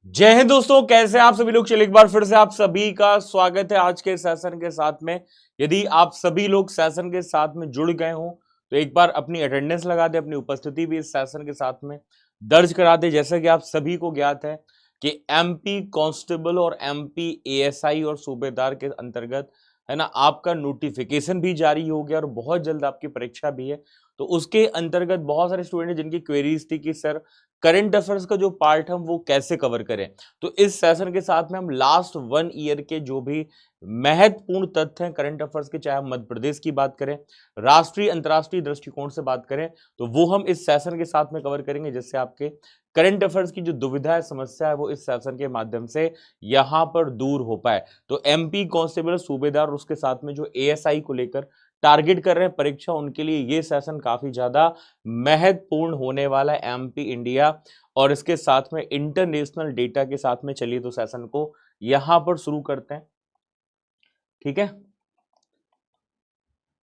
जय हिंद दोस्तों, कैसे आप सभी लोग। चलिए एक बार फिर से आप सभी का स्वागत है आज के सेशन के साथ में। यदि आप सभी लोग सेशन के साथ में जुड़ गए हो तो एक बार अपनी अटेंडेंस लगा दे, अपनी उपस्थिति भी इस सेशन के साथ में दर्ज करा दे। जैसा कि आप सभी को ज्ञात है कि एमपी कांस्टेबल और एमपी एएसआई और सूबेदार के अंतर्गत है ना आपका नोटिफिकेशन भी जारी हो गया और बहुत जल्द आपकी परीक्षा भी है। तो उसके अंतर्गत बहुत सारे स्टूडेंट जिनकी क्वेरीज थी कि सर करंट अफेयर्स का जो पार्ट हम वो कैसे कवर करें, तो इस सेशन के साथ में हम लास्ट 1 ईयर के जो भी महत्वपूर्ण तथ्य हैं करंट अफेयर्स के, चाहे हम मध्य प्रदेश की बात करें, राष्ट्रीय अंतर्राष्ट्रीय दृष्टिकोण से बात करें, तो वो हम इस सेशन के साथ में कवर करेंगे, जिससे आपके करंट अफेयर्स की जो दुविधा है, समस्या है, वो इस सेशन के माध्यम से यहां पर दूर हो पाए। तो एमपी कांस्टेबल सूबेदार और उसके साथ में जो एएसआई को लेकर टारगेट कर रहे हैं परीक्षा, उनके लिए ये सेशन काफी ज्यादा महत्वपूर्ण होने वाला है एमपी इंडिया और इसके साथ में इंटरनेशनल डेटा के साथ में। चलिए तो सेशन को यहां पर शुरू करते हैं, ठीक है।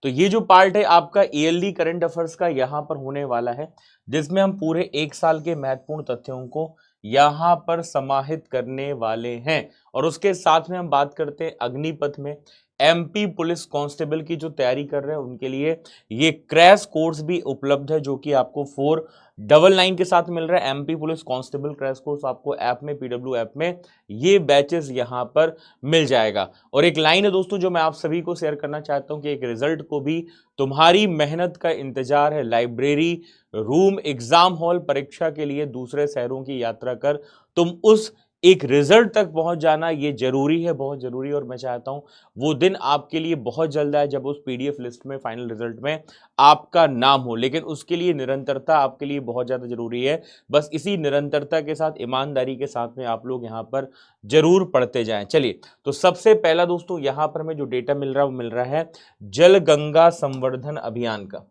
तो ये जो पार्ट है आपका ईयरली करंट अफेयर्स का यहां पर होने वाला है, जिसमें हम पूरे एक साल के महत्वपूर्ण तथ्यों को यहां पर समाहित करने वाले हैं। और उसके साथ में हम बात करते हैं अग्निपथ में एमपी पुलिस कांस्टेबल की जो तैयारी कर रहे हैं उनके लिए ये क्रैश कोर्स भी उपलब्ध है, जो कि आपको 499 के साथ मिल रहा है। MP police constable crash course आपको ऐप में, पीडब्ल्यू ऐप में ये बैचेस यहां पर मिल जाएगा। और एक लाइन है दोस्तों जो मैं आप सभी को शेयर करना चाहता हूं कि एक रिजल्ट को भी तुम्हारी मेहनत का इंतजार है। लाइब्रेरी, रूम, एग्जाम हॉल, परीक्षा के लिए दूसरे शहरों की यात्रा कर तुम उस एक रिजल्ट तक पहुंच जाना, ये जरूरी है, बहुत जरूरी है। और मैं चाहता हूं वो दिन आपके लिए बहुत जल्द आए जब उस पीडीएफ लिस्ट में, फाइनल रिजल्ट में आपका नाम हो। लेकिन उसके लिए निरंतरता आपके लिए बहुत ज्यादा जरूरी है। बस इसी निरंतरता के साथ, ईमानदारी के साथ में आप लोग यहां पर जरूर पढ़ते जाएं। चलिए तो सबसे पहला दोस्तों यहां पर हमें जो डेटा मिल रहा है वो मिल रहा है जल गंगा संवर्धन अभियान का।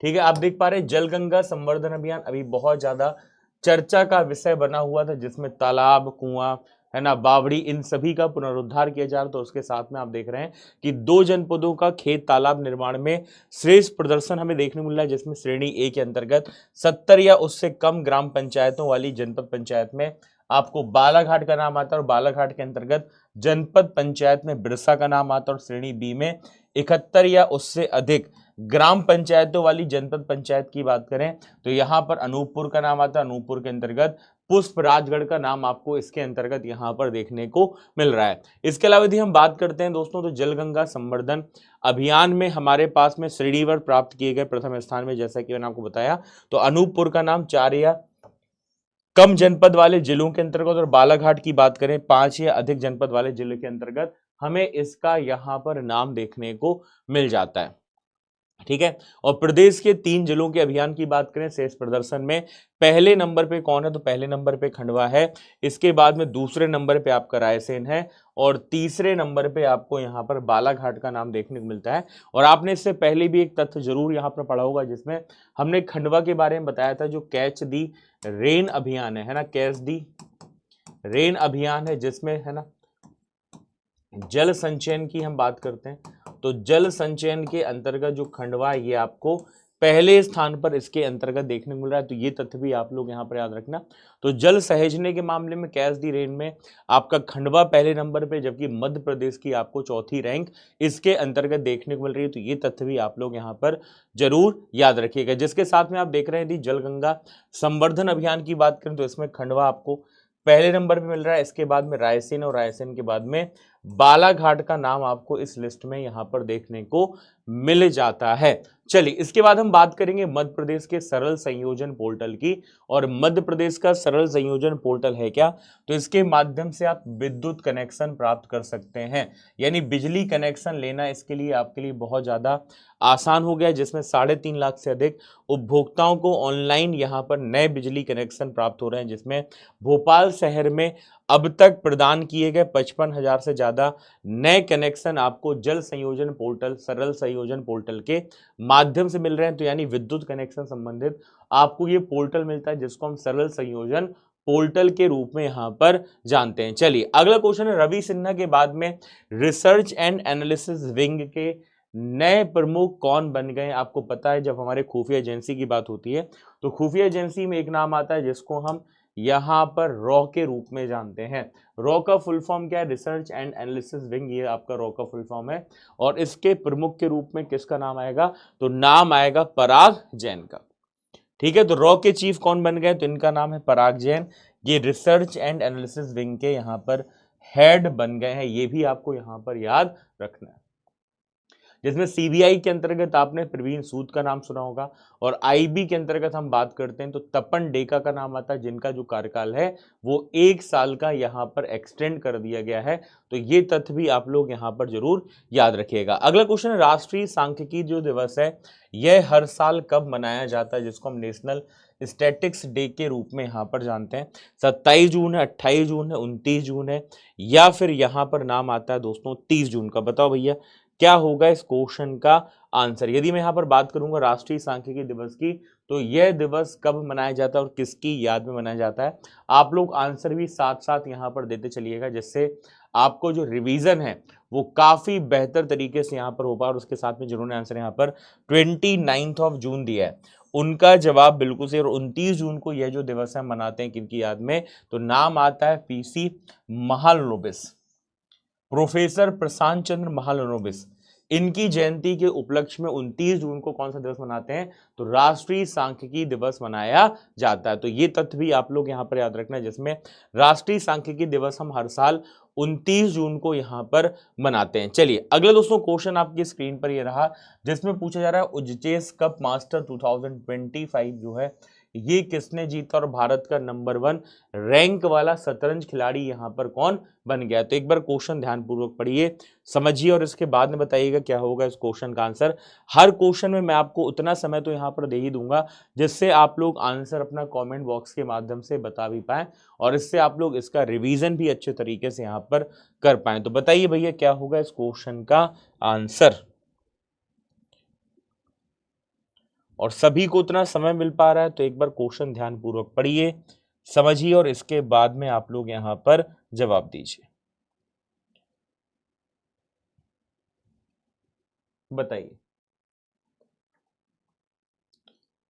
ठीक है, आप देख पा रहे हैं जल गंगा संवर्धन अभियान अभी बहुत ज्यादा चर्चा का विषय बना हुआ था, जिसमें तालाब, कुआं, है ना, बावड़ी, इन सभी का पुनरुद्धार किया जा रहा। तो उसके साथ में आप देख रहे हैं कि 2 जनपदों का खेत तालाब निर्माण में श्रेष्ठ प्रदर्शन हमें देखने को मिल रहा है, जिसमें श्रेणी ए के अंतर्गत 70 या उससे कम ग्राम पंचायतों वाली जनपद पंचायत में आपको बालाघाट का नाम आता है, और बालाघाट के अंतर्गत जनपद पंचायत में बिरसा का नाम आता है। और श्रेणी बी में 71 या उससे अधिक ग्राम पंचायतों वाली जनपद पंचायत की बात करें तो यहां पर अनूपपुर का नाम आता है। अनूपपुर के अंतर्गत पुष्पराजगढ़ का नाम आपको इसके अंतर्गत यहां पर देखने को मिल रहा है। इसके अलावा यदि हम बात करते हैं दोस्तों तो जल गंगा संवर्धन अभियान में हमारे पास में श्रेणीवर प्राप्त किए गए प्रथम स्थान में, जैसा कि मैंने आपको बताया, तो अनूपपुर का नाम 4 या कम जनपद वाले जिलों के अंतर्गत, और बालाघाट की बात करें 5 या अधिक जनपद वाले जिले के अंतर्गत हमें इसका यहां पर नाम देखने को मिल जाता है। ठीक है, और प्रदेश के 3 जिलों के अभियान की बात करें शेष प्रदर्शन में, पहले नंबर पे कौन है, तो पहले नंबर पे खंडवा है। इसके बाद में दूसरे नंबर पे आपका रायसेन है, और तीसरे नंबर पे आपको यहां पर बालाघाट का नाम देखने को मिलता है। और आपने इससे पहले भी एक तथ्य जरूर यहां पर पढ़ा होगा, जिसमें हमने खंडवा के बारे में बताया था, जो कैच दी रेन अभियान है ना, कैच दी रेन अभियान है, जिसमें है ना जल संचयन की हम बात करते हैं, तो जल संचयन के अंतर्गत जो खंडवा है ये आपको पहले स्थान पर इसके अंतर्गत देखने को मिल रहा है। तो ये तथ्य भी आप लोग यहां पर याद रखना। तो जल सहेजने के मामले में कैच दी रेन में आपका खंडवा पहले नंबर पे, जबकि मध्य प्रदेश की आपको चौथी रैंक इसके अंतर्गत देखने को मिल रही है। तो ये तथ्य भी आप लोग यहां पर जरूर याद रखिएगा। जिसके साथ में आप देख रहे हैं यदि जल गंगा संवर्धन अभियान की बात करें तो इसमें खंडवा आपको पहले नंबर पे मिल रहा है, इसके बाद में रायसेन, और रायसेन के बाद में बालाघाट का नाम आपको इस लिस्ट में यहां पर देखने को मिल जाता है। चलिए इसके बाद हम बात करेंगे मध्य प्रदेश के सरल संयोजन पोर्टल की। और मध्य प्रदेश का सरल संयोजन पोर्टल है क्या, तो इसके माध्यम से आप विद्युत कनेक्शन प्राप्त कर सकते हैं, यानी बिजली कनेक्शन लेना इसके लिए आपके लिए बहुत ज्यादा आसान हो गया, जिसमें 3.5 लाख से अधिक उपभोक्ताओं को ऑनलाइन यहां पर नए बिजली कनेक्शन प्राप्त हो रहे हैं, जिसमें भोपाल शहर में अब तक प्रदान किए गए 55,000 से ज्यादा नए कनेक्शन आपको जल संयोजन पोर्टल, सरल संयोजन पोर्टल के माध्यम से मिल रहे हैं। तो यानी विद्युत कनेक्शन संबंधित आपको ये पोर्टल मिलता है, जिसको हम सरल संयोजन पोर्टल के रूप में यहां पर जानते हैं। चलिए अगला क्वेश्चन है, रवि सिन्हा के बाद में रिसर्च एंड एनालिसिस विंग के नए प्रमुख कौन बन गए। आपको पता है जब हमारे खुफिया एजेंसी की बात होती है तो खुफिया एजेंसी में एक नाम आता है जिसको हम यहाँ पर रॉ के रूप में जानते हैं। रॉ का फुल फॉर्म क्या है? रिसर्च एंड एनालिसिस विंग, ये आपका रॉ का फुल फॉर्म है। और इसके प्रमुख के रूप में किसका नाम आएगा? तो नाम आएगा पराग जैन का। ठीक है, तो रॉ के चीफ कौन बन गए? तो इनका नाम है पराग जैन। ये रिसर्च एंड एनालिसिस विंग के यहाँ पर हेड बन गए हैं, ये भी आपको यहाँ पर याद रखना है। जिसमें सीबीआई के अंतर्गत आपने प्रवीण सूद का नाम सुना होगा, और आईबी के अंतर्गत हम बात करते हैं तो तपन डेका का नाम आता है, जिनका जो कार्यकाल है वो 1 साल का यहाँ पर एक्सटेंड कर दिया गया है। तो ये तथ्य भी आप लोग यहाँ पर जरूर याद रखिएगा। अगला क्वेश्चन है, राष्ट्रीय सांख्यिकी जो दिवस है यह हर साल कब मनाया जाता है? जिसको हम नेशनल स्टैटिक्स डे के रूप में यहाँ पर जानते हैं। 27 जून है, 28 जून है, 29 जून है, या फिर यहाँ पर नाम आता है दोस्तों 30 जून का। बताओ भैया क्या होगा इस क्वेश्चन का आंसर? यदि मैं यहाँ पर बात करूंगा राष्ट्रीय सांख्यिकी दिवस की, तो यह दिवस कब मनाया जाता है और किसकी याद में मनाया जाता है? आप लोग आंसर भी साथ साथ यहाँ पर देते चलिएगा, जिससे आपको जो रिवीजन है वो काफी बेहतर तरीके से यहाँ पर हो पाए। और उसके साथ में जिन्होंने आंसर यहाँ पर 29 जून दिया है उनका जवाब बिल्कुल सही। और 29 जून को यह जो दिवस है मनाते हैं किनकी याद में? तो नाम आता है पीसी महालनोबिस, प्रोफेसर प्रशांत चंद्र महालनोबिस। इनकी जयंती के उपलक्ष्य में 29 जून को कौन सा दिवस मनाते हैं? तो राष्ट्रीय सांख्यिकी दिवस मनाया जाता है। तो ये तथ्य भी आप लोग यहाँ पर याद रखना है, जिसमें राष्ट्रीय सांख्यिकी दिवस हम हर साल 29 जून को यहाँ पर मनाते हैं। चलिए अगला दोस्तों क्वेश्चन आपकी स्क्रीन पर ये रहा, जिसमें पूछा जा रहा है उज्चेस कप मास्टर 2025 जो है ये किसने जीता और भारत का नंबर 1 रैंक वाला शतरंज खिलाड़ी यहाँ पर कौन बन गया? तो एक बार क्वेश्चन ध्यानपूर्वक पढ़िए, समझिए और इसके बाद में बताइएगा क्या होगा इस क्वेश्चन का आंसर। हर क्वेश्चन में मैं आपको उतना समय तो यहाँ पर दे ही दूंगा जिससे आप लोग आंसर अपना कमेंट बॉक्स के माध्यम से बता भी पाएं, और इससे आप लोग इसका रिवीजन भी अच्छे तरीके से यहाँ पर कर पाएं। तो बताइए भैया क्या होगा इस क्वेश्चन का आंसर, और सभी को उतना समय मिल पा रहा है तो एक बार क्वेश्चन ध्यानपूर्वक पढ़िए, समझिए और इसके बाद में आप लोग यहां पर जवाब दीजिए। बताइए।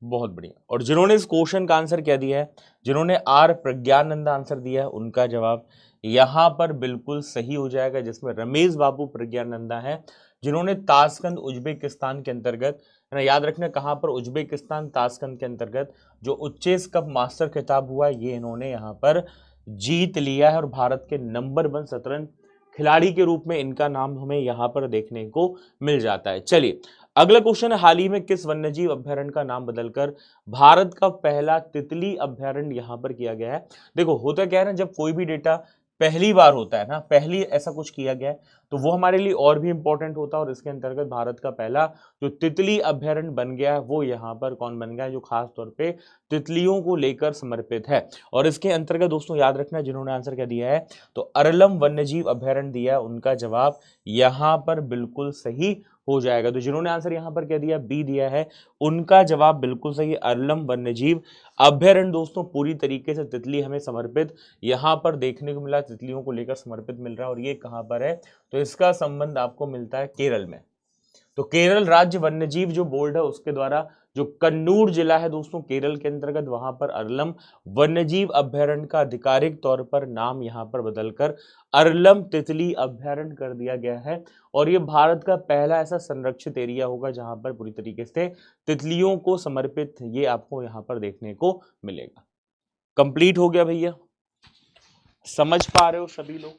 बहुत बढ़िया। और जिन्होंने इस क्वेश्चन का आंसर क्या दिया है, जिन्होंने आर प्रज्ञानंद आंसर दिया है, उनका जवाब यहां पर बिल्कुल सही हो जाएगा, जिसमें रमेश बाबू प्रज्ञानंदा है, जिन्होंने ताशकंद उज्बेकिस्तान के अंतर्गत, है ना, याद रखना कहां पर? उज्बेकिस्तान ताशकंद के अंतर्गत जो उच्चेस कप मास्टर खिताब हुआ ये इन्होंने यहाँ पर जीत लिया है, और भारत के नंबर 1 शतरंज खिलाड़ी के रूप में इनका नाम हमें यहाँ पर देखने को मिल जाता है। चलिए अगला क्वेश्चन है, हाल ही में किस वन्यजीव अभ्यारण्य का नाम बदलकर भारत का पहला तितली अभ्यारण्य यहाँ पर किया गया है? देखो होता क्या है ना, जब कोई भी डेटा पहली बार होता है ना, पहली ऐसा कुछ किया गया है तो वो हमारे लिए और भी इंपॉर्टेंट होता है, और इसके अंतर्गत भारत का पहला जो तितली अभ्यारण्य बन गया है वो यहाँ पर कौन बन गया है? जो खास तौर पे तितलियों को लेकर समर्पित है। और इसके अंतर्गत दोस्तों याद रखना जिन्होंने आंसर क्या दिया है, तो अरलम वन्यजीव अभ्यारण्य दिया है, उनका जवाब यहाँ पर बिल्कुल सही हो जाएगा। तो जिन्होंने आंसर यहाँ पर क्या दिया, बी दिया है, उनका जवाब बिल्कुल सही है, अरलम वन्यजीव अभ्यारण्य। दोस्तों पूरी तरीके से तितली हमें समर्पित यहाँ पर देखने को मिला, तितलियों को लेकर समर्पित मिल रहा है, और ये कहाँ पर है? तो इसका संबंध आपको मिलता है केरल में। तो केरल राज्य वन्यजीव जो बोर्ड है उसके द्वारा जो कन्नूर जिला है दोस्तों केरल के अंतर्गत, वहां पर अरलम वन्यजीव अभ्यारण्य का आधिकारिक तौर पर नाम यहां पर बदलकर अरलम तितली अभ्यारण्य कर दिया गया है। और ये भारत का पहला ऐसा संरक्षित एरिया होगा जहां पर पूरी तरीके से तितलियों को समर्पित ये आपको यहां पर देखने को मिलेगा। कंप्लीट हो गया भैया, समझ पा रहे हो सभी लोग?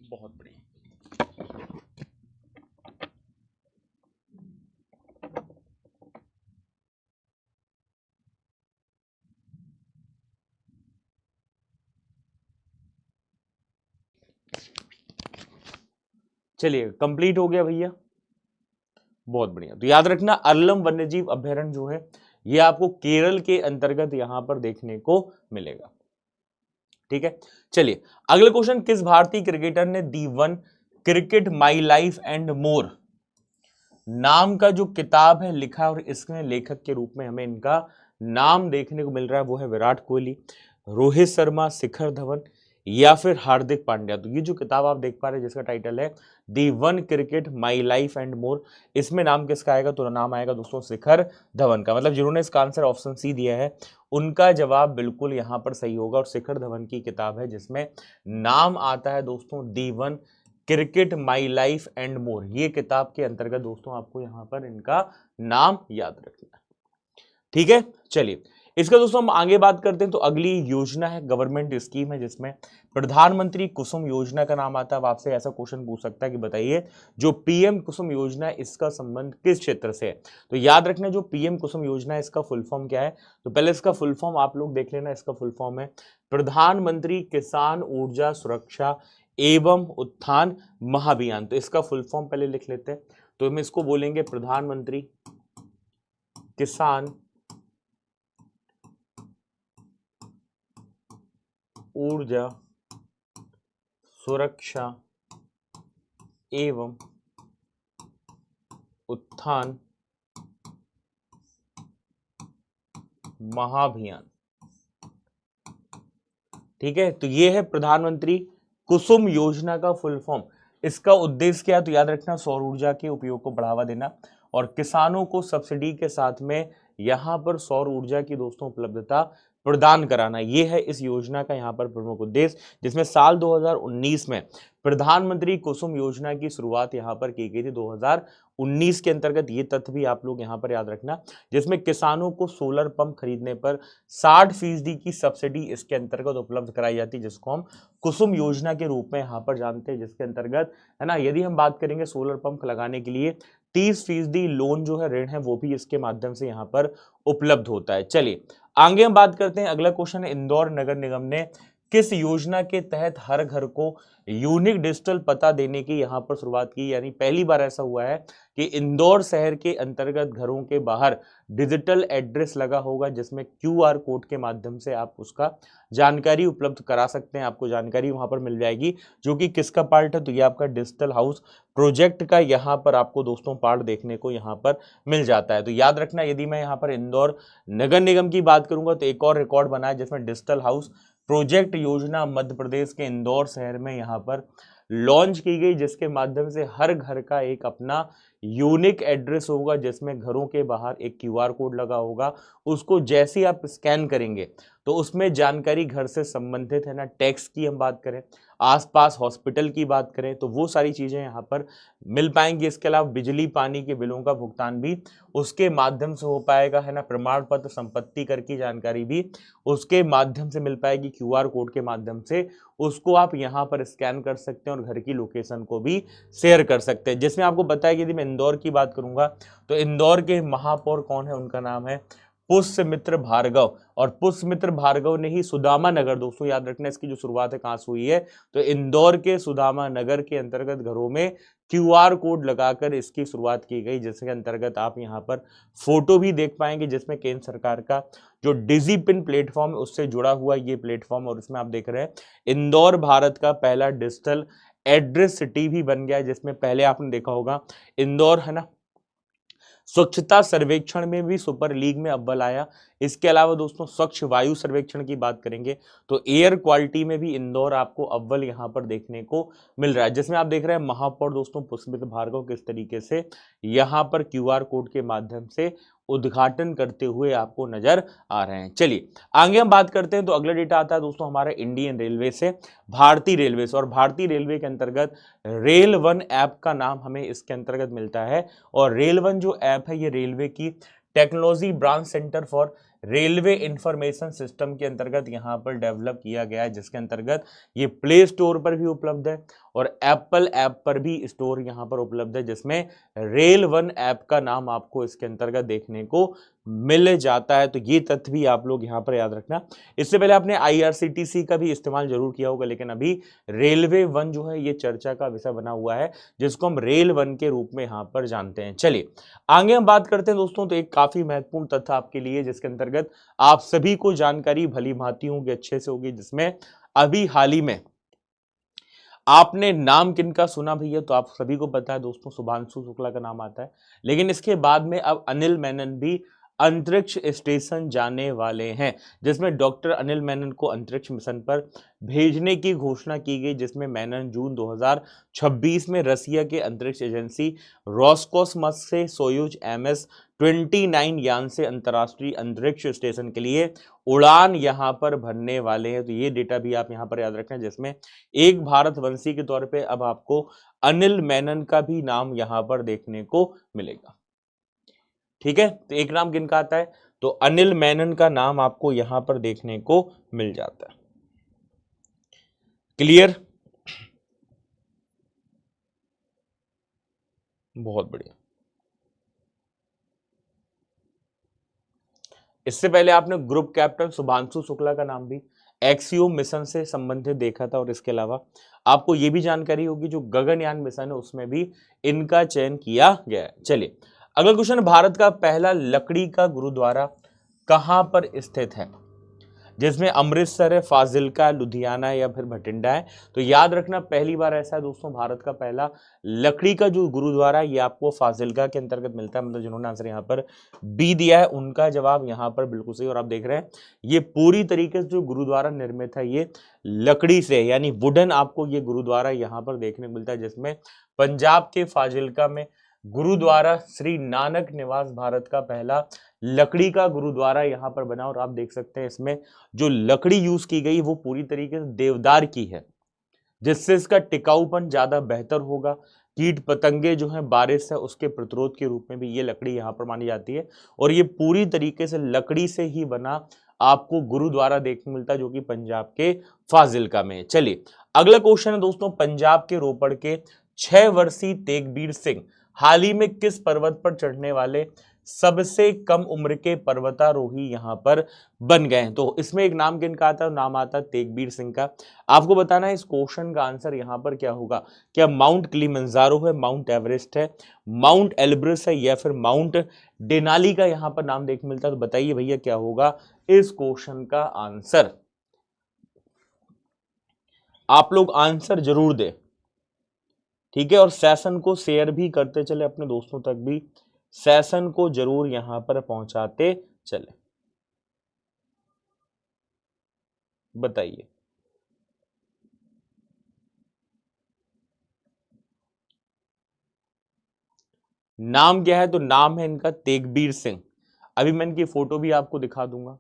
बहुत बढ़िया। चलिए कंप्लीट हो गया भैया, बहुत बढ़िया। तो याद रखना अरलम वन्यजीव अभ्यारण्य जो है ये आपको केरल के अंतर्गत यहां पर देखने को मिलेगा। ठीक है, चलिए अगला क्वेश्चन, किस भारतीय क्रिकेटर ने the one cricket my life and more नाम का जो किताब है लिखा, और इसमें लेखक के रूप में हमें इनका नाम देखने को मिल रहा है वो है विराट कोहली, रोहित शर्मा, शिखर धवन, या फिर हार्दिक पांड्या। तो ये जो किताब आप देख पा रहे हैं जिसका टाइटल है the one cricket my life and more, इसमें नाम किसका आएगा? तो नाम आएगा दोस्तों शिखर धवन का। मतलब जिन्होंने इसका आंसर ऑप्शन सी दिया है उनका जवाब बिल्कुल यहाँ पर सही होगा, और शिखर धवन की किताब है जिसमें नाम आता है दोस्तों the one cricket my life and more. ये किताब के अंतर्गत दोस्तों आपको यहाँ पर इनका नाम याद रखना है। ठीक है, चलिए इसका दोस्तों हम आगे बात करते हैं। तो अगली योजना है, गवर्नमेंट स्कीम है जिसमें प्रधानमंत्री कुसुम योजना का नाम आता है। अब आपसे ऐसा क्वेश्चन पूछ सकता है कि बताइए जो पीएम कुसुम योजना है इसका संबंध किस क्षेत्र से है? तो याद रखना जो पीएम कुसुम योजना है इसका फुल फॉर्म क्या है? तो पहले इसका फुल फॉर्म आप लोग देख लेना। इसका फुल फॉर्म है प्रधानमंत्री किसान ऊर्जा सुरक्षा एवं उत्थान महाभियान। तो इसका फुल फॉर्म पहले लिख लेते हैं। तो हम इसको बोलेंगे प्रधानमंत्री किसान ऊर्जा सुरक्षा एवं उत्थान महाभियान। ठीक है, तो ये है प्रधानमंत्री कुसुम योजना का फुल फॉर्म। इसका उद्देश्य क्या है? तो याद रखना सौर ऊर्जा के उपयोग को बढ़ावा देना और किसानों को सब्सिडी के साथ में यहां पर सौर ऊर्जा की दोस्तों उपलब्धता प्रदान कराना। ये है इस योजना का यहाँ पर प्रमुख उद्देश्य, जिसमें साल 2019 में प्रधानमंत्री कुसुम योजना की शुरुआत यहाँ पर की गई थी 2019 के अंतर्गत। ये तथ्य भी आप लोग यहाँ पर याद रखना, जिसमें किसानों को सोलर पंप खरीदने पर 60% की सब्सिडी इसके अंतर्गत उपलब्ध कराई जाती है, जिसको हम कुसुम योजना के रूप में यहाँ पर जानते हैं। जिसके अंतर्गत है ना, यदि हम बात करेंगे सोलर पंप लगाने के लिए 30% लोन जो है ऋण है वो भी इसके माध्यम से यहाँ पर उपलब्ध होता है। चलिए आगे हम बात करते हैं। अगला क्वेश्चन है इंदौर नगर निगम ने किस योजना के तहत हर घर को यूनिक डिजिटल पता देने की यहाँ पर शुरुआत की? यानी पहली बार ऐसा हुआ है कि इंदौर शहर के अंतर्गत घरों के बाहर डिजिटल एड्रेस लगा होगा, जिसमें क्यूआर कोड के माध्यम से आप उसका जानकारी उपलब्ध करा सकते हैं। आपको जानकारी वहां पर मिल जाएगी, जो कि किसका पार्ट है? तो ये आपका डिजिटल हाउस प्रोजेक्ट का यहाँ पर आपको दोस्तों पार्ट देखने को यहाँ पर मिल जाता है। तो याद रखना, यदि मैं यहाँ पर इंदौर नगर निगम की बात करूंगा तो एक और रिकॉर्ड बना है जिसमें डिजिटल हाउस प्रोजेक्ट योजना मध्य प्रदेश के इंदौर शहर में यहाँ पर लॉन्च की गई, जिसके माध्यम से हर घर का एक अपना यूनिक एड्रेस होगा, जिसमें घरों के बाहर एक क्यूआर कोड लगा होगा। उसको जैसे ही आप स्कैन करेंगे तो उसमें जानकारी घर से संबंधित है ना, टैक्स की हम बात करें, आसपास हॉस्पिटल की बात करें तो वो सारी चीजें यहाँ पर मिल पाएंगी। इसके अलावा बिजली पानी के बिलों का भुगतान भी उसके माध्यम से हो पाएगा, है ना। प्रमाण पत्र संपत्ति कर की जानकारी भी उसके माध्यम से मिल पाएगी, क्यूआर कोड के माध्यम से। उसको आप यहाँ पर स्कैन कर सकते हैं और घर की लोकेशन को भी शेयर कर सकते हैं। जिसमें आपको बताया कि यदि मैं इंदौर की बात करूंगा तो इंदौर के महापौर कौन है? उनका नाम है पुष्यमित्र भार्गव, और पुष्यमित्र भार्गव ने ही सुदामा नगर, दोस्तों याद रखना इसकी जो शुरुआत है कहां से हुई है? तो इंदौर के सुदामा नगर के अंतर्गत घरों में क्यूआर कोड लगाकर इसकी शुरुआत की गई, जिसके अंतर्गत आप यहां पर फोटो भी देख पाएंगे, जिसमें केंद्र सरकार का जो डिजिपिन प्लेटफॉर्म है उससे जुड़ा हुआ ये प्लेटफॉर्म। और इसमें आप देख रहे हैं इंदौर भारत का पहला डिजिटल एड्रेस सिटी भी बन गया है, जिसमें पहले आपने देखा होगा इंदौर है ना स्वच्छता सर्वेक्षण में भी सुपर लीग में अव्वल आया। इसके अलावा दोस्तों स्वच्छ वायु सर्वेक्षण की बात करेंगे तो एयर क्वालिटी में भी इंदौर आपको अव्वल यहाँ पर देखने को मिल रहा है, जिसमें आप देख रहे हैं महापौर दोस्तों पुष्पमित्र भार्गव किस तरीके से यहाँ पर क्यूआर कोड के माध्यम से उद्घाटन करते हुए आपको नजर आ रहे हैं। चलिए आगे हम बात करते हैं। तो अगला डेटा आता है दोस्तों हमारा इंडियन रेलवे से, भारतीय रेलवे से, और भारतीय रेलवे के अंतर्गत रेल वन ऐप का नाम हमें इसके अंतर्गत मिलता है। और रेल वन जो ऐप है ये रेलवे की technology branch centre for railway information system के अंतर्गत यहाँ पर डेवलप किया गया है, जिसके अंतर्गत ये प्ले स्टोर पर भी उपलब्ध है और एप्पल ऐप पर भी स्टोर यहाँ पर उपलब्ध है, जिसमें रेल वन ऐप का नाम आपको इसके अंतर्गत देखने को मिल जाता है। तो ये तथ्य भी आप लोग यहाँ पर याद रखना। इससे पहले आपने आईआरसीटीसी का भी इस्तेमाल जरूर किया होगा, लेकिन अभी रेलवे वन जो है ये चर्चा का विषय बना हुआ है, जिसको हम रेल वन के रूप में यहाँ पर जानते हैं। चलिए आगे हम बात करते हैं दोस्तों। तो एक काफी महत्वपूर्ण तथ्य आपके लिए, जिसके अंतर्गत आप सभी को जानकारी भली भांति होगी, अच्छे से होगी, जिसमें अभी हाल ही में आपने नाम किनका सुना भैया? तो आप सभी को पता है दोस्तों शुभांशु शुक्ला का नाम आता है, लेकिन इसके बाद में अब अनिल मेनन भी अंतरिक्ष स्टेशन जाने वाले हैं, जिसमें डॉक्टर अनिल मेनन को अंतरिक्ष मिशन पर भेजने की घोषणा की गई, जिसमें मेनन जून 2026 में रसिया के अंतरिक्ष एजेंसी रोसकोसमोस से सोयूज MS-29 यान से अंतर्राष्ट्रीय अंतरिक्ष स्टेशन के लिए उड़ान यहां पर भरने वाले हैं। तो ये डेटा भी आप यहां पर याद रखें, जिसमें एक भारतवंशी के तौर पे अब आपको अनिल मेनन का भी नाम यहां पर देखने को मिलेगा। ठीक है, तो एक नाम किनका आता है, तो अनिल मेनन का नाम आपको यहां पर देखने को मिल जाता है। क्लियर, बहुत बढ़िया। इससे पहले आपने ग्रुप कैप्टन शुभांशु शुक्ला का नाम भी एक्सियो मिशन से संबंधित देखा था, और इसके अलावा आपको यह भी जानकारी होगी जो गगनयान मिशन है उसमें भी इनका चयन किया गया है। चलिए अगला क्वेश्चन, भारत का पहला लकड़ी का गुरुद्वारा कहां पर स्थित है, जिसमें अमृतसर है, फाजिल्का, लुधियाना या फिर भटिंडा है। तो याद रखना पहली बार ऐसा है दोस्तों, भारत का पहला लकड़ी का जो गुरुद्वारा है ये आपको फाजिल्का के अंतर्गत मिलता है। मतलब जिन्होंने आंसर यहाँ पर बी दिया है उनका जवाब यहाँ पर बिल्कुल सही। और आप देख रहे हैं ये पूरी तरीके से जो गुरुद्वारा निर्मित है ये लकड़ी से, यानी वुडन आपको ये गुरुद्वारा यहाँ पर देखने को मिलता है, जिसमें पंजाब के फाजिल्का में गुरुद्वारा श्री नानक निवास भारत का पहला लकड़ी का गुरुद्वारा यहाँ पर बना। और आप देख सकते हैं इसमें जो लकड़ी यूज की गई वो पूरी तरीके से देवदार की है, जिससे इसका टिकाऊपन ज्यादा बेहतर होगा। कीट पतंगे जो हैं बारिश है उसके प्रतिरोध के रूप में भी ये लकड़ी यहाँ पर मानी जाती है, और ये पूरी तरीके से लकड़ी से ही बना आपको गुरुद्वारा देखने मिलता है, जो कि पंजाब के फाजिल्का में है। चलिए अगला क्वेश्चन है दोस्तों, पंजाब के रोपड़ के 6 वर्षीय तेगबीर सिंह हाल ही में किस पर्वत पर चढ़ने वाले सबसे कम उम्र के पर्वतारोही यहां पर बन गए हैं। तो इसमें एक नाम किनका आता है, नाम आता है तेगबीर सिंह का। आपको बताना है इस क्वेश्चन का आंसर यहां पर क्या होगा, क्या माउंट किलिमंजारो है, माउंट एवरेस्ट है, माउंट एल्ब्रस है, या फिर माउंट डेनाली का यहां पर नाम देखने मिलता है। तो बताइए भैया क्या होगा इस क्वेश्चन का आंसर, आप लोग आंसर जरूर दे, ठीक है। और सेशन को शेयर भी करते चले अपने दोस्तों तक भी, सेशन को जरूर यहां पर पहुंचाते चले। बताइए नाम क्या है, तो नाम है इनका तेगबीर सिंह। अभी मैं इनकी फोटो भी आपको दिखा दूंगा,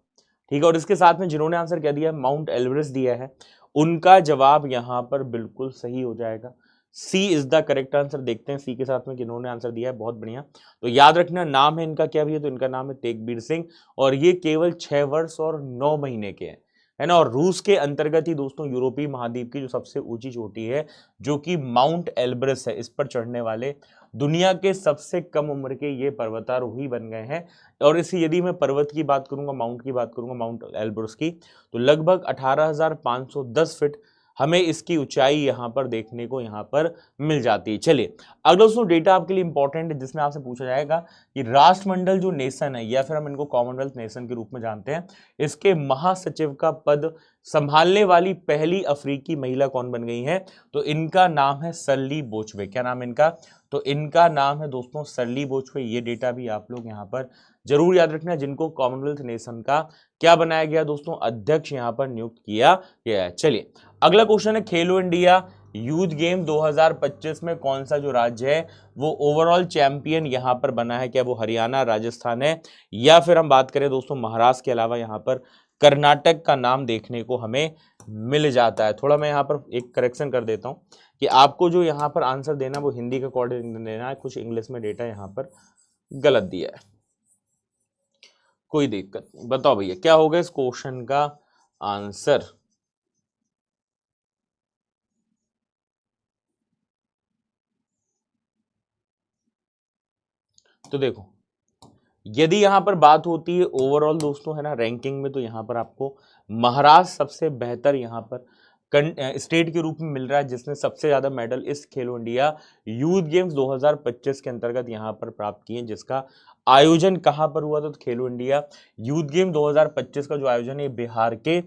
ठीक है। और इसके साथ में जिन्होंने आंसर क्या दिया है, माउंट एल्ब्रस दिया है, उनका जवाब यहां पर बिल्कुल सही हो जाएगा। सी इज द करेक्ट आंसर। देखते हैं सी के साथ में किन्होंने आंसर दिया है, बहुत बढ़िया। तो याद रखना नाम है इनका क्या भी है, तो इनका नाम है तेगबीर सिंह, और ये केवल 6 वर्ष और 9 महीने के हैं, है ना। और रूस के अंतर्गत ही दोस्तों यूरोपीय महाद्वीप की जो सबसे ऊंची चोटी है जो कि माउंट एल्ब्रस है, इस पर चढ़ने वाले दुनिया के सबसे कम उम्र के ये पर्वतारोही बन गए हैं। और इसी यदि मैं पर्वत की बात करूंगा, माउंट की बात करूंगा, माउंट एल्ब्रस की, तो लगभग 18,510 फीट हमें इसकी ऊंचाई यहां पर देखने को यहां पर मिल जाती है। चलिए अगला दोस्तों डेटा आपके लिए इंपॉर्टेंट है, जिसमें आपसे पूछा जाएगा कि राष्ट्रमंडल जो नेशन है, या फिर हम इनको कॉमनवेल्थ नेशन के रूप में जानते हैं, इसके महासचिव का पद संभालने वाली पहली अफ्रीकी महिला कौन बन गई है, तो इनका नाम है सरली बोचवे। क्या नाम इनका, तो इनका नाम है दोस्तों सरली बोचवे। ये डेटा भी आप लोग यहाँ पर जरूर याद रखना, जिनको कॉमनवेल्थ नेशन का क्या बनाया गया दोस्तों, अध्यक्ष यहाँ पर नियुक्त किया गया है। चलिए अगला क्वेश्चन है, खेलो इंडिया यूथ गेम 2025 में कौन सा जो राज्य है वो ओवरऑल चैंपियन यहां पर बना है, क्या वो हरियाणा, राजस्थान है, या फिर हम बात करें दोस्तों महाराष्ट्र के अलावा यहां पर कर्नाटक का नाम देखने को हमें मिल जाता है। थोड़ा मैं यहाँ पर एक करेक्शन कर देता हूँ कि आपको जो यहाँ पर आंसर देना वो हिंदी के अकॉर्डिंग देना है, कुछ इंग्लिश में डेटा यहाँ पर गलत दिया है, कोई दिक्कत नहीं। बताओ भैया क्या होगा इस क्वेश्चन का आंसर। तो देखो यदि यहां पर बात होती है ओवरऑल दोस्तों, है ना, रैंकिंग में, तो यहां पर आपको महाराष्ट्र सबसे बेहतर यहां पर स्टेट के रूप में मिल रहा है, जिसने सबसे ज्यादा मेडल इस खेलो इंडिया यूथ गेम्स 2025 के अंतर्गत यहां पर प्राप्त किए, जिसका आयोजन कहां पर हुआ था, तो खेलो इंडिया यूथ गेम 2025 का जो आयोजन है बिहार के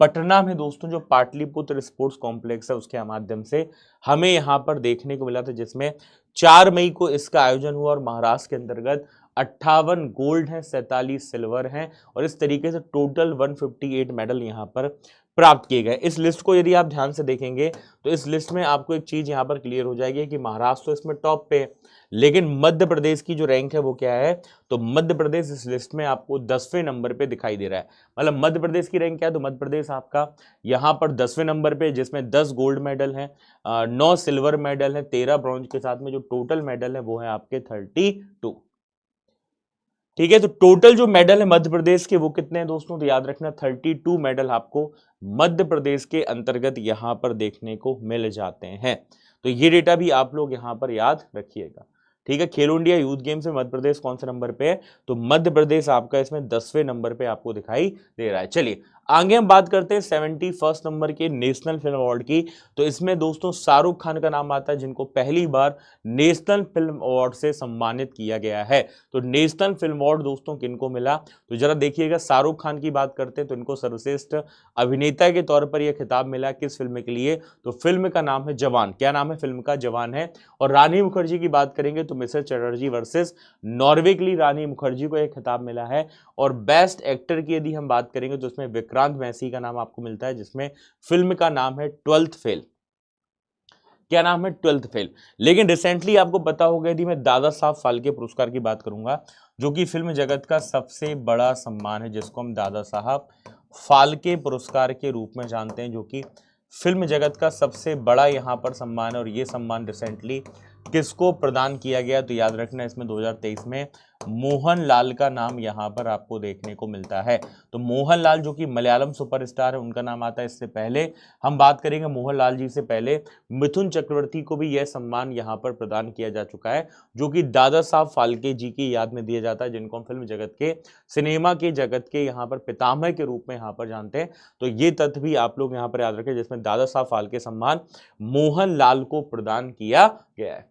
पटना में दोस्तों, जो पाटलिपुत्र स्पोर्ट्स कॉम्प्लेक्स है उसके माध्यम से हमें यहाँ पर देखने को मिला था, जिसमें 4 मई को इसका आयोजन हुआ, और महाराष्ट्र के अंतर्गत 58 गोल्ड हैं, 47 सिल्वर हैं और इस तरीके से टोटल 158 मेडल यहाँ पर प्राप्त किए गए। इस लिस्ट को यदि आप ध्यान से देखेंगे तो इस लिस्ट में आपको एक चीज यहाँ पर क्लियर हो जाएगी कि महाराष्ट्र तो इसमें टॉप पे है, लेकिन मध्य प्रदेश की जो रैंक है वो क्या है, तो मध्य प्रदेश इस लिस्ट में आपको 10वें नंबर पे दिखाई दे रहा है। मतलब मध्य प्रदेश की रैंक क्या है, तो मध्य प्रदेश आपका यहाँ पर 10वें नंबर पे, जिसमें 10 गोल्ड मेडल हैं, 9 सिल्वर मेडल हैं, 13 ब्रॉन्ज के साथ में जो टोटल मेडल है वो है आपके 32। ठीक है, तो टोटल जो मेडल है मध्य प्रदेश के वो कितने हैं दोस्तों, तो याद रखना 32 मेडल आपको मध्य प्रदेश के अंतर्गत यहां पर देखने को मिल जाते हैं। तो ये डेटा भी आप लोग यहां पर याद रखिएगा। ठीक है, खेलो इंडिया यूथ गेम्स में मध्य प्रदेश कौन से नंबर पे है, तो मध्य प्रदेश आपका इसमें 10वें नंबर पे आपको दिखाई दे रहा है। चलिए आगे हम बात करते हैं 71 नंबर के नेशनल फिल्म अवार्ड की। तो इसमें दोस्तों शाहरुख खान का नाम आता है, जिनको पहली बार नेशनल फिल्म अवार्ड से सम्मानित किया गया है। तो नेशनल फिल्म अवार्ड दोस्तों किनको मिला, तो जरा देखिएगा, शाहरुख खान की बात करते हैं तो इनको सर्वश्रेष्ठ अभिनेता के तौर पर यह खिताब मिला। किस फिल्म के लिए, तो फिल्म का नाम है जवान। क्या नाम है फिल्म का, जवान है। और रानी मुखर्जी की बात करेंगे तो मिसेस चटर्जी वर्सेस नॉर्वे के लिए रानी मुखर्जी को एक खिताब मिला है। और बेस्ट एक्टर की यदि हम बात करेंगे तो इसमें विक्रांत मैसी का नाम आपको मिलता है, जिसमें फिल्म का नाम है 12th फेल। क्या नाम है, 12th फेल। लेकिन रिसेंटली आपको पता होगा, यदि मैं दादा साहब फाल्के पुरस्कार की बात करूंगा, जो कि फिल्म जगत का सबसे बड़ा सम्मान है, जिसको हम दादा साहब फाल्के पुरस्कार के रूप में जानते हैं, जो कि फिल्म जगत का सबसे बड़ा यहाँ पर सम्मान है। और ये सम्मान रिसेंटली किसको प्रदान किया गया, तो याद रखना इसमें 2023 में मोहनलाल का नाम यहाँ पर आपको देखने को मिलता है। तो मोहनलाल जो कि मलयालम सुपरस्टार है, उनका नाम आता है। इससे पहले हम बात करेंगे मोहनलाल जी से पहले मिथुन चक्रवर्ती को भी यह सम्मान यहाँ पर प्रदान किया जा चुका है, जो कि दादा साहब फाल्के जी की याद में दिया जाता है, जिनको हम फिल्म जगत के, सिनेमा के जगत के यहाँ पर पितामह के रूप में यहाँ पर जानते हैं। तो ये तथ्य भी आप लोग यहाँ पर याद रखें, जिसमें दादा साहब फाल्के सम्मान मोहनलाल को प्रदान किया गया है।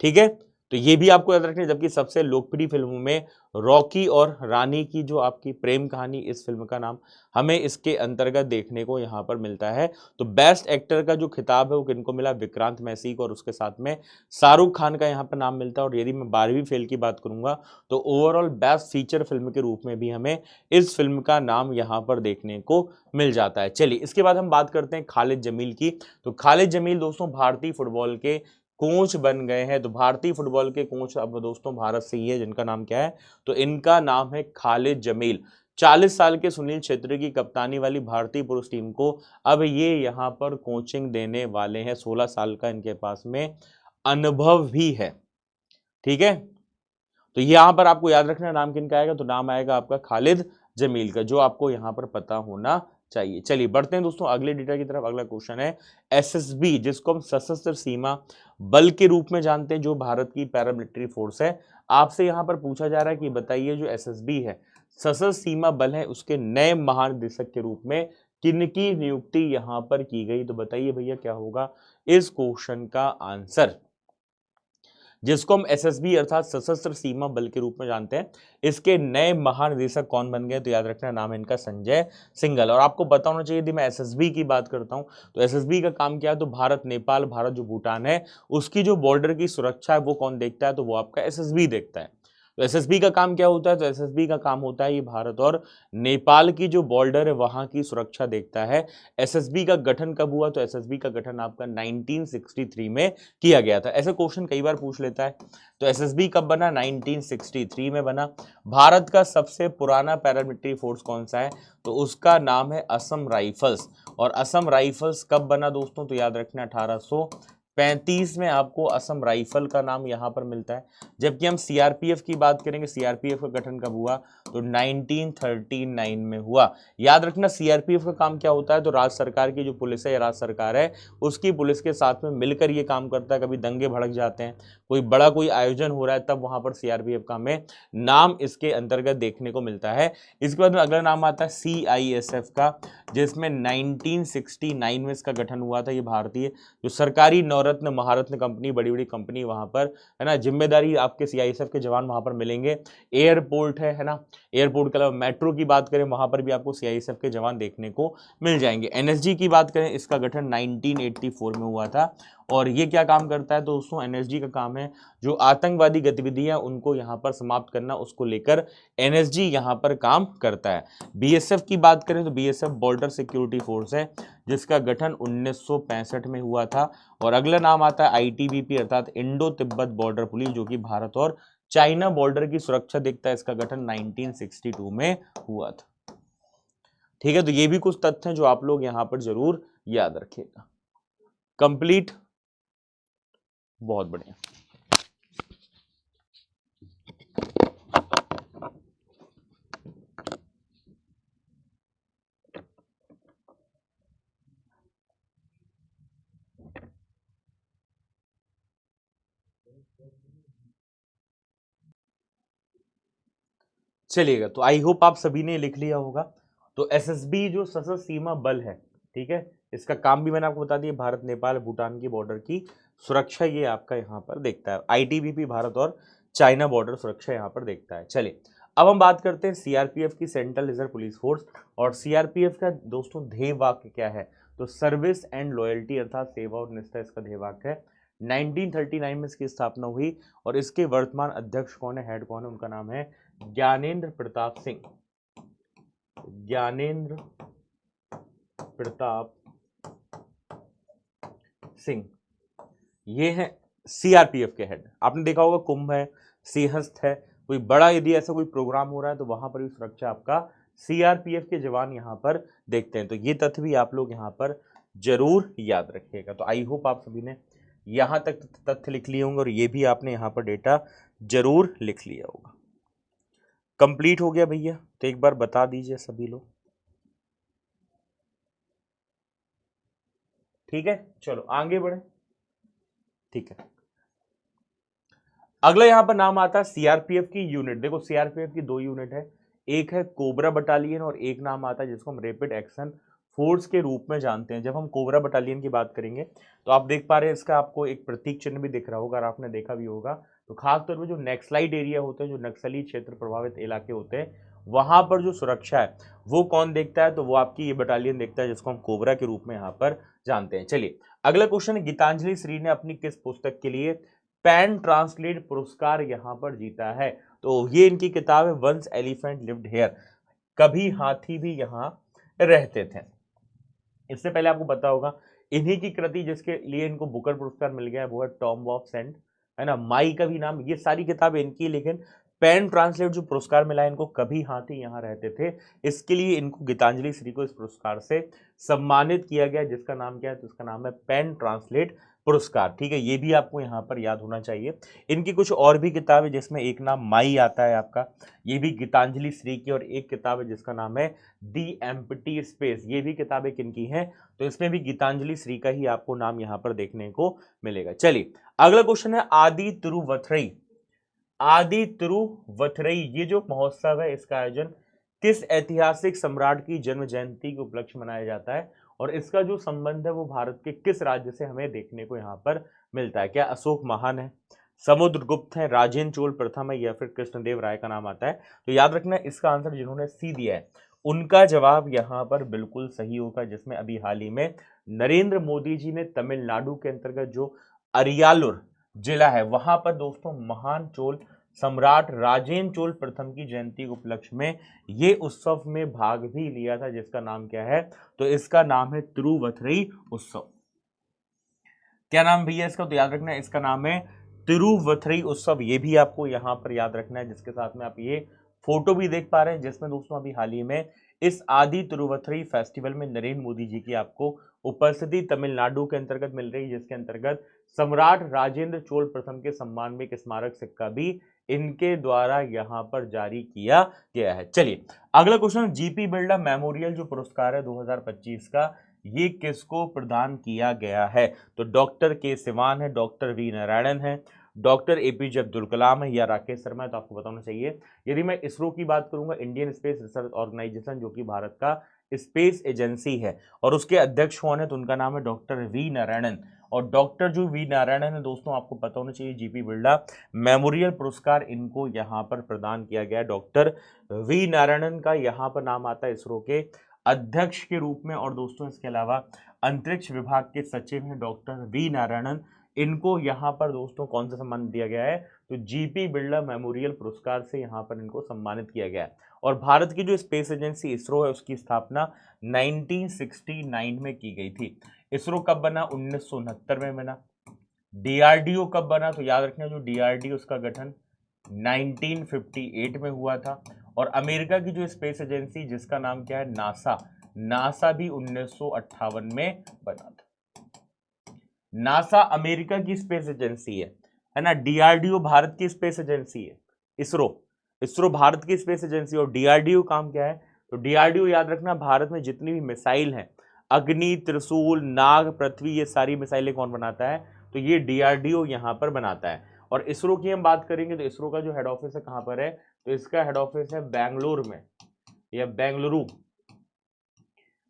ठीक है, तो ये भी आपको याद रखना है। जबकि सबसे लोकप्रिय फिल्मों में रॉकी और रानी की जो आपकी प्रेम कहानी, इस फिल्म का नाम हमें इसके अंतर्गत देखने को यहाँ पर मिलता है। तो बेस्ट एक्टर का जो खिताब है वो किनको मिला, विक्रांत मैसी को, और उसके साथ में शाहरुख खान का यहाँ पर नाम मिलता है। और यदि मैं 12वीं फेल की बात करूंगा तो ओवरऑल बेस्ट फीचर फिल्म के रूप में भी हमें इस फिल्म का नाम यहाँ पर देखने को मिल जाता है। चलिए इसके बाद हम बात करते हैं खालिद जमील की। तो खालिद जमील दोस्तों भारतीय फुटबॉल के कोच बन गए हैं। तो भारतीय फुटबॉल के कोच अब दोस्तों भारत से ही है, जिनका नाम क्या है, तो इनका नाम है खालिद जमील। 40 साल के सुनील छेत्री की कप्तानी वाली भारतीय पुरुष टीम को अब ये यहाँ पर कोचिंग देने वाले हैं। 16 साल का इनके पास में अनुभव भी है। ठीक है, तो यहाँ पर आपको याद रखना नाम किनका आएगा, तो नाम आएगा आपका खालिद जमील का, जो आपको यहाँ पर पता होना चाहिए। चलिए बढ़ते हैं दोस्तों अगले डेटा की तरफ। अगला क्वेश्चन है एसएसबी, जिसको हम सशस्त्र सीमा बल के रूप में जानते हैं, जो भारत की पैरामिलिट्री फोर्स है। आपसे यहाँ पर पूछा जा रहा है कि बताइए जो एसएसबी है, सशस्त्र सीमा बल है, उसके नए महानिदेशक के रूप में किनकी नियुक्ति यहाँ पर की गई, तो बताइए भैया क्या होगा इस क्वेश्चन का आंसर, जिसको हम एसएसबी अर्थात सशस्त्र सीमा बल के रूप में जानते हैं। इसके नए महानिदेशक कौन बन गए, तो याद रखना नाम है इनका संजय सिंघल। और आपको पता होना चाहिए, यदि मैं एसएसबी की बात करता हूं तो एसएसबी का काम क्या है, तो भारत नेपाल, भारत जो भूटान है उसकी जो बॉर्डर की सुरक्षा है वो कौन देखता है, तो वो आपका एसएसबी देखता है। तो एसएसबी का काम क्या होता है, तो एसएसबी का काम होता है ये भारत और नेपाल की जो बॉर्डर है वहां की सुरक्षा देखता है। एसएसबी का गठन कब हुआ, तो एसएसबी का गठन आपका 1963 में किया गया था। ऐसे क्वेश्चन कई बार पूछ लेता है। तो एसएसबी कब बना, 1963 में बना। भारत का सबसे पुराना पैरामिलिट्री फोर्स कौन सा है, तो उसका नाम है असम राइफल्स। और असम राइफल्स कब बना दोस्तों, तो याद रखना 1835 में आपको असम राइफल का नाम यहाँ पर मिलता है। जबकि हम सीआरपीएफ की बात करेंगे, सीआरपीएफ का गठन कब हुआ, तो 1939 में हुआ। याद रखना सीआरपीएफ का काम क्या होता है, तो राज्य सरकार की जो पुलिस है या राज्य सरकार है उसकी पुलिस के साथ में मिलकर ये काम करता है। कभी दंगे भड़क जाते हैं, कोई आयोजन हो रहा है, तब वहां पर सीआरपीएफ का हमें नाम इसके अंतर्गत देखने को मिलता है। इसके बाद में अगला नाम आता है सीआईएसएफ का, जिसमें 1969 में इसका गठन हुआ था। ये भारतीय जो सरकारी नवरत्न महारत्न कंपनी, बड़ी बड़ी कंपनी वहां पर है ना, जिम्मेदारी आपके सीआईएसएफ के जवान वहां पर मिलेंगे। एयरपोर्ट है ना, एयरपोर्ट के अलावा मेट्रो की बात करें वहां पर भी आपको सीआईएसएफ के जवान देखने को मिल जाएंगे। एनएसजी की बात करें, इसका गठन 1984 में हुआ था। और ये क्या काम करता है दोस्तों, एनएसजी का काम है जो आतंकवादी गतिविधियां उनको यहाँ पर समाप्त करना, उसको लेकर एनएसजी यहाँ पर काम करता है। बीएसएफ की बात करें तो बीएसएफ बॉर्डर सिक्योरिटी फोर्स है जिसका गठन 1965 में हुआ था। और अगला नाम आता है आईटीबीपी अर्थात इंडो तिब्बत बॉर्डर पुलिस, जो कि भारत और चाइना बॉर्डर की सुरक्षा देखता है। इसका गठन 1962 में हुआ था। ठीक है, तो ये भी कुछ तथ्य हैं जो आप लोग यहां पर जरूर याद रखिएगा। कंप्लीट, बहुत बढ़िया। चलिएगा, तो आई होप आप सभी ने लिख लिया होगा। तो एसएसबी जो सशस्त्र सीमा बल है, ठीक है, इसका काम भी मैंने आपको बता दिया, भारत नेपाल भूटान की बॉर्डर की सुरक्षा ये आपका यहाँ पर देखता है। आईटीबीपी भारत और चाइना बॉर्डर सुरक्षा यहाँ पर देखता है। चलिए, अब हम बात करते हैं सीआरपीएफ की, सेंट्रल रिजर्व पुलिस फोर्स। और सीआरपीएफ का दोस्तों ध्येय वाक्य क्या है, तो सर्विस एंड लॉयल्टी अर्थात सेवा और निष्ठा इसका ध्येय वाक्य है। 1939 में इसकी स्थापना हुई और इसके वर्तमान अध्यक्ष कौन है, हेड कौन है, उनका नाम है ज्ञानेंद्र प्रताप सिंह। ज्ञानेंद्र प्रताप सिंह ये है सीआरपीएफ के हेड। आपने देखा होगा कुंभ है, सिंहस्थ है, कोई बड़ा यदि ऐसा कोई प्रोग्राम हो रहा है तो वहां पर भी सुरक्षा आपका सीआरपीएफ के जवान यहां पर देखते हैं। तो ये तथ्य भी आप लोग यहां पर जरूर याद रखिएगा। तो आई होप आप सभी ने यहां तक तथ्य लिख लिए होंगे और ये भी आपने यहां पर डेटा जरूर लिख लिया होगा। कंप्लीट हो गया भैया, तो एक बार बता दीजिए सभी लोग। ठीक है, चलो आगे बढ़े। ठीक है, अगला यहां पर नाम आता है सीआरपीएफ की यूनिट। देखो सीआरपीएफ की दो यूनिट है, एक है कोबरा बटालियन और एक नाम आता है जिसको हम रैपिड एक्शन फोर्स के रूप में जानते हैं। जब हम कोबरा बटालियन की बात करेंगे तो आप देख पा रहे हैं इसका आपको एक प्रतीक चिन्ह भी दिख रहा होगा और आपने देखा भी होगा। तो खासतौर पर जो नक्सलाइट एरिया होते हैं, जो नक्सली क्षेत्र प्रभावित इलाके होते हैं, वहां पर जो सुरक्षा है वो कौन देखता है, तो वो आपकी ये बटालियन देखता है जिसको हम कोबरा के रूप में यहाँ पर जानते हैं। चलिए, अगला क्वेश्चन, गीतांजलि श्री ने अपनी किस पुस्तक के लिए पेन ट्रांसलेट पुरस्कार यहां पर जीता है, तो ये इनकी किताब है वंस एलिफेंट लिव्ड हियर, कभी हाथी भी यहां रहते थे। इससे पहले आपको पता होगा इन्हीं की कृति जिसके लिए इनको बुकर पुरस्कार मिल गया है वो है टॉम ऑफ सेंट, है ना, माई का भी नाम, ये सारी किताबें इनकी। लेकिन पेन ट्रांसलेट जो पुरस्कार मिला है इनको, कभी हाथी यहाँ रहते थे, इसके लिए इनको गीतांजलि श्री को इस पुरस्कार से सम्मानित किया गया, जिसका नाम क्या है, तो इसका नाम है पेन ट्रांसलेट पुरस्कार। ठीक है, ये भी आपको यहाँ पर याद होना चाहिए। इनकी कुछ और भी किताब है जिसमें एक नाम माई आता है आपका, ये भी गीतांजलि श्री की, और एक किताब है जिसका नाम है दी एम्प्टी स्पेस, ये भी किताबें किनकी हैं, तो इसमें भी गीतांजलि श्री का ही आपको नाम यहाँ पर देखने को मिलेगा। चलिए, अगला क्वेश्चन है आदि तिरुवथरई। आदि तिरुवथरई ये जो महोत्सव है इसका आयोजन किस ऐतिहासिक सम्राट की जन्म जयंती के उपलक्ष्य मनाया जाता है, और इसका जो संबंध है वो भारत के किस राज्य से हमें देखने को यहाँ पर मिलता है। क्या अशोक महान है, समुद्रगुप्त है, राजेंद्र चोल प्रथम है, या फिर कृष्णदेव राय का नाम आता है। तो याद रखना इसका आंसर जिन्होंने सी दिया है उनका जवाब यहाँ पर बिल्कुल सही होगा, जिसमें अभी हाल ही में नरेंद्र मोदी जी ने तमिलनाडु के अंतर्गत जो अरियालुर जिला है वहां पर दोस्तों महान चोल सम्राट राजेंद्र चोल प्रथम की जयंती के उपलक्ष्य में ये उत्सव में भाग भी लिया था, जिसका नाम क्या है, तो इसका नाम है तिरुवथरई उत्सव। क्या नाम भैया इसका, तो याद रखना इसका नाम है तिरुवथरई उत्सव। ये भी आपको यहाँ पर याद रखना है, जिसके साथ में आप ये फोटो भी देख पा रहे हैं जिसमें दोस्तों अभी हाल ही में इस आदि तिरुवथरई फेस्टिवल में नरेंद्र मोदी जी की आपको उपस्थिति तमिलनाडु के अंतर्गत मिल रही है, जिसके अंतर्गत सम्राट राजेंद्र चोल प्रथम के सम्मान में एक स्मारक सिक्का भी इनके द्वारा यहाँ पर जारी किया गया है। चलिए, अगला क्वेश्चन, जीपी बिरला मेमोरियल जो पुरस्कार है 2025 का, ये किसको प्रदान किया गया है, तो डॉक्टर के सिवान है, डॉक्टर वी नारायणन है, डॉक्टर एपीजे अब्दुल कलाम है, या राकेश शर्मा है। तो आपको बताना चाहिए, यदि मैं इसरो की बात करूंगा, इंडियन स्पेस रिसर्च ऑर्गेनाइजेशन, जो कि भारत का स्पेस एजेंसी है, और उसके अध्यक्ष कौन है, तो उनका नाम है डॉक्टर वी नारायणन। और डॉक्टर जो वी नारायणन है दोस्तों, आपको पता होना चाहिए जीपी बिरला मेमोरियल पुरस्कार इनको यहाँ पर प्रदान किया गया। डॉक्टर वी नारायणन का यहाँ पर नाम आता है इसरो के अध्यक्ष के रूप में, और दोस्तों इसके अलावा अंतरिक्ष विभाग के सचिव हैं डॉक्टर वी नारायणन। इनको यहाँ पर दोस्तों कौन सा सम्मान दिया गया है, तो जीपी बिरला मेमोरियल पुरस्कार से यहाँ पर इनको सम्मानित किया गया है। और भारत की जो स्पेस एजेंसी इसरो है उसकी स्थापना 1969 में की गई थी। इसरो कब बना, 1969 में बना। डीआरडीओ कब बना, तो याद रखना जो डीआरडीओ उसका गठन 1958 में हुआ था। और अमेरिका की जो स्पेस एजेंसी जिसका नाम क्या है, नासा, नासा भी 1958 में बना था। नासा अमेरिका की स्पेस एजेंसी है ना। डीआरडीओ भारत की स्पेस एजेंसी है। इसरो, इसरो भारत की स्पेस एजेंसी। और डीआरडीओ काम क्या है, तो डीआरडीओ याद रखना भारत में जितनी भी मिसाइल हैं, अग्नि, त्रिशूल, नाग, पृथ्वी, ये सारी मिसाइलें कौन बनाता है, तो ये डीआरडीओ यहाँ पर बनाता है। और इसरो की हम बात करेंगे तो इसरो का जो हेड ऑफिस है कहाँ पर है, तो इसका हेड ऑफिस है बेंगलुरु में या बेंगलुरु,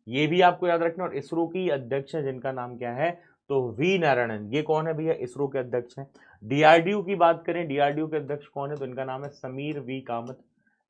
ये भी आपको याद रखना। और इसरो की अध्यक्ष है जिनका नाम क्या है, तो वी नारायणन। ये कौन है भैया, इसरो के अध्यक्ष हैं। डीआरडीओ की बात करें, डीआरडीओ के अध्यक्ष कौन है, तो इनका नाम है समीर वी कामत,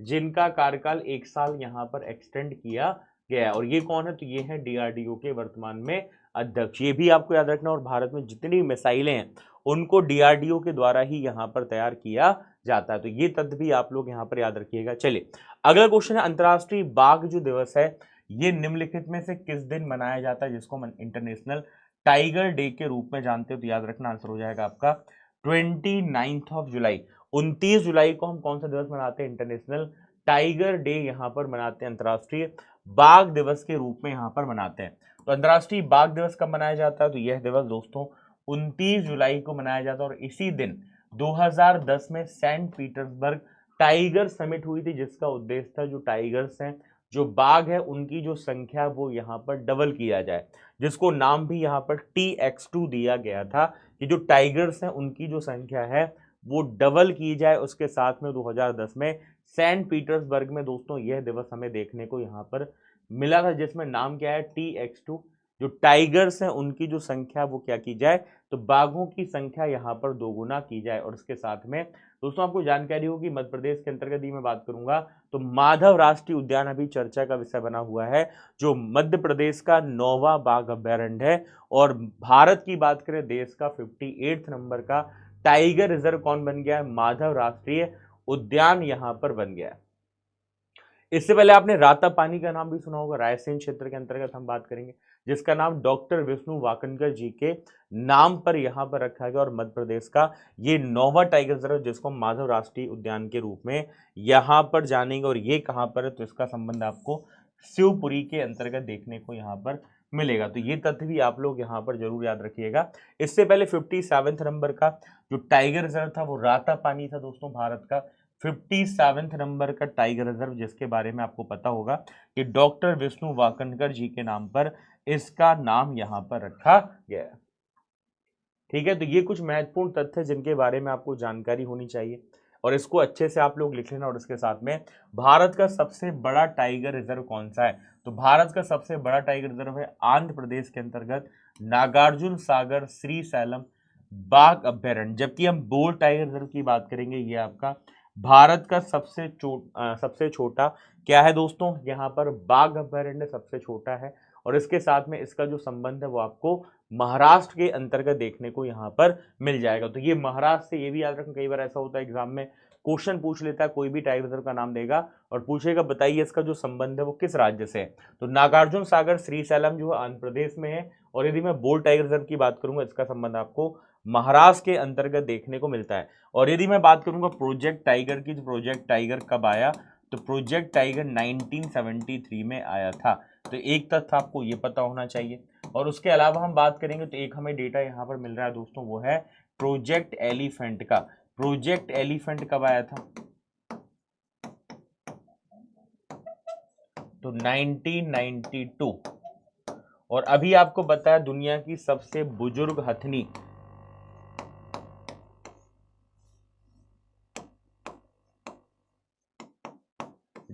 जिनका कार्यकाल 1 साल यहाँ पर एक्सटेंड किया गया है। और ये कौन है, तो ये है डीआरडीओ के वर्तमान में अध्यक्ष। ये भी आपको याद रखना। और भारत में जितनी मिसाइलें हैं उनको डीआरडीओ के द्वारा ही यहाँ पर तैयार किया जाता है। तो ये तथ्य भी आप लोग यहाँ पर याद रखिएगा। चलिए अगला क्वेश्चन है, अंतर्राष्ट्रीय बाघ जो दिवस है ये निम्नलिखित में से किस दिन मनाया जाता है, जिसको हम इंटरनेशनल टाइगर डे के रूप में जानते हो। तो याद रखना आंसर हो जाएगा आपका 29 जुलाई। 29 जुलाई को हम कौन सा दिवस मनाते हैं, इंटरनेशनल टाइगर डे यहाँ पर मनाते हैं, अंतर्राष्ट्रीय बाघ दिवस के रूप में यहाँ पर मनाते हैं। तो अंतर्राष्ट्रीय बाघ दिवस कब मनाया जाता है, तो यह दिवस दोस्तों 29 जुलाई को मनाया जाता है। और इसी दिन 2010 में सेंट पीटर्सबर्ग टाइगर समिट हुई थी, जिसका उद्देश्य था जो टाइगर्स हैं, जो बाघ है, उनकी जो संख्या वो यहाँ पर डबल किया जाए, जिसको नाम भी यहाँ पर TX2 दिया गया था कि जो टाइगर्स हैं उनकी जो संख्या है वो डबल की जाए। उसके साथ में 2010 में सेंट पीटर्सबर्ग में दोस्तों यह दिवस हमें देखने को यहाँ पर मिला था, जिसमें नाम क्या है, TX2। जो टाइगर्स हैं उनकी जो संख्या वो क्या की जाए, तो बाघों की संख्या यहाँ पर दोगुना की जाए। और इसके साथ में दोस्तों आपको जानकारी होगी मध्य प्रदेश के अंतर्गत ही मैं बात करूंगा तो माधव राष्ट्रीय उद्यान अभी चर्चा का विषय बना हुआ है, जो मध्य प्रदेश का 9वां बाघ अभ्यारण्य है। और भारत की बात करें, देश का 58 नंबर का टाइगर रिजर्व कौन बन गया है, माधव राष्ट्रीय उद्यान यहाँ पर बन गया है। इससे पहले आपने रातापानी का नाम भी सुना होगा, रायसेन क्षेत्र के अंतर्गत हम बात करेंगे, जिसका नाम डॉक्टर विष्णु वाकनकर जी के नाम पर यहाँ पर रखा गया। और मध्य प्रदेश का ये 9वां टाइगर रिजर्व, जिसको माधव राष्ट्रीय उद्यान के रूप में यहाँ पर जानेंगे। और ये कहाँ पर है, तो इसका संबंध आपको शिवपुरी के अंतर्गत देखने को यहाँ पर मिलेगा। तो ये तथ्य भी आप लोग यहाँ पर जरूर याद रखिएगा। इससे पहले 57 नंबर का जो टाइगर रिजर्व था वो रातापानी था दोस्तों, भारत का 57 नंबर का टाइगर रिजर्व, जिसके बारे में आपको पता होगा कि डॉक्टर विष्णु वाकनकर जी के नाम पर इसका नाम यहाँ पर रखा गया है। ठीक है, तो ये कुछ महत्वपूर्ण तथ्य जिनके बारे में आपको जानकारी होनी चाहिए, और इसको अच्छे से आप लोग लिख लेना। और इसके साथ में भारत का सबसे बड़ा टाइगर रिजर्व कौन सा है, तो भारत का सबसे बड़ा टाइगर रिजर्व है आंध्र प्रदेश के अंतर्गत नागार्जुन सागर श्री सैलम बाघ अभ्यारण्य। जबकि हम बोल टाइगर रिजर्व की बात करेंगे, ये आपका भारत का सबसे छोटा क्या है दोस्तों, यहाँ पर बाघ अभ्यारण्य सबसे छोटा है। और इसके साथ में इसका जो संबंध है वो आपको महाराष्ट्र के अंतर्गत देखने को यहाँ पर मिल जाएगा। तो ये महाराष्ट्र से, ये भी याद रखना, कई बार ऐसा होता है एग्जाम में क्वेश्चन पूछ लेता है, कोई भी टाइगर रिजर्व का नाम देगा और पूछेगा बताइए इसका जो संबंध है वो किस राज्य से है। तो नागार्जुन सागर श्रीशैलम जो है आंध्र प्रदेश में है। और यदि मैं बोल टाइगर रिजर्व की बात करूंगा, इसका संबंध आपको महाराष्ट्र के अंतर्गत देखने को मिलता है। और यदि मैं बात करूंगा प्रोजेक्ट टाइगर की, तो प्रोजेक्ट टाइगर कब आया, तो प्रोजेक्ट टाइगर 1973 में आया था। तो एक तथ्य आपको ये पता होना चाहिए। और उसके अलावा हम बात करेंगे तो एक हमें डेटा यहाँ पर मिल रहा है दोस्तों, वो है प्रोजेक्ट एलिफेंट का। प्रोजेक्ट एलिफेंट कब आया था, तो 1992। और अभी आपको बताया दुनिया की सबसे बुजुर्ग हथनी,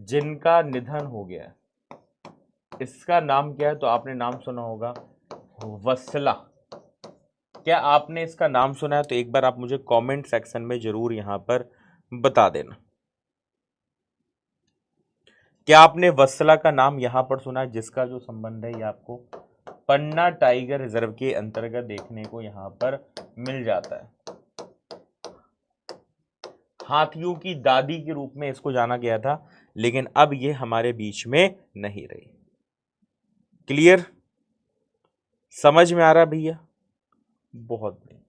जिनका निधन हो गया, इसका नाम क्या है, तो आपने नाम सुना होगा वत्सला। क्या आपने इसका नाम सुना है, तो एक बार आप मुझे कमेंट सेक्शन में जरूर यहां पर बता देना। क्या आपने वत्सला का नाम यहां पर सुना है, जिसका जो संबंध है ये आपको पन्ना टाइगर रिजर्व के अंतर्गत देखने को यहां पर मिल जाता है। हाथियों की दादी के रूप में इसको जाना गया था, लेकिन अब ये हमारे बीच में नहीं रही। क्लियर, समझ में आ रहा भैया? बहुत बढ़िया।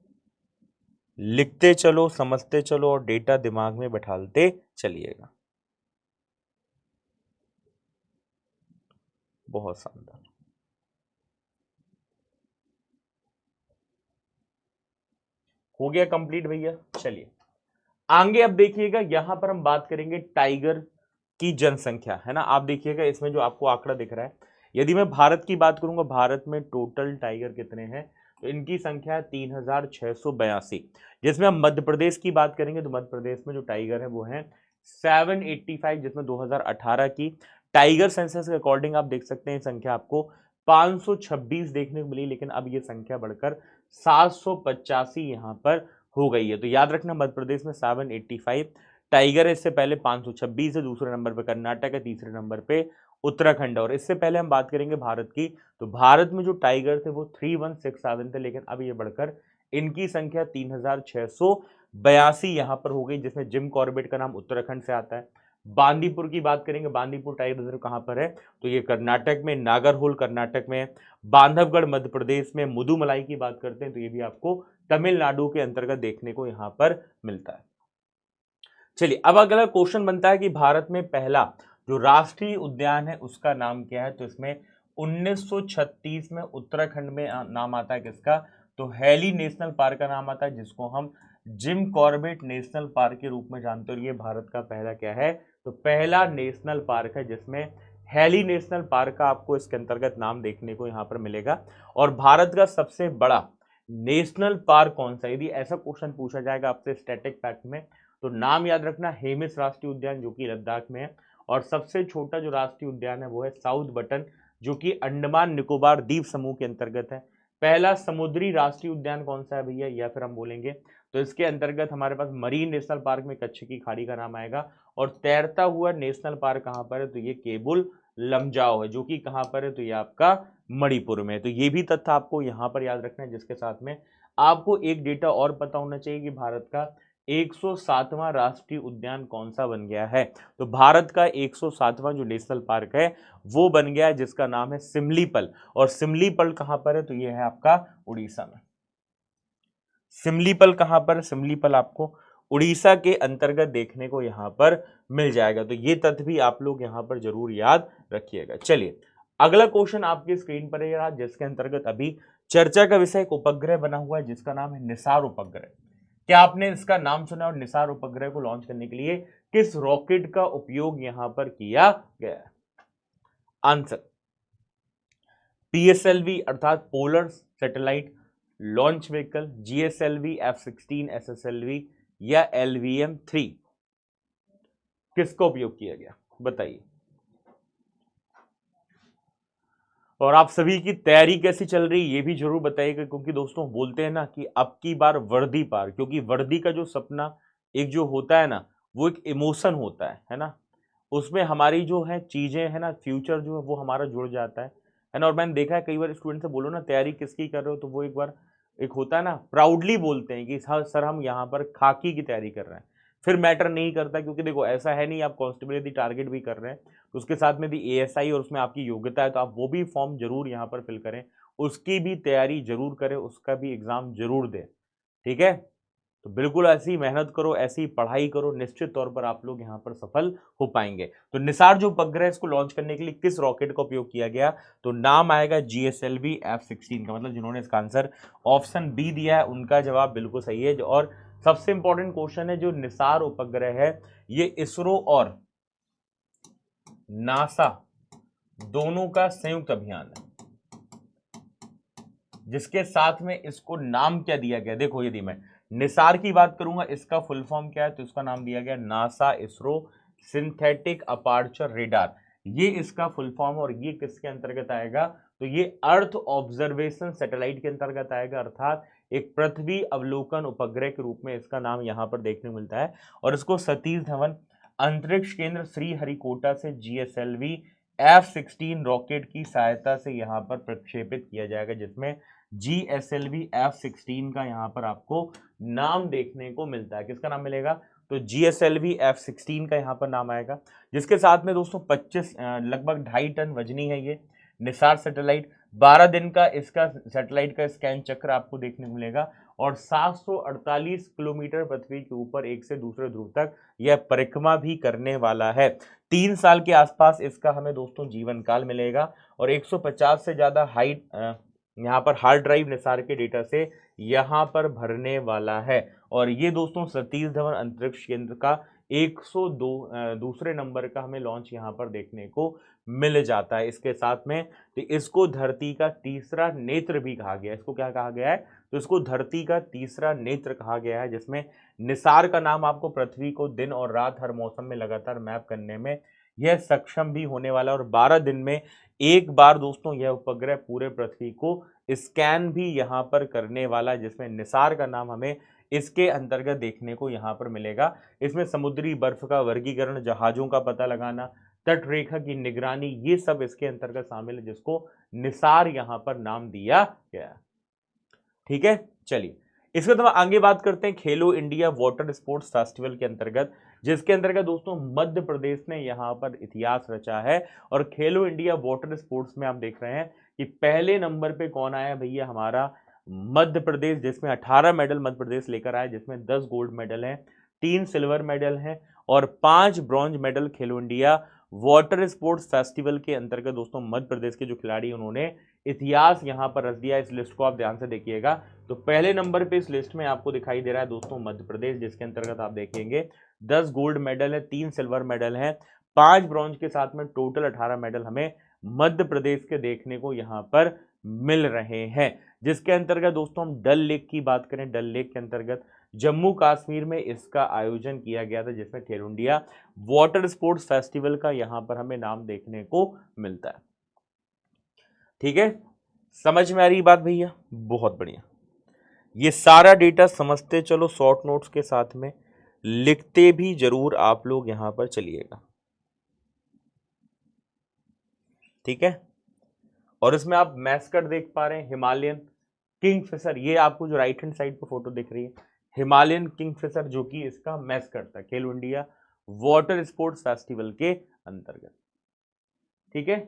लिखते चलो, समझते चलो और डेटा दिमाग में बैठाते चलिएगा। बहुत शानदार। हो गया कंप्लीट भैया। चलिए आगे अब देखिएगा, यहां पर हम बात करेंगे टाइगर की जनसंख्या, है ना। आप देखिएगा इसमें जो आपको आंकड़ा दिख रहा है, यदि मैं भारत की बात करूंगा, भारत में टोटल टाइगर कितने हैं, तो इनकी संख्या है 3682। जिसमें हम मध्य प्रदेश की बात करेंगे तो मध्य प्रदेश में जो टाइगर है वो है 785, जिसमें 2018 की टाइगर सेंसस के अकॉर्डिंग आप देख सकते हैं संख्या आपको 526 देखने को मिली, लेकिन अब ये संख्या बढ़कर 785 यहाँ पर हो गई है। तो याद रखना मध्य प्रदेश में 785 टाइगर है, इससे पहले 526 है, दूसरे नंबर पे कर्नाटक है, तीसरे नंबर पे उत्तराखंड है। और इससे पहले हम बात करेंगे भारत की, तो भारत में जो टाइगर थे वो 3167 थे, लेकिन अब ये बढ़कर इनकी संख्या 3682 यहाँ पर हो गई, जिसमें जिम कॉर्बेट का नाम उत्तराखंड से आता है। बांदीपुर की बात करेंगे, बांदीपुर टाइगर रिजर्व कहाँ पर है, तो ये कर्नाटक में, नागरहोल कर्नाटक में, बांधवगढ़ मध्य प्रदेश में, मुदुमलाई की बात करते हैं तो ये भी आपको तमिलनाडु के अंतर्गत देखने को यहां पर मिलता है। चलिए अब अगला क्वेश्चन बनता है कि भारत में पहला जो राष्ट्रीय उद्यान है उसका नाम क्या है, तो इसमें 1936 में उत्तराखंड में नाम आता है किसका, तो हैली नेशनल पार्क का नाम आता है, जिसको हम जिम कॉर्बेट नेशनल पार्क के रूप में जानते हैं। और ये भारत का पहला क्या है, तो पहला नेशनल पार्क है जिसमें हैली नेशनल पार्क का आपको इसके अंतर्गत नाम देखने को यहाँ पर मिलेगा। और भारत का सबसे बड़ा नेशनल पार्क कौन सा, यदि ऐसा क्वेश्चन पूछा जाएगा आपसे स्टैटिक फैक्ट में, तो नाम याद रखना हेमिस राष्ट्रीय उद्यान जो कि लद्दाख में है। और सबसे छोटा जो राष्ट्रीय उद्यान है वो है साउथ बटन जो कि अंडमान निकोबार द्वीप समूह के अंतर्गत है। पहला समुद्री राष्ट्रीय उद्यान कौन सा है भैया, या फिर हम बोलेंगे तो इसके अंतर्गत हमारे पास मरीन नेशनल पार्क में कच्छ की खाड़ी का नाम आएगा। और तैरता हुआ नेशनल पार्क कहाँ पर है, तो ये केबुल लमजाओ है जो कि कहाँ पर है, तो ये आपका मणिपुर में है। तो ये भी तथ्य आपको यहाँ पर याद रखना है, जिसके साथ में आपको एक डेटा और पता होना चाहिए कि भारत का 107वां राष्ट्रीय उद्यान कौन सा बन गया है। तो भारत का 107वां जो नेशनल पार्क है वो बन गया है, जिसका नाम है सिमलीपल। और सिमलीपल कहां पर है, तो ये है आपका उड़ीसा में। सिमलीपल कहां पर है, सिमलीपल आपको उड़ीसा के अंतर्गत देखने को यहां पर मिल जाएगा। तो ये तथ्य भी आप लोग यहां पर जरूर याद रखिएगा। चलिए अगला क्वेश्चन आपकी स्क्रीन पर है, जिसके अंतर्गत अभी चर्चा का विषय एक उपग्रह बना हुआ है जिसका नाम है निसार उपग्रह। क्या आपने इसका नाम सुना, और निसार उपग्रह को लॉन्च करने के लिए किस रॉकेट का उपयोग यहां पर किया गया है? आंसर पीएसएलवी अर्थात polar satellite launch vehicle, GSLV, F-16 SSLV या LVM-3, किसका उपयोग किया गया बताइए। और आप सभी की तैयारी कैसी चल रही है ये भी जरूर बताइएगा, क्योंकि दोस्तों बोलते हैं ना कि अब की बार वर्दी पार, क्योंकि वर्दी का जो सपना एक जो होता है ना वो एक इमोशन होता है ना, उसमें हमारी जो है चीजें है ना, फ्यूचर जो है वो हमारा जुड़ जाता है ना। और मैंने देखा है कई बार स्टूडेंट से बोलो ना तैयारी किसकी कर रहे हो, तो वो एक बार एक होता है ना प्राउडली बोलते हैं कि सर हम यहाँ पर खाकी की तैयारी कर रहे हैं। फिर मैटर नहीं करता, क्योंकि देखो ऐसा है नहीं, आप कांस्टेबल यदि टारगेट भी कर रहे हैं तो उसके साथ में यदि एएसआई और उसमें आपकी योग्यता है तो आप वो भी फॉर्म जरूर यहाँ पर फिल करें, उसकी भी तैयारी जरूर करें, उसका भी एग्जाम जरूर दें। ठीक है, तो बिल्कुल ऐसी मेहनत करो, ऐसी पढ़ाई करो, निश्चित तौर पर आप लोग यहाँ पर सफल हो पाएंगे। तो निसार जो उपग्रह है इसको लॉन्च करने के लिए किस रॉकेट का उपयोग किया गया, तो नाम आएगा जीएसएलवी F-16 का। मतलब जिन्होंने इसका आंसर ऑप्शन बी दिया है उनका जवाब बिल्कुल सही है। और सबसे इंपॉर्टेंट क्वेश्चन है, जो निसार उपग्रह है ये इसरो और नासा दोनों का संयुक्त अभियान है, जिसके साथ में इसको नाम क्या दिया गया। देखो यदि मैं निसार की बात करूंगा इसका फुल फॉर्म क्या है, तो इसका नाम दिया गया NASA ISRO synthetic aperture radar, ये इसका फुल फॉर्म। और ये किसके अंतर्गत आएगा, तो ये अर्थ ऑब्जर्वेशन सैटेलाइट के अंतर्गत आएगा, अर्थात एक पृथ्वी अवलोकन उपग्रह के रूप में इसका नाम यहां पर देखने को मिलता है। और इसको सतीश धवन अंतरिक्ष केंद्र श्रीहरिकोटा से GSLV F-16 रॉकेट की सहायता से यहाँ पर प्रक्षेपित किया जाएगा, जिसमें GSLV F-16 का यहाँ पर आपको नाम देखने को मिलता है। किसका नाम मिलेगा? तो GSLV F-16 का यहाँ पर नाम आएगा, जिसके साथ में दोस्तों 25 लगभग 2.5 टन वजनी है ये निसार सैटेलाइट। 12 दिन का इसका सैटेलाइट का स्कैन चक्र आपको देखने को मिलेगा और 748 किलोमीटर पृथ्वी के ऊपर एक से दूसरे ध्रुव तक यह परिक्रमा भी करने वाला है। 3 साल के आसपास इसका हमें दोस्तों जीवन काल मिलेगा और 150 से ज्यादा हाइट यहाँ पर हार्ड ड्राइव निसार के डेटा से यहाँ पर भरने वाला है। और ये दोस्तों सतीश धवन अंतरिक्ष केंद्र का 102 दूसरे नंबर का हमें लॉन्च यहाँ पर देखने को मिल जाता है। इसके साथ में तो इसको धरती का तीसरा नेत्र भी कहा गया है। इसको क्या कहा गया है? तो इसको धरती का तीसरा नेत्र कहा गया है, जिसमें निसार का नाम आपको पृथ्वी को दिन और रात हर मौसम में लगातार मैप करने में यह सक्षम भी होने वाला है। और 12 दिन में एक बार दोस्तों यह उपग्रह पूरे पृथ्वी को स्कैन भी यहाँ पर करने वाला है, जिसमें निसार का नाम हमें इसके अंतर्गत देखने को यहाँ पर मिलेगा। इसमें समुद्री बर्फ का वर्गीकरण, जहाजों का पता लगाना, तट रेखा की निगरानी, ये सब इसके अंतर्गत शामिल है, जिसको निसार यहाँ पर नाम दिया गया। ठीक है, चलिए इसके बाद हम आगे बात करते हैं खेलो इंडिया वाटर स्पोर्ट्स फेस्टिवल के अंतर्गत, जिसके अंतर्गत दोस्तों मध्य प्रदेश ने यहाँ पर इतिहास रचा है। और खेलो इंडिया वाटर स्पोर्ट्स में आप देख रहे हैं कि पहले नंबर पे कौन आया भैया? हमारा मध्य प्रदेश, जिसमें 18 मेडल मध्य प्रदेश लेकर आया, जिसमें 10 गोल्ड मेडल हैं, 3 सिल्वर मेडल हैं और 5 ब्रॉन्ज मेडल खेलो इंडिया वाटर स्पोर्ट्स फेस्टिवल के अंतर्गत दोस्तों मध्य प्रदेश के जो खिलाड़ी उन्होंने इतिहास यहाँ पर रच दिया। इस लिस्ट को आप ध्यान से देखिएगा तो पहले नंबर पे इस लिस्ट में आपको दिखाई दे रहा है दोस्तों मध्य प्रदेश, जिसके अंतर्गत आप देखेंगे 10 गोल्ड मेडल है, 3 सिल्वर मेडल है, 5 ब्रॉन्ज के साथ में टोटल 18 मेडल हमें मध्य प्रदेश के देखने को यहाँ पर मिल रहे हैं। जिसके अंतर्गत दोस्तों हम डल लेक की बात करें, डल लेक के अंतर्गत जम्मू कश्मीर में इसका आयोजन किया गया था, जिसमें खेलो इंडिया वाटर स्पोर्ट्स फेस्टिवल का यहाँ पर हमें नाम देखने को मिलता है। ठीक है, समझ में आ रही बात भैया? बहुत बढ़िया। ये सारा डेटा समझते चलो, शॉर्ट नोट्स के साथ में लिखते भी जरूर आप लोग यहां पर चलिएगा। ठीक है, और इसमें आप मैस्कट देख पा रहे हैं, हिमालयन किंगफिशर, ये आपको जो राइट हैंड साइड पर फोटो दिख रही है हिमालयन किंगफिशर, जो कि इसका मैस्कट था खेलो इंडिया वाटर स्पोर्ट्स फेस्टिवल के अंतर्गत। ठीक है,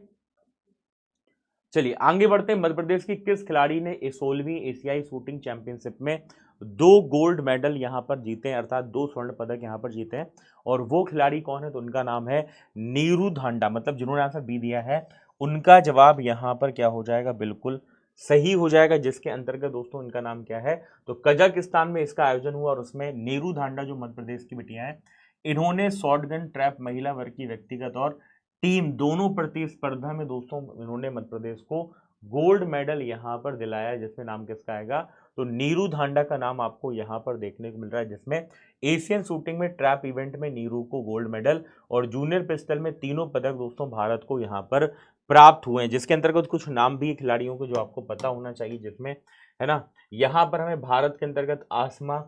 चलिए आगे बढ़ते हैं। मध्य प्रदेश की किस खिलाड़ी ने 16वीं एशियाई शूटिंग चैंपियनशिप में 2 गोल्ड मेडल यहां पर जीते हैं, अर्थात 2 स्वर्ण पदक यहां पर जीते हैं? और वो खिलाड़ी कौन है? तो उनका नाम है नीरू धांडा। मतलब जिन्होंने आंसर बी दिया है उनका जवाब यहां पर क्या हो जाएगा? बिल्कुल सही हो जाएगा। जिसके अंतर्गत दोस्तों इनका नाम क्या है? तो कजाकिस्तान में इसका आयोजन हुआ और उसमें नीरू धांडा जो मध्य प्रदेश की बिटिया है, इन्होंने शॉटगन ट्रैप महिला वर्ग की व्यक्तिगत और टीम दोनों प्रतिस्पर्धा में दोस्तों इन्होंने मध्य प्रदेश को गोल्ड मेडल यहां पर दिलाया, जिसमें नाम किसका आएगा? तो नीरू धांडा का नाम आपको यहां पर देखने को मिल रहा है, जिसमें एशियन शूटिंग में ट्रैप इवेंट में नीरू को गोल्ड मेडल और जूनियर पिस्टल में तीनों पदक दोस्तों भारत को यहां पर प्राप्त हुए हैं। जिसके अंतर्गत कुछ नाम भी खिलाड़ियों को जो आपको पता होना चाहिए, जिसमें है ना, यहाँ पर हमें भारत के अंतर्गत आसमा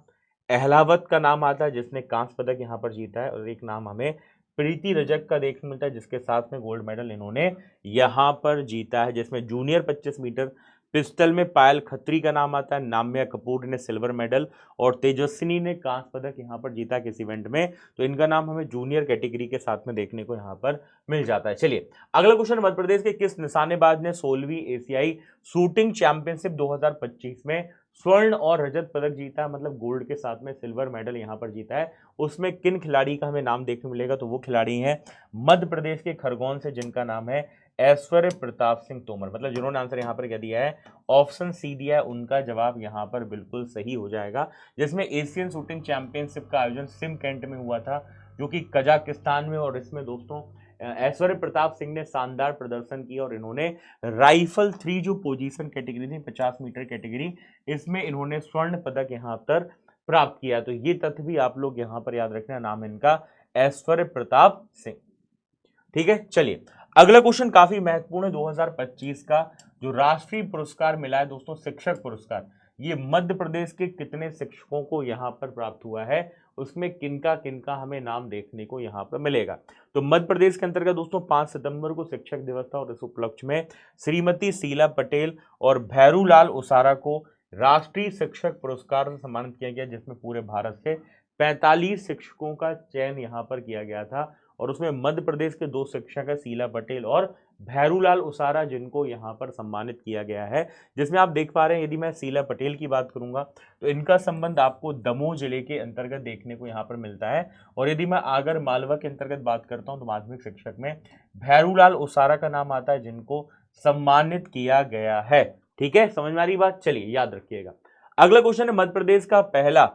अहलावत का नाम आता है, जिसने कांस्य पदक यहाँ पर जीता है, और एक नाम हमें प्रीति रजक का देखने मिलता है, जिसके साथ में गोल्ड मेडल इन्होंने यहां पर जीता है। जिसमें जूनियर 25 मीटर पिस्टल में पायल खत्री का नाम आता है, नाम्या कपूर ने सिल्वर मेडल और तेजस्विनी ने कांस्य पदक यहां पर जीता किस इवेंट में? तो इनका नाम हमें जूनियर कैटेगरी के साथ में देखने को यहां पर मिल जाता है। चलिए अगला क्वेश्चन, मध्य प्रदेश के किस निशानेबाज ने 16वीं एशियाई शूटिंग चैंपियनशिप 2025 में स्वर्ण और रजत पदक जीता? मतलब गोल्ड के साथ में सिल्वर मेडल यहां पर जीता है। उसमें किन खिलाड़ी का हमें नाम देखने मिलेगा? तो वो खिलाड़ी हैं मध्य प्रदेश के खरगोन से, जिनका नाम है ऐश्वर्य प्रताप सिंह तोमर। मतलब जिन्होंने आंसर यहां पर क्या दिया है? ऑप्शन सी दिया है, उनका जवाब यहां पर बिल्कुल सही हो जाएगा। जिसमें एशियन शूटिंग चैंपियनशिप का आयोजन सिमकेंट में हुआ था, जो कि कजाकिस्तान में, और इसमें दोस्तों ऐश्वर्य प्रताप सिंह ने शानदार प्रदर्शन किया और इन्होंने राइफल 3 जो पोजीशन कैटेगरी थी 50 मीटर कैटेगरी, इसमें इन्होंने स्वर्ण पदक यहां पर प्राप्त किया। तो ये तथ्य भी आप लोग यहां पर याद रखना, नाम इनका ऐश्वर्य प्रताप सिंह। ठीक है, चलिए अगला क्वेश्चन काफी महत्वपूर्ण है। 2025 का जो राष्ट्रीय पुरस्कार मिला है दोस्तों, शिक्षक पुरस्कार, ये मध्य प्रदेश के कितने शिक्षकों को यहां पर प्राप्त हुआ है? उसमें किनका किनका हमें नाम देखने को यहाँ पर मिलेगा। तो मध्य प्रदेश के अंतर्गत दोस्तों 5 सितंबर को शिक्षक दिवस था और इस उपलक्ष्य में श्रीमती शीला पटेल और भैरूलाल उसारा को राष्ट्रीय शिक्षक पुरस्कार से सम्मानित किया गया, जिसमें पूरे भारत से 45 शिक्षकों का चयन यहाँ पर किया गया था और उसमें मध्य प्रदेश के 2 शिक्षक है, शीला पटेल और भैरूलाल उसारा, जिनको यहाँ पर सम्मानित किया गया है। जिसमें आप देख पा रहे हैं, यदि मैं शीला पटेल की बात करूंगा तो इनका संबंध आपको दमोह जिले के अंतर्गत देखने को यहाँ पर मिलता है और यदि मैं आगर मालवा के अंतर्गत बात करता हूँ तो माध्यमिक शिक्षक में भैरूलाल उसारा का नाम आता है, जिनको सम्मानित किया गया है। ठीक है, समझ में आ रही बात? चलिए याद रखिएगा। अगला क्वेश्चन है, मध्य प्रदेश का पहला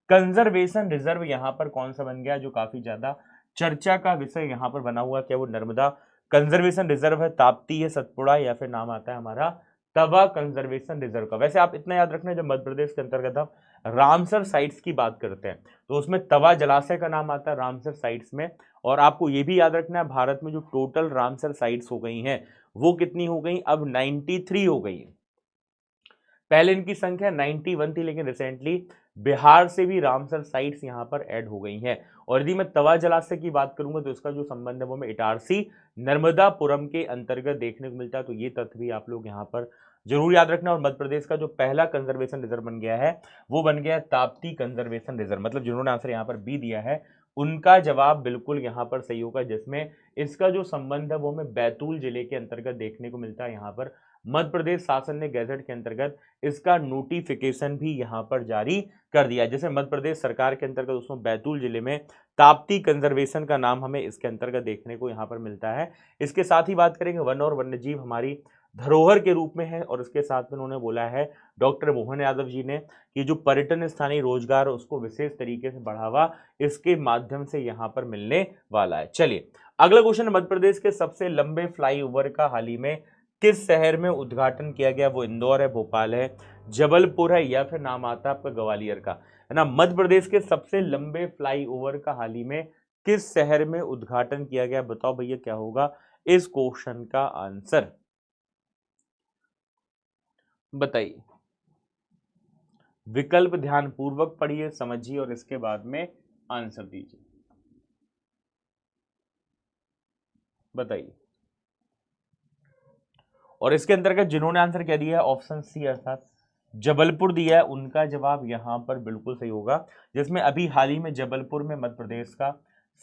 कंजर्वेशन रिजर्व यहाँ पर कौन सा बन गया, जो काफी ज्यादा चर्चा का विषय यहाँ पर बना हुआ। क्या वो नर्मदा कंजर्वेशन रिजर्व है, ताप्ती है, सतपुड़ा, या फिर नाम आता है हमारा तवा कंजर्वेशन रिजर्व का? वैसे आप इतना याद रखना, जब मध्य प्रदेश के अंतर्गत आप रामसर साइट्स की बात करते हैं तो उसमें तवा जलाशय का नाम आता है रामसर साइट्स में। और आपको ये भी याद रखना है, भारत में जो टोटल रामसर साइट्स हो गई हैं वो कितनी हो गई, अब 93 हो गई है। पहले इनकी संख्या 91 थी, लेकिन रिसेंटली बिहार से भी रामसर साइट्स यहाँ पर ऐड हो गई हैं। और यदि मैं तवा जलाशय की बात करूंगा तो इसका जो संबंध है वो में इटारसी नर्मदापुरम के अंतर्गत देखने को मिलता है। तो ये तथ्य भी आप लोग यहाँ पर जरूर याद रखना। और मध्य प्रदेश का जो पहला कंजर्वेशन रिजर्व बन गया है वो बन गया ताप्ती कंजर्वेशन रिजर्व। मतलब जिन्होंने आंसर यहाँ पर बी दिया है उनका जवाब बिल्कुल यहाँ पर सही होगा, जिसमें इसका जो संबंध है वो हमें बैतूल जिले के अंतर्गत देखने को मिलता है। यहाँ पर मध्य प्रदेश शासन ने गैजेट के अंतर्गत इसका नोटिफिकेशन भी यहाँ पर जारी कर दिया, जैसे मध्य प्रदेश सरकार के अंतर्गत दोस्तों बैतूल जिले में ताप्ती कंजर्वेशन का नाम हमें इसके अंतर्गत देखने को यहाँ पर मिलता है। इसके साथ ही बात करेंगे, वन और वन्यजीव हमारी धरोहर के रूप में है और इसके साथ में उन्होंने बोला है डॉक्टर मोहन यादव जी ने कि जो पर्यटन स्थानीय रोजगार उसको विशेष तरीके से बढ़ावा इसके माध्यम से यहाँ पर मिलने वाला है। चलिए अगला क्वेश्चन, मध्य प्रदेश के सबसे लंबे फ्लाईओवर का हाल ही में किस शहर में उद्घाटन किया गया? वो इंदौर है, भोपाल है, जबलपुर है, या फिर नाम आता है आपका ग्वालियर का, है ना। मध्य प्रदेश के सबसे लंबे फ्लाईओवर का हाल ही में किस शहर में उद्घाटन किया गया? बताओ भैया क्या होगा इस क्वेश्चन का आंसर, बताइए। विकल्प ध्यान पूर्वक पढ़िए, समझिए और इसके बाद में आंसर दीजिए। बताइए। और इसके अंतर्गत जिन्होंने आंसर क्या दिया है ऑप्शन सी अर्थात जबलपुर दिया है, उनका जवाब यहां पर बिल्कुल सही होगा। जिसमें अभी हाल ही में जबलपुर में मध्य प्रदेश का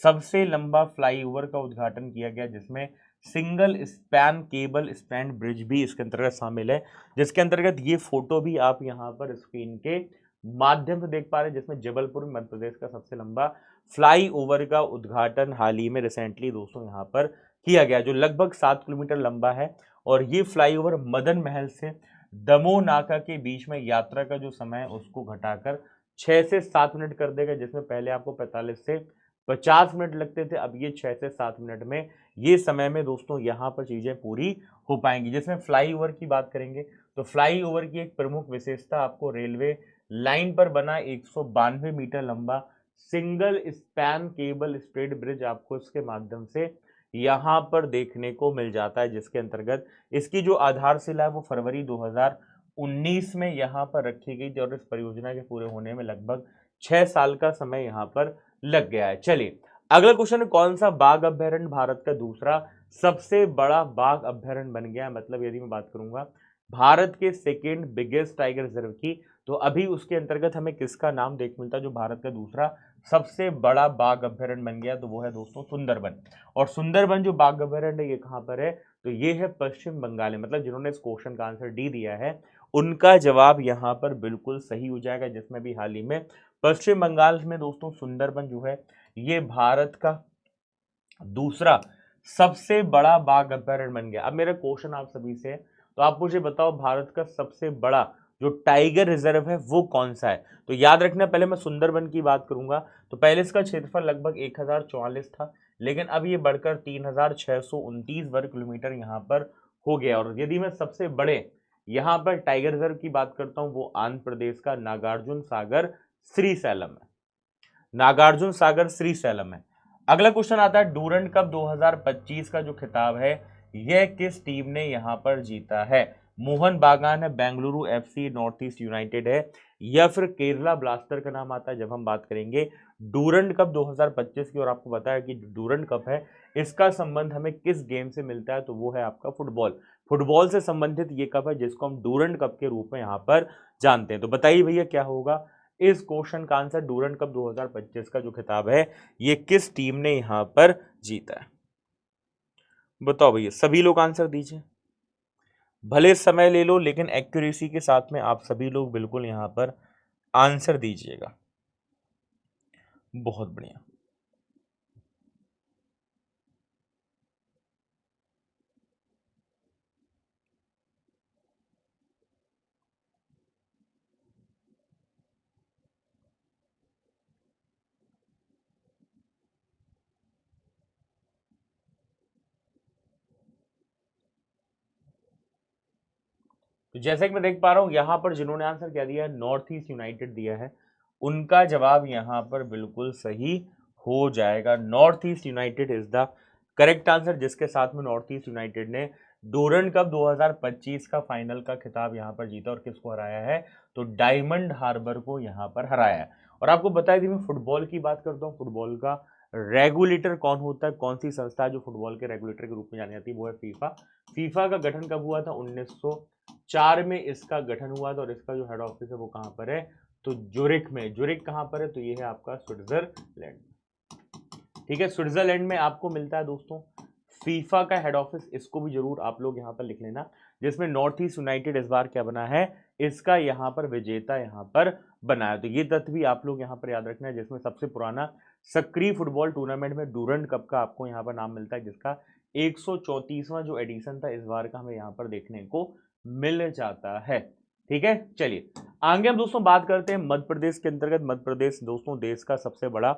सबसे लंबा फ्लाईओवर का उद्घाटन किया गया, जिसमें single span cable span bridge भी इसके अंतर्गत शामिल है, जिसके अंतर्गत ये फोटो भी आप यहाँ पर स्क्रीन के माध्यम से देख पा रहे हैं, जिसमें जबलपुर में मध्य प्रदेश का सबसे लंबा फ्लाईओवर का उद्घाटन हाल ही में रिसेंटली दोस्तों यहाँ पर किया गया, जो लगभग 7 किलोमीटर लंबा है। और ये फ्लाईओवर मदन महल से दमोह नाका के बीच में यात्रा का जो समय है उसको घटाकर 6 से 7 मिनट कर देगा, जिसमें पहले आपको 45 से 50 मिनट लगते थे, अब ये 6 से 7 मिनट में ये समय में दोस्तों यहाँ पर चीजें पूरी हो पाएंगी। जिसमें फ्लाईओवर की बात करेंगे तो फ्लाईओवर की एक प्रमुख विशेषता आपको रेलवे लाइन पर बना 192 मीटर लंबा single span cable spread bridge आपको इसके माध्यम से यहाँ पर देखने को मिल जाता है, जिसके अंतर्गत इसकी जो आधारशिला है वो फरवरी 2019 में यहाँ पर रखी गई थी और इस परियोजना के पूरे होने में लगभग 6 साल का समय यहाँ पर लग गया है। चलिए अगला क्वेश्चन, कौन सा बाघ अभ्यारण्य भारत का दूसरा सबसे बड़ा बाघ अभ्यारण्य बन गया है? मतलब यदि मैं बात करूंगा भारत के सेकेंड बिगेस्ट टाइगर रिजर्व की, तो अभी उसके अंतर्गत हमें किसका नाम देख मिलता है जो भारत का दूसरा सबसे बड़ा बाघ अभ्यारण्य बन गया? तो वो है दोस्तों सुंदरबन। और सुंदरबन जो बाघ अभ्यारण्य ये कहाँ पर है? तो ये है पश्चिम बंगाल में। मतलब जिन्होंने इस क्वेश्चन का आंसर डी दिया है उनका जवाब यहाँ पर बिल्कुल सही हो जाएगा, जिसमें भी हाल ही में पश्चिम बंगाल में दोस्तों सुंदरबन जो है ये भारत का दूसरा सबसे बड़ा बाघ अभ्यारण्य बन गया। अब मेरा क्वेश्चन आप सभी से, तो आप मुझे बताओ भारत का सबसे बड़ा जो टाइगर रिजर्व है वो कौन सा है? तो याद रखना, पहले मैं सुंदरबन की बात करूंगा तो पहले इसका क्षेत्रफल लगभग 1044 था, लेकिन अब ये बढ़कर 3629 वर्ग किलोमीटर यहाँ पर हो गया। और यदि मैं सबसे बड़े यहाँ पर टाइगर रिजर्व की बात करता हूँ वो आंध्र प्रदेश का नागार्जुन सागर श्रीशैलम है, नागार्जुन सागर श्रीशैलम है। अगला क्वेश्चन आता है डूरंड कप 2025 का जो खिताब है यह किस टीम ने यहाँ पर जीता है? मोहन बागान है, Bengaluru FC, north east United है, या फिर केरला ब्लास्टर का नाम आता है जब हम बात करेंगे डूरंड कप 2025 की। और आपको पता है कि डूरंड कप है, इसका संबंध हमें किस गेम से मिलता है? तो वो है आपका फुटबॉल। फुटबॉल से संबंधित ये कप है जिसको हम डूरंड कप के रूप में यहाँ पर जानते हैं। तो बताइए भैया क्या होगा इस क्वेश्चन का आंसर? डूरंड कप 2025 का जो खिताब है ये किस टीम ने यहाँ पर जीता है? बताओ भैया, सभी लोग आंसर दीजिए। भले समय ले लो लेकिन एक्यूरेसी के साथ में आप सभी लोग बिल्कुल यहाँ पर आंसर दीजिएगा। बहुत बढ़िया। तो जैसे कि मैं देख पा रहा हूं यहां पर जिन्होंने आंसर क्या दिया है, नॉर्थ ईस्ट यूनाइटेड दिया है, उनका जवाब यहां पर बिल्कुल सही हो जाएगा। North east United is the correct answer, जिसके साथ में नॉर्थ ईस्ट यूनाइटेड ने डूरंड कप 2025 का फाइनल का खिताब यहां पर जीता। और किसको हराया है? तो डायमंड हार्बर को यहां पर हराया है। और आपको बता दी, मैं फुटबॉल की बात करता हूँ, फुटबॉल का रेगुलेटर कौन होता है, कौन सी संस्था है जो फुटबॉल के रेगुलेटर के रूप में जानी जाती है? वो है फीफा। फीफा का गठन कब हुआ था? 1904 में इसका गठन हुआ था। और इसका जो हेड ऑफिस है वो कहां पर है? तो जुरिक में। जुरिक कहां पर है? तो ये है आपका स्विट्जरलैंड। ठीक है, स्विट्जरलैंड में आपको मिलता है दोस्तों फीफा का हेड ऑफिस। इसको भी जरूर आप लोग यहाँ पर लिख लेना, जिसमें नॉर्थ ईस्ट यूनाइटेड इस बार क्या बना है? इसका यहाँ पर विजेता यहाँ पर बना है। तो ये तथ्य भी आप लोग यहाँ पर याद रखना है, जिसमें सबसे पुराना सक्रिय फुटबॉल टूर्नामेंट में डूरंड कप का आपको यहाँ पर नाम मिलता है, जिसका 134वां जो एडिशन था इस बार का हमें यहाँ पर देखने को मिल जाता है। ठीक है, चलिए आगे हम दोस्तों बात करते हैं मध्य प्रदेश के अंतर्गत। मध्य प्रदेश दोस्तों देश का सबसे बड़ा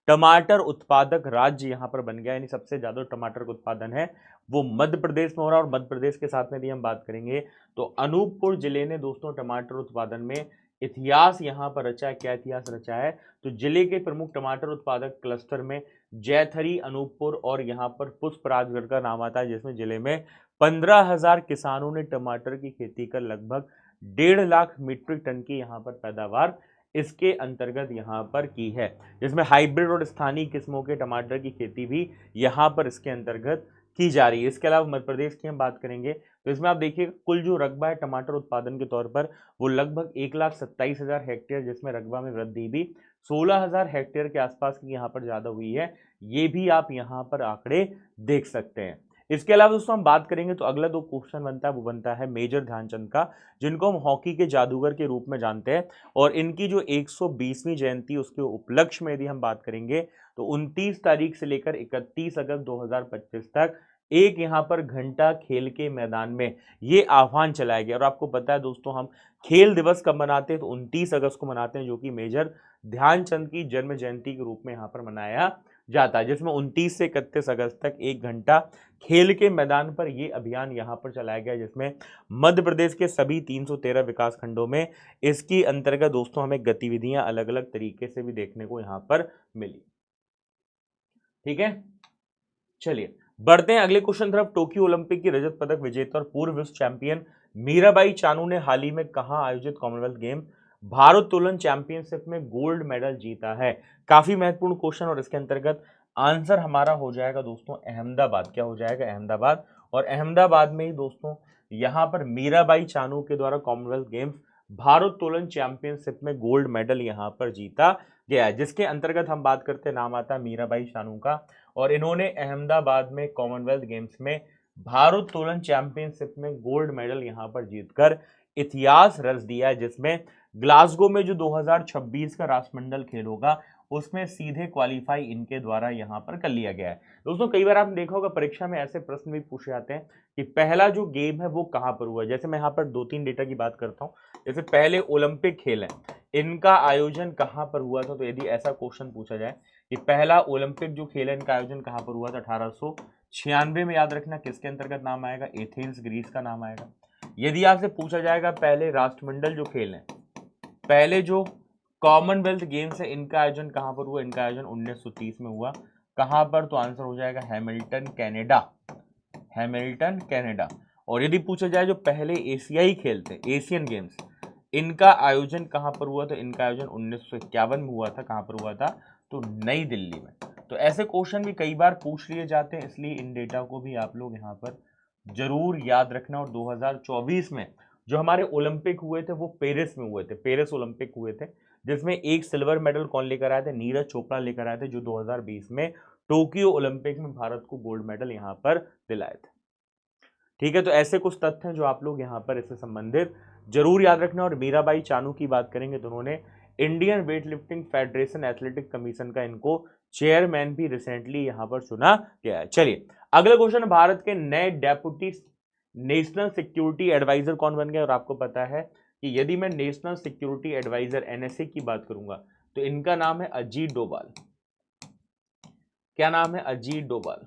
टमाटर उत्पादक राज्य यहां पर बन गया, यानी सबसे ज्यादा टमाटर का उत्पादन है वो मध्य प्रदेश में हो रहा है। और मध्य प्रदेश के साथ में यदि हम बात करेंगे तो अनूपपुर जिले ने दोस्तों टमाटर उत्पादन में इतिहास यहां पर रचा है। क्या इतिहास रचा है? तो जिले के प्रमुख टमाटर उत्पादक क्लस्टर में जैथरी, अनूपपुर और यहाँ पर पुष्पराजगढ़ का नाम आता है, जिसमें जिले में 15,000 किसानों ने टमाटर की खेती कर लगभग 1.5 लाख मीट्रिक टन की यहाँ पर पैदावार इसके अंतर्गत यहाँ पर की है, जिसमें हाइब्रिड और स्थानीय किस्मों के टमाटर की खेती भी यहाँ पर इसके अंतर्गत की जा रही है। इसके अलावा मध्य प्रदेश की हम बात करेंगे तो इसमें आप देखिए कुल जो रकबा है टमाटर उत्पादन के तौर पर वो लगभग 1,27,000 हेक्टेयर, जिसमें रकबा में वृद्धि भी 16,000 हेक्टेयर के आसपास की यहाँ पर ज्यादा हुई है। ये भी आप यहाँ पर आंकड़े देख सकते हैं। इसके अलावा दोस्तों हम बात करेंगे तो अगला दो क्वेश्चन बनता है वो बनता है मेजर ध्यानचंद का, जिनको हम हॉकी के जादूगर के रूप में जानते हैं। और इनकी जो 120वीं जयंती उसके उपलक्ष्य में यदि हम बात करेंगे तो 29 तारीख से लेकर 31 अगस्त 2025 तक एक यहाँ पर घंटा खेल के मैदान में ये आह्वान चलाया गया। और आपको पता है दोस्तों हम खेल दिवस कब मनाते हैं? तो 29 अगस्त को मनाते हैं, जो कि मेजर ध्यानचंद की जन्म जयंती के रूप में यहाँ पर मनाया जाता है, जिसमें 29 से 31 अगस्त तक एक घंटा खेल के मैदान पर यह अभियान यहां पर चलाया गया, जिसमें मध्य प्रदेश के सभी 313 विकास खंडों में इसकी अंतर्गत दोस्तों हमें गतिविधियां अलग अलग तरीके से भी देखने को यहां पर मिली। ठीक है, चलिए बढ़ते हैं अगले क्वेश्चन तरफ। टोक्यो ओलंपिक की रजत पदक विजेता और पूर्व विश्व चैंपियन मीराबाई चानू ने हाल ही में कहां आयोजित कॉमनवेल्थ गेम भारोत्तोलन चैंपियनशिप में गोल्ड मेडल जीता है? काफी महत्वपूर्ण क्वेश्चन। और इसके अंतर्गत आंसर हमारा हो जाएगा दोस्तों अहमदाबाद। क्या हो जाएगा? अहमदाबाद। और अहमदाबाद में ही दोस्तों यहां पर मीराबाई चानू के द्वारा कॉमनवेल्थ गेम्स भारोत्तोलन चैंपियनशिप में गोल्ड मेडल यहां पर जीता गया है, जिसके अंतर्गत हम बात करते हैं नाम आता है मीराबाई चानू का। और इन्होंने अहमदाबाद में कॉमनवेल्थ गेम्स में भारोत्तोलन चैंपियनशिप में गोल्ड मेडल यहां पर जीतकर इतिहास रच दिया है, जिसमें ग्लासगो में जो 2026 का राष्ट्रमंडल खेल होगा उसमें सीधे क्वालिफाई इनके द्वारा यहां पर कर लिया गया है। दोस्तों कई बार आपने देखा होगा परीक्षा में ऐसे प्रश्न भी पूछे जाते हैं कि पहला जो गेम है वो कहां पर हुआ। जैसे मैं यहाँ पर 2-3 डेटा की बात करता हूँ, जैसे पहले ओलंपिक खेल है इनका आयोजन कहां पर हुआ था। तो यदि ऐसा क्वेश्चन पूछा जाए कि पहला ओलंपिक जो खेल है इनका आयोजन कहां पर हुआ था, 1896 में, याद रखना किसके अंतर्गत नाम आएगा? एथेंस ग्रीस का नाम आएगा। यदि आपसे पूछा जाएगा पहले राष्ट्रमंडल जो खेल है, पहले जो कॉमनवेल्थ गेम्स है इनका आयोजन कहां पर हुआ? इनका आयोजन 1930 में हुआ। कहां पर? तो आंसर हो जाएगा हैमिल्टन, कनाडा। Hamilton Canada. और यदि पूछा जाए जो पहले एशियाई खेल थे, एशियन गेम्स, इनका आयोजन कहां पर हुआ? तो इनका आयोजन 1951 में हुआ था। कहां पर हुआ था? तो नई दिल्ली में। तो ऐसे क्वेश्चन भी कई बार पूछ लिए जाते हैं, इसलिए इन डेटा को भी आप लोग यहाँ पर जरूर याद रखना। और 2024 में जो हमारे ओलंपिक हुए थे वो पेरिस में हुए थे, पेरिस ओलंपिक हुए थे, जिसमें एक सिल्वर मेडल कौन लेकर आए थे? नीरज चोपड़ा लेकर आए थे, जो 2020 में टोक्यो ओलंपिक में भारत को गोल्ड मेडल यहाँ पर दिलाए थे। ठीक है, तो ऐसे कुछ तथ्य हैं जो आप लोग यहाँ पर इससे संबंधित जरूर याद रखना। और मीराबाई चानू की बात करेंगे तो उन्होंने Indian weight lifting federation athletic commission का इनको चेयरमैन भी रिसेंटली यहाँ पर चुना गया है। चलिए अगला क्वेश्चन, भारत के नए डेप्यूटी नेशनल सिक्योरिटी एडवाइजर कौन बन गए? और आपको पता है कि यदि मैं नेशनल सिक्योरिटी एडवाइजर एनएसए की बात करूंगा तो इनका नाम है अजीत डोभाल। क्या नाम है? अजीत डोभाल।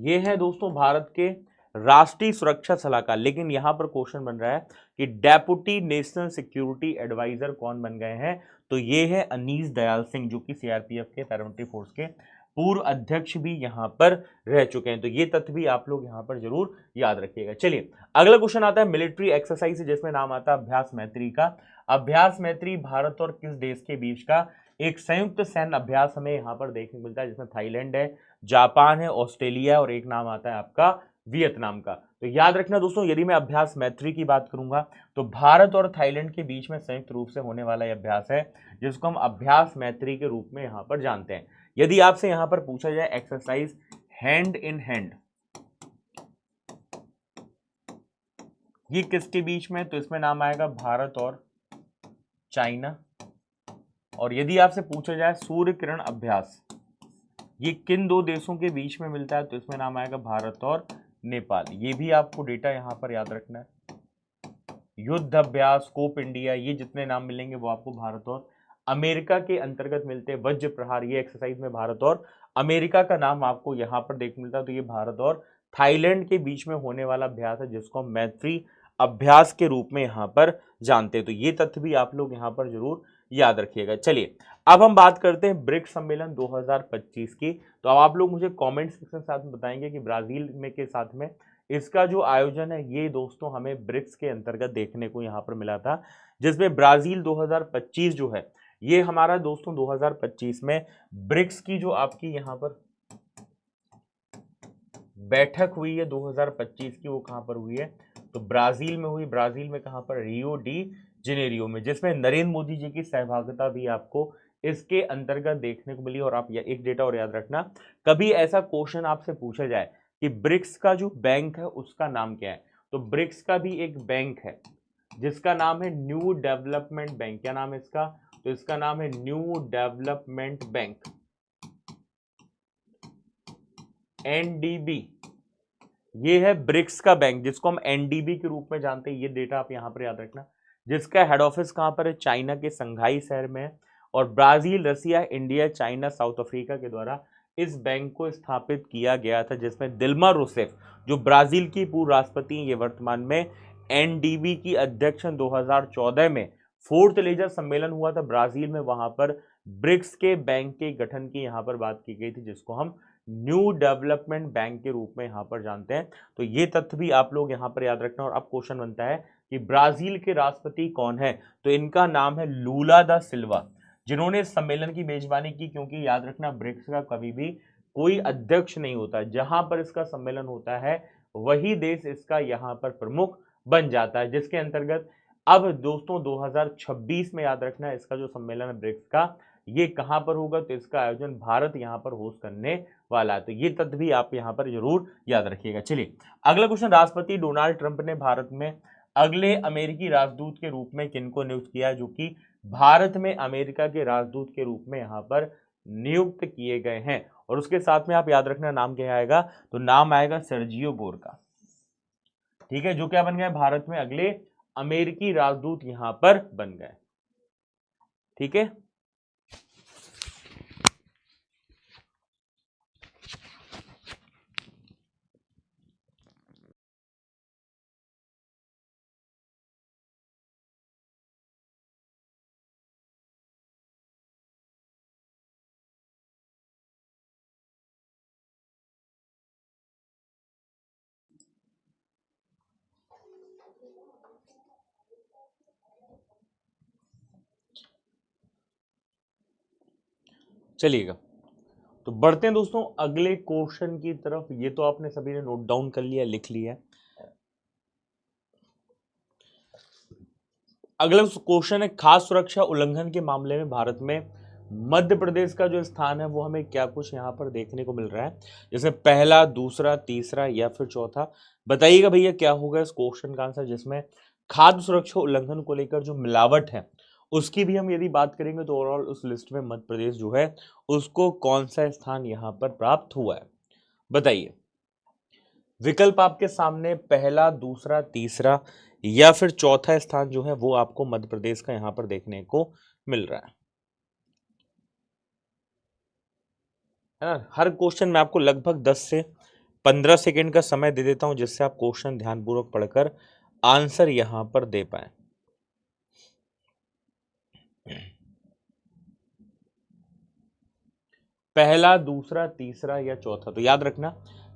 ये है दोस्तों भारत के राष्ट्रीय सुरक्षा सलाहकार। लेकिन यहां पर क्वेश्चन बन रहा है कि डेप्यूटी नेशनल सिक्योरिटी एडवाइजर कौन बन गए हैं? तो ये है अनीस दयाल सिंह, जो कि सीआरपीएफ के पैरामिलिट्री फोर्स के पूर्व अध्यक्ष भी यहां पर रह चुके हैं। तो ये तथ्य भी आप लोग यहां पर जरूर याद रखिएगा। चलिए अगला क्वेश्चन आता है मिलिट्री एक्सरसाइज, जिसमें नाम आता है अभ्यास मैत्री का। अभ्यास मैत्री भारत और किस देश के बीच का एक संयुक्त सैन्य अभ्यास हमें यहाँ पर देखने को मिलता है, जिसमें थाईलैंड है, जापान है, ऑस्ट्रेलिया और एक नाम आता है आपका वियतनाम का। तो याद रखना दोस्तों, यदि मैं अभ्यास मैत्री की बात करूंगा तो भारत और थाईलैंड के बीच में संयुक्त रूप से होने वाला यह अभ्यास है, जिसको हम अभ्यास मैत्री के रूप में यहां पर जानते हैं। यदि आपसे यहां पर पूछा जाए एक्सरसाइज हैंड इन हैंड, ये किसके बीच में? तो इसमें नाम आएगा भारत और चाइना। और यदि आपसे पूछा जाए सूर्य किरण अभ्यास, ये किन दो देशों के बीच में मिलता है? तो इसमें नाम आएगा भारत और नेपाल। ये भी आपको डेटा यहां पर याद रखना है। युद्ध अभ्यास, स्कोप इंडिया, ये जितने नाम मिलेंगे वो आपको भारत और अमेरिका के अंतर्गत मिलते हैं। वज्र प्रहार, ये एक्सरसाइज में भारत और अमेरिका का नाम आपको यहां पर देखने मिलता है। तो ये भारत और थाईलैंड के बीच में होने वाला अभ्यास है, जिसको हम मैत्री अभ्यास के रूप में यहाँ पर जानते हैं। तो ये तथ्य भी आप लोग यहाँ पर जरूर याद रखिएगा। चलिए अब हम बात करते हैं ब्रिक्स सम्मेलन 2025 की। तो अब आप लोग मुझे कमेंट सेक्शन के साथ में बताएंगे कि ब्राजील में के साथ में इसका जो आयोजन है ये दोस्तों हमें ब्रिक्स के अंतर्गत देखने को यहाँ पर मिला था, जिसमें ब्राजील 2025 जो है ये हमारा दोस्तों 2025 में ब्रिक्स की जो आपकी यहाँ पर बैठक हुई है 2025 की, वो कहाँ पर हुई है? तो ब्राजील में हुई। ब्राजील में कहाँ पर? रियो डी जेनेरियो में, जिसमें नरेंद्र मोदी जी की सहभागिता भी आपको इसके अंतर्गत देखने को मिली। और आप एक डेटा और याद रखना, कभी ऐसा क्वेश्चन आपसे पूछा जाए कि ब्रिक्स का जो बैंक है उसका नाम क्या है, तो ब्रिक्स का भी एक बैंक है जिसका नाम है न्यू डेवलपमेंट बैंक। क्या नाम है इसका? तो इसका नाम है न्यू डेवलपमेंट बैंक, एनडीबी। ये है ब्रिक्स का बैंक, जिसको हम एनडीबी के रूप में जानते हैं। ये डेटा आप यहां पर याद रखना, जिसका हेड ऑफिस कहां पर है? चाइना के संघाई शहर में है। और ब्राजील, रसिया, इंडिया, चाइना, साउथ अफ्रीका के द्वारा इस बैंक को स्थापित किया गया था, जिसमें दिल्मा रूसेफ जो ब्राजील की पूर्व राष्ट्रपति, ये वर्तमान में एनडीबी की अध्यक्ष 2014 में फोर्थ लेजर सम्मेलन हुआ था ब्राजील में, वहां पर ब्रिक्स के बैंक के गठन की यहाँ पर बात की गई थी, जिसको हम न्यू डेवलपमेंट बैंक के रूप में यहां पर जानते हैं। तो ये तथ्य भी आप लोग यहां पर याद रखना। और अब क्वेश्चन बनता है कि ब्राजील के राष्ट्रपति कौन है? तो इनका नाम है लूला दा सिल्वा, जिन्होंने इस सम्मेलन की मेजबानी की। क्योंकि याद रखना, ब्रिक्स का कभी भी कोई अध्यक्ष नहीं होता, जहां पर इसका सम्मेलन होता है वही देश इसका यहां पर प्रमुख बन जाता है, जिसके अंतर्गत अब दोस्तों 2026 में याद रखना है इसका जो सम्मेलन है ब्रिक्स का, ये कहां पर होगा? तो इसका आयोजन भारत यहां पर होस्ट करने वाला है। तो ये तथ्य भी आप यहां पर जरूर याद रखिएगा। चलिए अगला क्वेश्चन, राष्ट्रपति डोनाल्ड ट्रंप ने भारत में अगले अमेरिकी राजदूत के रूप में किनको नियुक्त किया है, जो कि भारत में अमेरिका के राजदूत के रूप में यहां पर नियुक्त किए गए हैं? और उसके साथ में आप याद रखना नाम क्या आएगा? तो नाम आएगा सर्जियो गोर का। ठीक है, जो क्या बन गए? भारत में अगले अमेरिकी राजदूत यहां पर बन गए। ठीक है। चलिएगा, तो बढ़ते हैं दोस्तों अगले क्वेश्चन की तरफ। ये तो आपने सभी ने नोट डाउन कर लिया, लिख लिया है। अगला क्वेश्चन है, खास सुरक्षा उल्लंघन के मामले में भारत में मध्य प्रदेश का जो स्थान है वो हमें क्या कुछ यहाँ पर देखने को मिल रहा है, जैसे पहला, दूसरा, तीसरा या फिर चौथा। बताइएगा भैया क्या होगा इस क्वेश्चन का आंसर, जिसमें खाद्य सुरक्षा उल्लंघन को लेकर जो मिलावट है उसकी भी हम यदि बात करेंगे तो ओवरऑल उस लिस्ट में मध्य प्रदेश जो है उसको कौन सा स्थान यहाँ पर प्राप्त हुआ है, बताइए। विकल्प आपके सामने, पहला, दूसरा, तीसरा या फिर चौथा स्थान जो है वो आपको मध्य प्रदेश का यहां पर देखने को मिल रहा है ना। हर क्वेश्चन में आपको लगभग 10 से 15 सेकंड का समय दे देता हूं, जिससे आप क्वेश्चन ध्यानपूर्वक पढ़कर आंसर यहां पर दे पाए। पहला, दूसरा, तीसरा या चौथा, तो याद रखना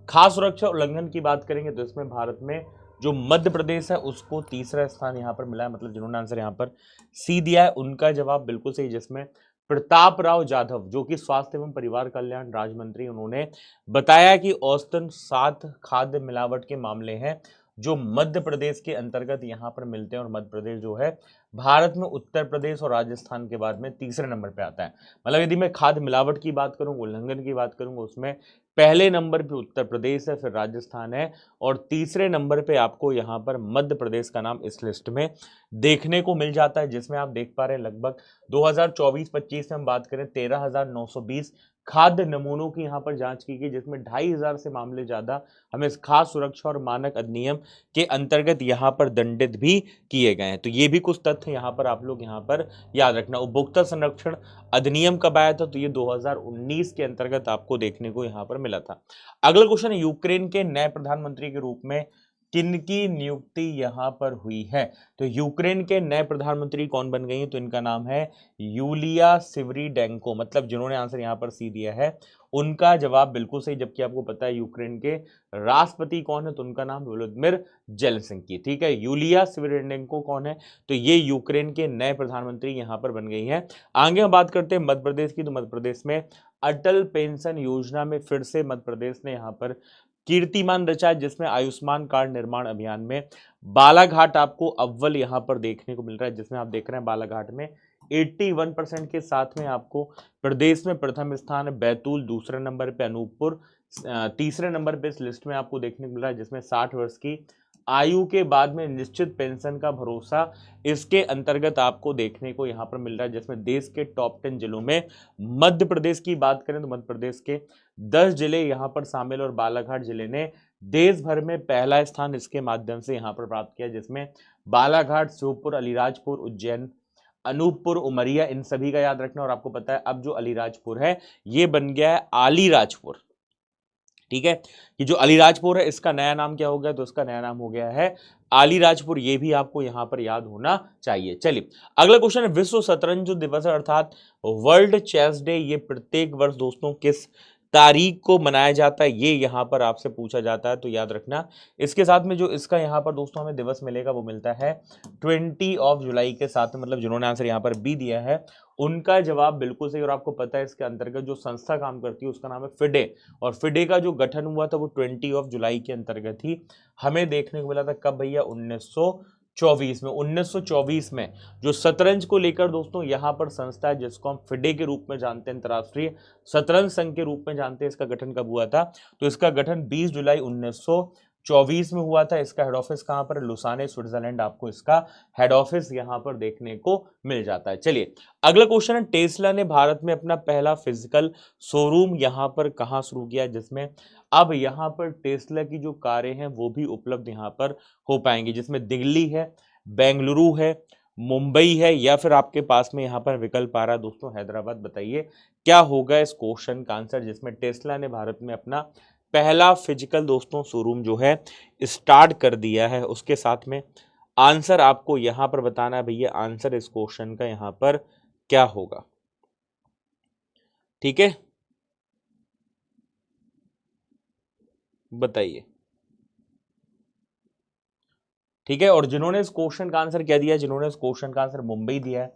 खास सुरक्षा उल्लंघन की बात करेंगे तो इसमें भारत में जो मध्य प्रदेश है उसको तीसरा स्थान यहां पर मिला है। मतलब जिन्होंने आंसर यहां पर सी दिया है उनका जवाब बिल्कुल सही, जिसमें प्रताप राव जाधव जो कि स्वास्थ्य एवं परिवार कल्याण राज्य मंत्री, उन्होंने बताया कि औसतन 7 खाद्य मिलावट के मामले हैं जो मध्य प्रदेश के अंतर्गत यहां पर मिलते हैं, और मध्य प्रदेश जो है भारत में उत्तर प्रदेश और राजस्थान के बाद में तीसरे नंबर पे आता है। मतलब यदि मैं खाद्य मिलावट की बात करूं, उल्लंघन की बात करूंगा, उसमें पहले नंबर पे उत्तर प्रदेश है, फिर राजस्थान है, और तीसरे नंबर पे आपको यहां पर मध्य प्रदेश का नाम इस लिस्ट में देखने को मिल जाता है, जिसमें आप देख पा रहे हैं लगभग 2024-25 में हम बात करें 13,920 खाद्य नमूनों की यहां पर जांच की गई, जिसमें 2,500 से मामले ज्यादा हमें इस खाद्य सुरक्षा और मानक अधिनियम के अंतर्गत यहां पर दंडित भी किए गए हैं। तो ये भी कुछ तथ्य यहां पर आप लोग यहां पर याद रखना। उपभोक्ता संरक्षण अधिनियम कब आया था, तो ये 2019 के अंतर्गत आपको देखने को यहां पर मिला था। अगला क्वेश्चन, यूक्रेन के नए प्रधानमंत्री के रूप में किनकी नियुक्ति यहां पर हुई है। तो यूक्रेन के नए प्रधानमंत्री कौन बन गई हैं, तो इनका नाम है यूलिया सिवरीडेंको। मतलब जिन्होंने आंसर यहां पर सी दिया है उनका जवाब बिल्कुल सही, जबकि आपको पता है यूक्रेन के राष्ट्रपति कौन है, तो उनका नाम व्लादिमीर जेलेंस्की। ठीक है, यूलिया सिवरीडेंको कौन है, तो ये यूक्रेन के नए प्रधानमंत्री यहां पर बन गई हैं। आगे हम बात करते हैं मध्य प्रदेश की, तो मध्य प्रदेश में अटल पेंशन योजना में फिर से मध्य प्रदेश ने यहां पर कीर्तिमान रचा, जिसमें आयुष्मान कार्ड निर्माण अभियान में बालाघाट आपको अव्वल यहां पर देखने को मिल रहा है, जिसमें आप देख रहे हैं बालाघाट में 81% के साथ में आपको प्रदेश में प्रथम स्थान है। बैतूल दूसरे नंबर पे, अनूपपुर तीसरे नंबर पे इस लिस्ट में आपको देखने को मिल रहा है, जिसमें 60 वर्ष की आयु के बाद में निश्चित पेंशन का भरोसा इसके अंतर्गत आपको देखने को यहां पर मिल रहा है, जिसमें देश के टॉप 10 जिलों में मध्य प्रदेश की बात करें तो मध्य प्रदेश के 10 जिले यहां पर शामिल, और बालाघाट जिले ने देश भर में पहला स्थान इसके माध्यम से यहां पर प्राप्त किया, जिसमें बालाघाट, श्योपुर, अलीराजपुर, उज्जैन, अनूपपुर, उमरिया, इन सभी का याद रखना। और आपको पता है अब जो अलीराजपुर है ये बन गया है आलीराजपुर। ठीक है, कि जो अलीराजपुर है इसका नया नाम क्या हो गया, तो इसका नया नाम हो गया है आलीराजपुर। ये भी आपको यहां पर याद होना चाहिए। चलिए अगला क्वेश्चन है, विश्व शतरंज दिवस अर्थात वर्ल्ड चेस डे ये प्रत्येक वर्ष दोस्तों किस तारीख को मनाया जाता है, ये यहां पर आपसे पूछा जाता है, तो याद रखना। इसके साथ में जो इसका यहां पर दोस्तों हमें दिवस मिलेगा वो मिलता है 20 जुलाई के साथ में। मतलब जिन्होंने आंसर यहां पर बी दिया है उनका जवाब बिल्कुल सही, और आपको पता है इसके अंतर्गत जो संस्था काम करती है उसका नाम है फिडे, और फिडे का जो गठन हुआ था वो 20 जुलाई के अंतर्गत ही हमें देखने को मिला था। कब भैया, 1924 में। 1924 में जो शतरंज को लेकर दोस्तों यहाँ पर संस्था है जिसको हम फिडे के रूप में जानते हैं, अंतर्राष्ट्रीय शतरंज संघ के रूप में जानते हैं, इसका गठन कब हुआ था, तो इसका गठन 20 जुलाई 1924 में हुआ था। इसका हेड ऑफिस कहां पर, लुसाने स्विट्जरलैंड, आपको इसका हेड ऑफिस यहां पर देखने को मिल जाता है। चलिए अगला क्वेश्चन है, टेस्ला ने भारत में अपना पहला फिजिकल शोरूम यहां पर कहां शुरू किया, जिसमें अब यहां पर टेस्ला की जो कारें हैं वो भी उपलब्ध यहां पर हो पाएंगी, जिसमें दिल्ली है, बेंगलुरु है, मुंबई है, या फिर आपके पास में यहां पर विकल्प आ रहा है दोस्तों हैदराबाद। बताइए क्या होगा इस क्वेश्चन का आंसर, जिसमें टेस्ला ने भारत में अपना पहला फिजिकल दोस्तों शोरूम जो है स्टार्ट कर दिया है। उसके साथ में आंसर आपको यहां पर बताना है भैया, आंसर इस क्वेश्चन का यहां पर क्या होगा। ठीक है, बताइए। ठीक है। और जिन्होंने इस क्वेश्चन का आंसर क्या दिया, जिन्होंने इस क्वेश्चन का आंसर मुंबई दिया है,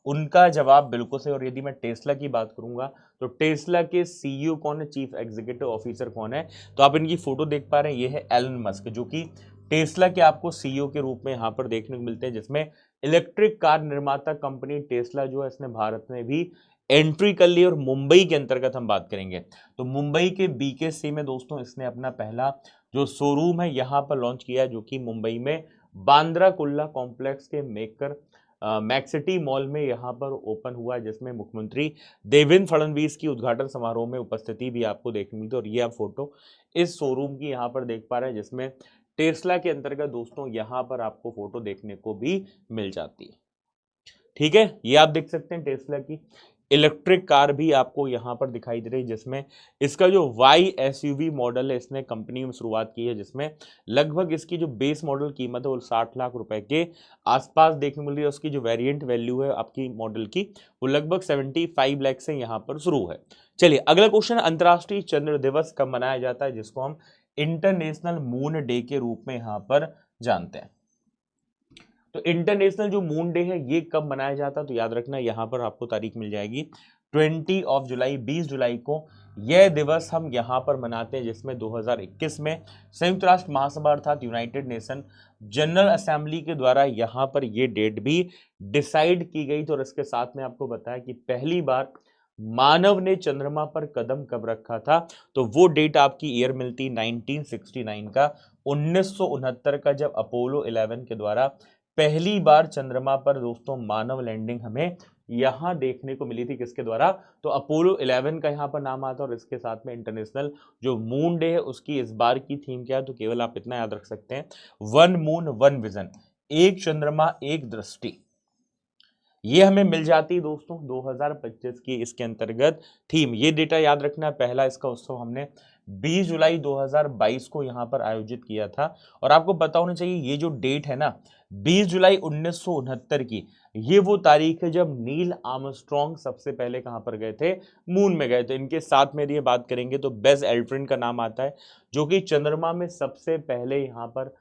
उनका जवाब बिल्कुल सही। और यदि मैं टेस्ला की बात करूंगा तो टेस्ला के सीईओ कौन है, चीफ एग्जीक्यूटिव ऑफिसर कौन है, तो आप इनकी फोटो देख पा रहे हैं, ये है एलन मस्क, जो कि टेस्ला के आपको सीईओ के रूप में यहाँ पर देखने को मिलते हैं। जिसमें इलेक्ट्रिक कार निर्माता कंपनी टेस्ला जो है, इसने भारत में भी एंट्री कर ली। और मुंबई के अंतर्गत हम बात करेंगे तो मुंबई के बीकेसी में दोस्तों इसने अपना पहला जो शोरूम है यहाँ पर लॉन्च किया है, जो कि मुंबई में बांद्रा कुर्ला कॉम्प्लेक्स के मेकर मैक्सिटी मॉल में यहाँ पर ओपन हुआ, जिसमें मुख्यमंत्री देवेंद्र फडणवीस की उद्घाटन समारोह में उपस्थिति भी आपको देखने मिलती है। और ये आप फोटो इस शोरूम की यहाँ पर देख पा रहे हैं, जिसमें टेस्ला के अंतर्गत दोस्तों यहाँ पर आपको फोटो देखने को भी मिल जाती है। ठीक है, ये आप देख सकते हैं टेस्ला की इलेक्ट्रिक कार भी आपको यहाँ पर दिखाई दे रही है, जिसमें इसका जो वाई एसयूवी मॉडल है इसने कंपनी में शुरुआत की है, जिसमें लगभग इसकी जो बेस मॉडल कीमत है वो 60 लाख रुपए के आसपास देखने मिल रही है। उसकी जो वेरिएंट वैल्यू है आपकी मॉडल की वो लगभग 75 लाख से यहाँ पर शुरू है। चलिए अगला क्वेश्चन, अंतर्राष्ट्रीय चंद्र दिवस कब मनाया जाता है, जिसको हम इंटरनेशनल मून डे के रूप में यहाँ पर जानते हैं। तो इंटरनेशनल जो मून डे है ये कब मनाया जाता है, तो याद रखना यहाँ पर आपको तारीख मिल जाएगी 20 जुलाई, 20 जुलाई को यह दिवस हम यहाँ पर मनाते हैं, जिसमें 2021 में संयुक्त राष्ट्र महासभा अर्थात यूनाइटेड नेशन जनरल असेंबली के द्वारा यहाँ पर ये डेट भी डिसाइड की गई। तो इसके साथ में आपको बताया कि पहली बार मानव ने चंद्रमा पर कदम कब रखा था, तो वो डेट आपकी ईयर मिलती 1969 का, 1969 का, जब अपोलो 11 के द्वारा पहली बार चंद्रमा पर दोस्तों मानव लैंडिंग हमें यहां देखने को मिली थी। किसके द्वारा, तो अपोलो 11 का यहां पर नाम आता है। और इसके साथ में इंटरनेशनल जो मून डे है उसकी इस बार की थीम क्या है, तो केवल आप इतना याद रख सकते हैं, वन मून वन विजन, एक चंद्रमा एक दृष्टि, ये हमें मिल जाती है दोस्तों 2025 की इसके अंतर्गत थीम। ये डेटा याद रखना है। पहला इसका उत्सव हमने 20 जुलाई 2022 को यहाँ पर आयोजित किया था। और आपको पता होना चाहिए ये जो डेट है ना 20 जुलाई 1969 की, ये वो तारीख है जब नील आर्मस्ट्रॉन्ग सबसे पहले कहां पर गए थे, मून में गए थे। इनके साथ में यदि बात करेंगे तो बेज एल्ड्रिन का नाम आता है, जो कि चंद्रमा में सबसे पहले यहाँ पर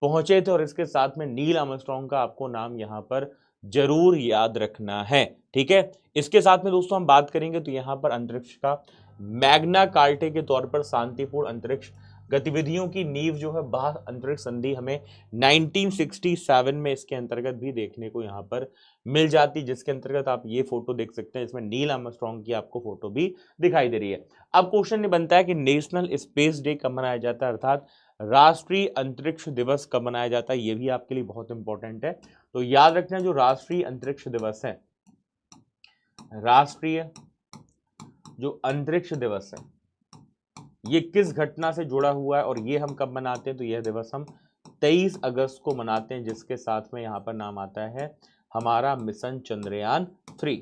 पहुंचे थे। और इसके साथ में नील आर्मस्ट्रॉन्ग का आपको नाम यहाँ पर जरूर याद रखना है। ठीक है, इसके साथ में दोस्तों हम बात करेंगे तो यहाँ पर अंतरिक्ष का मैग्ना कार्टे के तौर पर शांतिपूर्ण अंतरिक्ष गतिविधियों की नींव जो है बाह्य अंतरिक्ष संधि हमें 1967 में इसके अंतर्गत भी देखने को यहाँ पर मिल जाती, जिसके अंतर्गत आप ये फोटो देख सकते हैं, इसमें नील आर्मस्ट्रॉन्ग की आपको फोटो भी दिखाई दे रही है। अब क्वेश्चन ये बनता है कि नेशनल स्पेस डे कब मनाया जाता है, अर्थात राष्ट्रीय अंतरिक्ष दिवस कब मनाया जाता है, ये भी आपके लिए बहुत इंपॉर्टेंट है। तो याद रखना जो राष्ट्रीय अंतरिक्ष दिवस है, राष्ट्रीय जो अंतरिक्ष दिवस है ये किस घटना से जुड़ा हुआ है और ये हम कब मनाते हैं, तो यह दिवस हम 23 अगस्त को मनाते हैं, जिसके साथ में यहाँ पर नाम आता है हमारा मिशन चंद्रयान 3।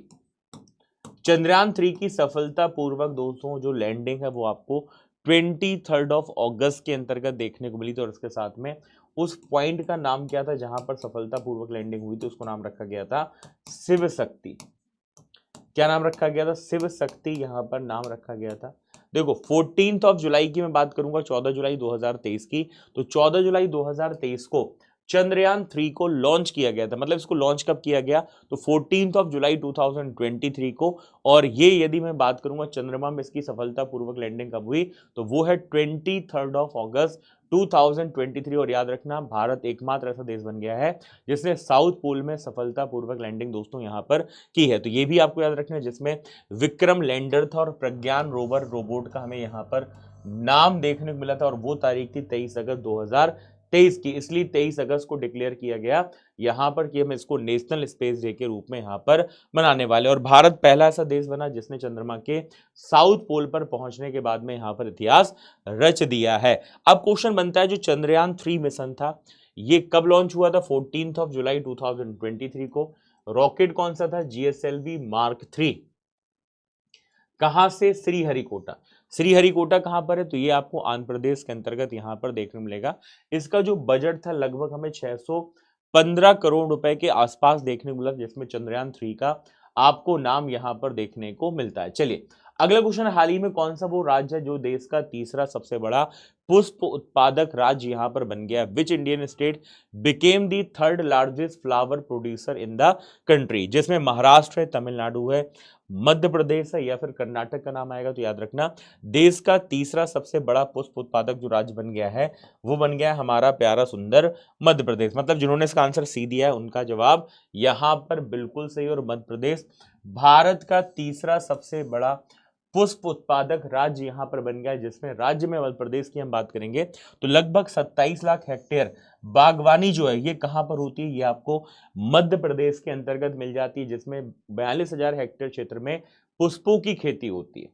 चंद्रयान 3 की सफलता पूर्वक दोस्तों जो लैंडिंग है वो आपको 23 अगस्त के अंतर्गत देखने को मिली थी। और इसके साथ में उस पॉइंट का नाम क्या था जहां पर सफलता पूर्वक लैंडिंग हुई थी, उसको नाम रखा गया था शिव शक्ति। क्या नाम रखा गया था, शिव शक्ति यहाँ पर नाम रखा गया था। देखो 14 जुलाई की मैं बात करूंगा, 14 जुलाई 2023 की, तो 14 जुलाई 2023 को चंद्रयान 3 को लॉन्च किया गया था। मतलब इसको लॉन्च कब किया गया, तो 14 जुलाई 2023 को। और ये यदि मैं बात करूंगा चंद्रमा में इसकी सफलतापूर्वक लैंडिंग कब हुई, तो वो है 23 अगस्त 2023। और याद रखना भारत एकमात्र ऐसा देश बन गया है जिसने साउथ पोल में सफलतापूर्वक लैंडिंग दोस्तों यहाँ पर की है। तो ये भी आपको याद रखना है, जिसमें विक्रम लैंडर था और प्रज्ञान रोवर रोबोट का हमें यहाँ पर नाम देखने को मिला था। और वो तारीख थी 23 अगस्त 2023 की, इसलिए 23 अगस्त को डिक्लेयर किया गया यहाँ पर कि हम इसको नेशनल स्पेस डे के रूप में यहाँ पर मनाने वाले। और भारत पहला ऐसा देश बना जिसने चंद्रमा के साउथ पोल पर पहुंचने के बाद में यहाँ पर इतिहास रच दिया है। अब क्वेश्चन बनता है जो चंद्रयान 3 मिशन था ये कब लॉन्च हुआ था, 14 जुलाई 2023 को। रॉकेट कौन सा था, GSLV Mark 3। कहां से, श्रीहरिकोटा। श्रीहरिकोटा कहां पर है, तो ये आपको आंध्र प्रदेश के अंतर्गत यहां पर देखने मिलेगा। इसका जो बजट था लगभग हमें 615 करोड़ रुपए के आसपास देखने को मिला, जिसमें चंद्रयान 3 का आपको नाम यहां पर देखने को मिलता है। चलिए अगला क्वेश्चन, हाल ही में कौन सा वो राज्य है जो देश का तीसरा सबसे बड़ा पुष्प उत्पादक राज्य यहां पर बन गया? Which Indian state became the third largest flower producer in the country? जिसमें महाराष्ट्र है, तमिलनाडु है, मध्य प्रदेश है या फिर कर्नाटक का नाम आएगा। तो याद रखना, देश का तीसरा सबसे बड़ा पुष्प उत्पादक जो राज्य बन गया है वो बन गया है हमारा प्यारा सुंदर मध्य प्रदेश। मतलब जिन्होंने इसका आंसर सी दिया है उनका जवाब यहां पर बिल्कुल सही, और मध्य प्रदेश भारत का तीसरा सबसे बड़ा पुष्प उत्पादक राज्य यहां पर बन गया है। जिसमें राज्य में मध्य प्रदेश की हम बात करेंगे तो लगभग 27 लाख हेक्टेयर बागवानी जो है ये कहां पर होती है, ये आपको मध्य प्रदेश के अंतर्गत मिल जाती है, जिसमें 42,000 हेक्टेयर क्षेत्र में पुष्पों की खेती होती है।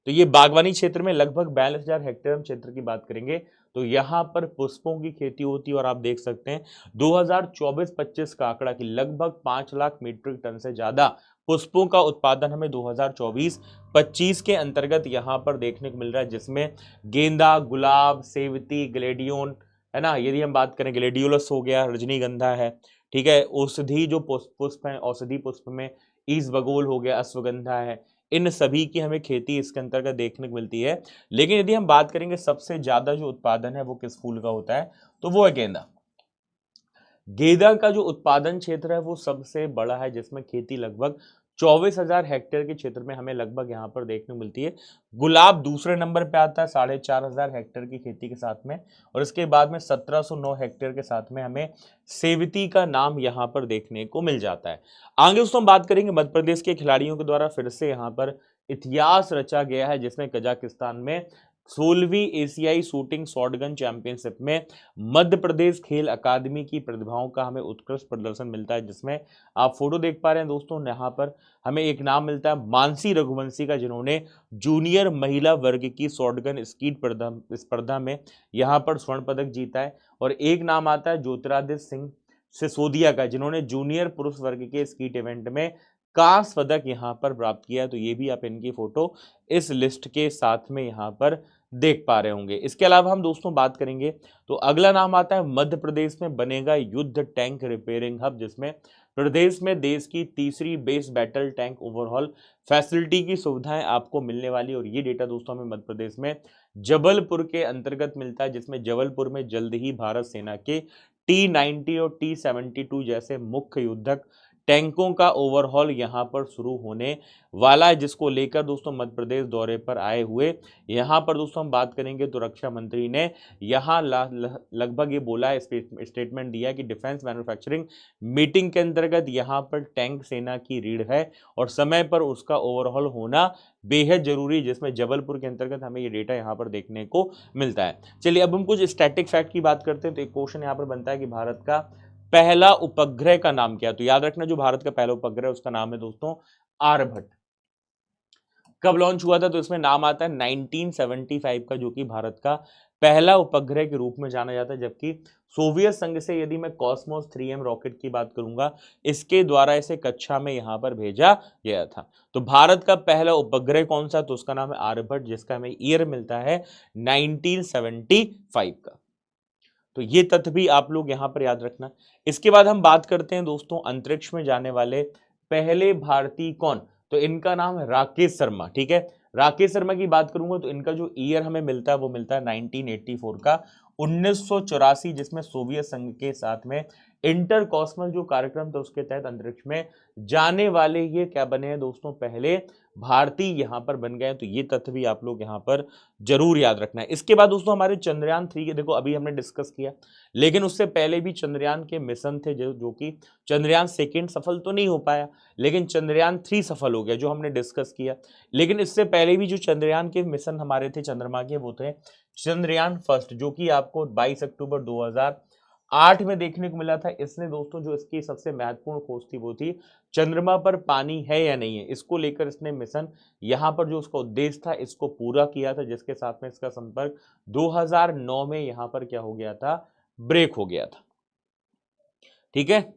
तो ये बागवानी क्षेत्र में लगभग 42,000 हेक्टेयर क्षेत्र की बात करेंगे तो यहां पर पुष्पों की खेती होती है। और आप देख सकते हैं 2024-25 का आंकड़ा कि लगभग 5 लाख मीट्रिक टन से ज्यादा पुष्पों का उत्पादन हमें 2024-25 के अंतर्गत यहां पर देखने को मिल रहा है, जिसमें गेंदा, गुलाब, सेवती, ग्लेडियोन है ना, यदि हम बात करें ग्लेडियोलस हो गया, रजनीगंधा है, ठीक है, औषधि जो पुष्प है, औषधि पुष्प में ईसबगोल हो गया, अश्वगंधा है, इन सभी की हमें खेती इसके अंतर्गत देखने को मिलती है। लेकिन यदि हम बात करेंगे सबसे ज्यादा जो उत्पादन है वो किस फूल का होता है, तो वो है गेंदा। गेंदा का जो उत्पादन क्षेत्र है वो सबसे बड़ा है, जिसमें खेती लगभग 24,000 हेक्टेयर के क्षेत्र में हमें लगभग यहाँ पर देखने को मिलती है। गुलाब दूसरे नंबर पे आता है 4,500 हेक्टेयर की खेती के साथ में, और इसके बाद में 1709 हेक्टेयर के साथ में हमें सेवती का नाम यहाँ पर देखने को मिल जाता है। आगे दोस्तों हम बात करेंगे मध्य प्रदेश के खिलाड़ियों के द्वारा फिर से यहाँ पर इतिहास रचा गया है, जिसमें कजाकिस्तान में 16वीं एशियाई शूटिंग शॉटगन चैंपियनशिप में मध्य प्रदेश खेल अकादमी की प्रतिभाओं का हमें उत्कृष्ट प्रदर्शन मिलता है। जिसमें आप फोटो देख पा रहे हैं दोस्तों, यहाँ पर हमें एक नाम मिलता है मानसी रघुवंशी का, जिन्होंने जूनियर महिला वर्ग की शॉटगन स्कीट स्पर्धा में यहाँ पर स्वर्ण पदक जीता है। और एक नाम आता है ज्योतिरादित्य सिंह सिसोदिया का, जिन्होंने जूनियर पुरुष वर्ग के स्कीट इवेंट में कांस्य पदक यहाँ पर प्राप्त किया है। तो ये भी आप इनकी फोटो इस लिस्ट के साथ में यहाँ पर देख पा रहे होंगे। इसके अलावा हम दोस्तों बात करेंगे तो अगला नाम आता है मध्य प्रदेश में बनेगा युद्ध टैंक रिपेयरिंग हब, जिसमें प्रदेश में देश की तीसरी base battle tank overhaul facility की सुविधाएं आपको मिलने वाली। और ये डेटा दोस्तों हमें मध्य प्रदेश में जबलपुर के अंतर्गत मिलता है, जिसमें जबलपुर में जल्द ही भारत सेना के T-90 और T-72 जैसे मुख्य युद्धक टैंकों का ओवरहॉल यहां पर शुरू होने वाला है, जिसको लेकर दोस्तों मध्य प्रदेश दौरे पर आए हुए यहां पर दोस्तों हम बात करेंगे तो रक्षा मंत्री ने यहां लगभग ये बोला है, स्टेटमेंट दिया कि डिफेंस मैन्युफैक्चरिंग मीटिंग के अंतर्गत यहां पर टैंक सेना की रीढ़ है और समय पर उसका ओवरहॉल होना बेहद जरूरी, जिसमें जबलपुर के अंतर्गत हमें ये डेटा यहां पर देखने को मिलता है। चलिए अब हम कुछ स्टैटिक फैक्ट की बात करते हैं। तो एक क्वेश्चन यहां पर बनता है कि भारत का पहला उपग्रह का नाम क्या है? तो याद रखना जो भारत का पहला उपग्रह है उसका नाम है दोस्तों आर्यभट्ट। कब लॉन्च हुआ था? तो इसमें नाम आता है 1975 का, जो कि भारत का पहला उपग्रह के रूप में जाना जाता है। जबकि सोवियत संघ से यदि मैं कॉस्मोस 3M रॉकेट की बात करूंगा, इसके द्वारा इसे कक्षा में यहां पर भेजा गया था। तो भारत का पहला उपग्रह कौन सा? तो उसका नाम है आर्यभट्ट, जिसका हमें ईयर मिलता है 1975 का। तो ये तथ्य भी आप लोग यहां पर याद रखना। इसके बाद हम बात करते हैं दोस्तों अंतरिक्ष में जाने वाले पहले भारतीय कौन? तो इनका नाम है राकेश शर्मा। ठीक है, राकेश शर्मा की बात करूंगा तो इनका जो ईयर हमें मिलता है वो मिलता है 1984 का, 1984, जिसमें सोवियत संघ के साथ में इंटर कॉस्मस जो कार्यक्रम था उसके तहत अंतरिक्ष में जाने वाले ये क्या बने हैं दोस्तों? पहले भारतीय यहां पर बन गए। तो ये तथ्य भी आप लोग यहां पर जरूर याद रखना है। इसके बाद दोस्तों हमारे चंद्रयान 3 के, देखो अभी हमने डिस्कस किया, लेकिन उससे पहले भी चंद्रयान के मिशन थे जो कि चंद्रयान सेकेंड सफल तो नहीं हो पाया, लेकिन चंद्रयान 3 सफल हो गया जो हमने डिस्कस किया। लेकिन इससे पहले भी जो चंद्रयान के मिशन हमारे थे चंद्रमा के, वो थे चंद्रयान फर्स्ट, जो कि आपको 22 अक्टूबर 2008 में देखने को मिला था। इसने दोस्तों जो इसकी सबसे महत्वपूर्ण खोज थी वो थी चंद्रमा पर पानी है या नहीं है, इसको लेकर इसने मिशन यहां पर जो उसका उद्देश्य था इसको पूरा किया था, जिसके साथ में इसका संपर्क 2009 में यहां पर क्या हो गया था? ब्रेक हो गया था। ठीक है,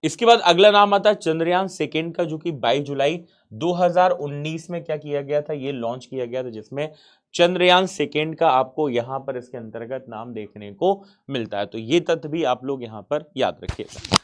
इसके बाद अगला नाम आता है चंद्रयान सेकेंड का, जो कि 22 जुलाई 2019 में क्या किया गया था? ये लॉन्च किया गया था, जिसमें चंद्रयान सेकेंड का आपको यहां पर इसके अंतर्गत नाम देखने को मिलता है। तो ये तथ्य भी आप लोग यहां पर याद रखिएगा।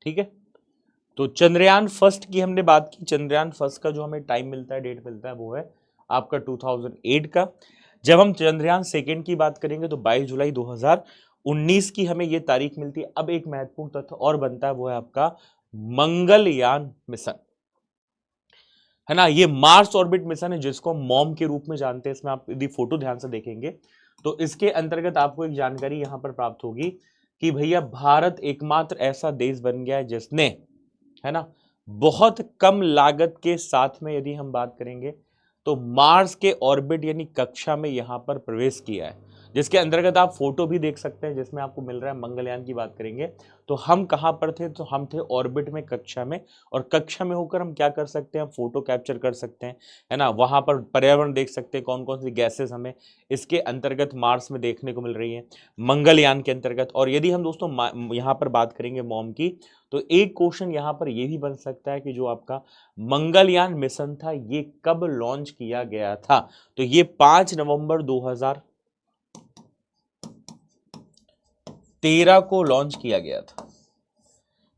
ठीक है। तो चंद्रयान फर्स्ट की हमने बात की, चंद्रयान फर्स्ट का जो हमें टाइम मिलता है, डेट मिलता है, वो है आपका 2008 का। जब हम चंद्रयान सेकेंड की बात करेंगे तो 22 जुलाई 2019 की हमें ये तारीख मिलती है। अब एक महत्वपूर्ण तथ्य और बनता है, वो है आपका मंगलयान मिशन, है ना। ये मार्स ऑर्बिट मिशन है जिसको हम मॉम के रूप में जानते हैं। इसमें आप यदि फोटो ध्यान से देखेंगे तो इसके अंतर्गत आपको एक जानकारी यहां पर प्राप्त होगी कि भैया भारत एकमात्र ऐसा देश बन गया है जिसने, है ना, बहुत कम लागत के साथ में यदि हम बात करेंगे तो मार्स के ऑर्बिट यानी कक्षा में यहां पर प्रवेश किया है, जिसके अंतर्गत आप फोटो भी देख सकते हैं जिसमें आपको मिल रहा है। मंगलयान की बात करेंगे तो हम कहां पर थे, तो हम थे ऑर्बिट में, कक्षा में। और कक्षा में होकर हम क्या कर सकते हैं, फोटो कैप्चर कर सकते हैं, है ना। वहां पर पर्यावरण देख सकते हैं, कौन कौन सी गैसेस हमें इसके अंतर्गत मार्स में देखने को मिल रही है मंगलयान के अंतर्गत। और यदि हम दोस्तों यहाँ पर बात करेंगे मॉम की, तो एक क्वेश्चन यहां पर यह भी बन सकता है कि जो आपका मंगलयान मिशन था ये कब लॉन्च किया गया था, तो ये 5 नवंबर 2013 को लॉन्च किया गया था,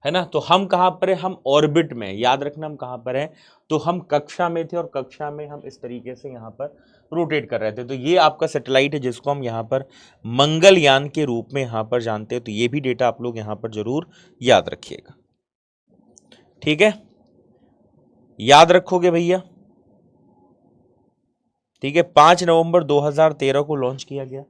है ना। तो हम कहां पर है, हम ऑर्बिट में, याद रखना हम कहां पर हैं, तो हम कक्षा में थे और कक्षा में हम इस तरीके से यहां पर रोटेट कर रहे थे। तो ये आपका सैटेलाइट है जिसको हम यहां पर मंगलयान के रूप में यहां पर जानते हैं। तो ये भी डेटा आप लोग यहां पर जरूर याद रखिएगा, ठीक है, याद रखोगे भैया, ठीक है। 5 नवंबर 2013 को लॉन्च किया गया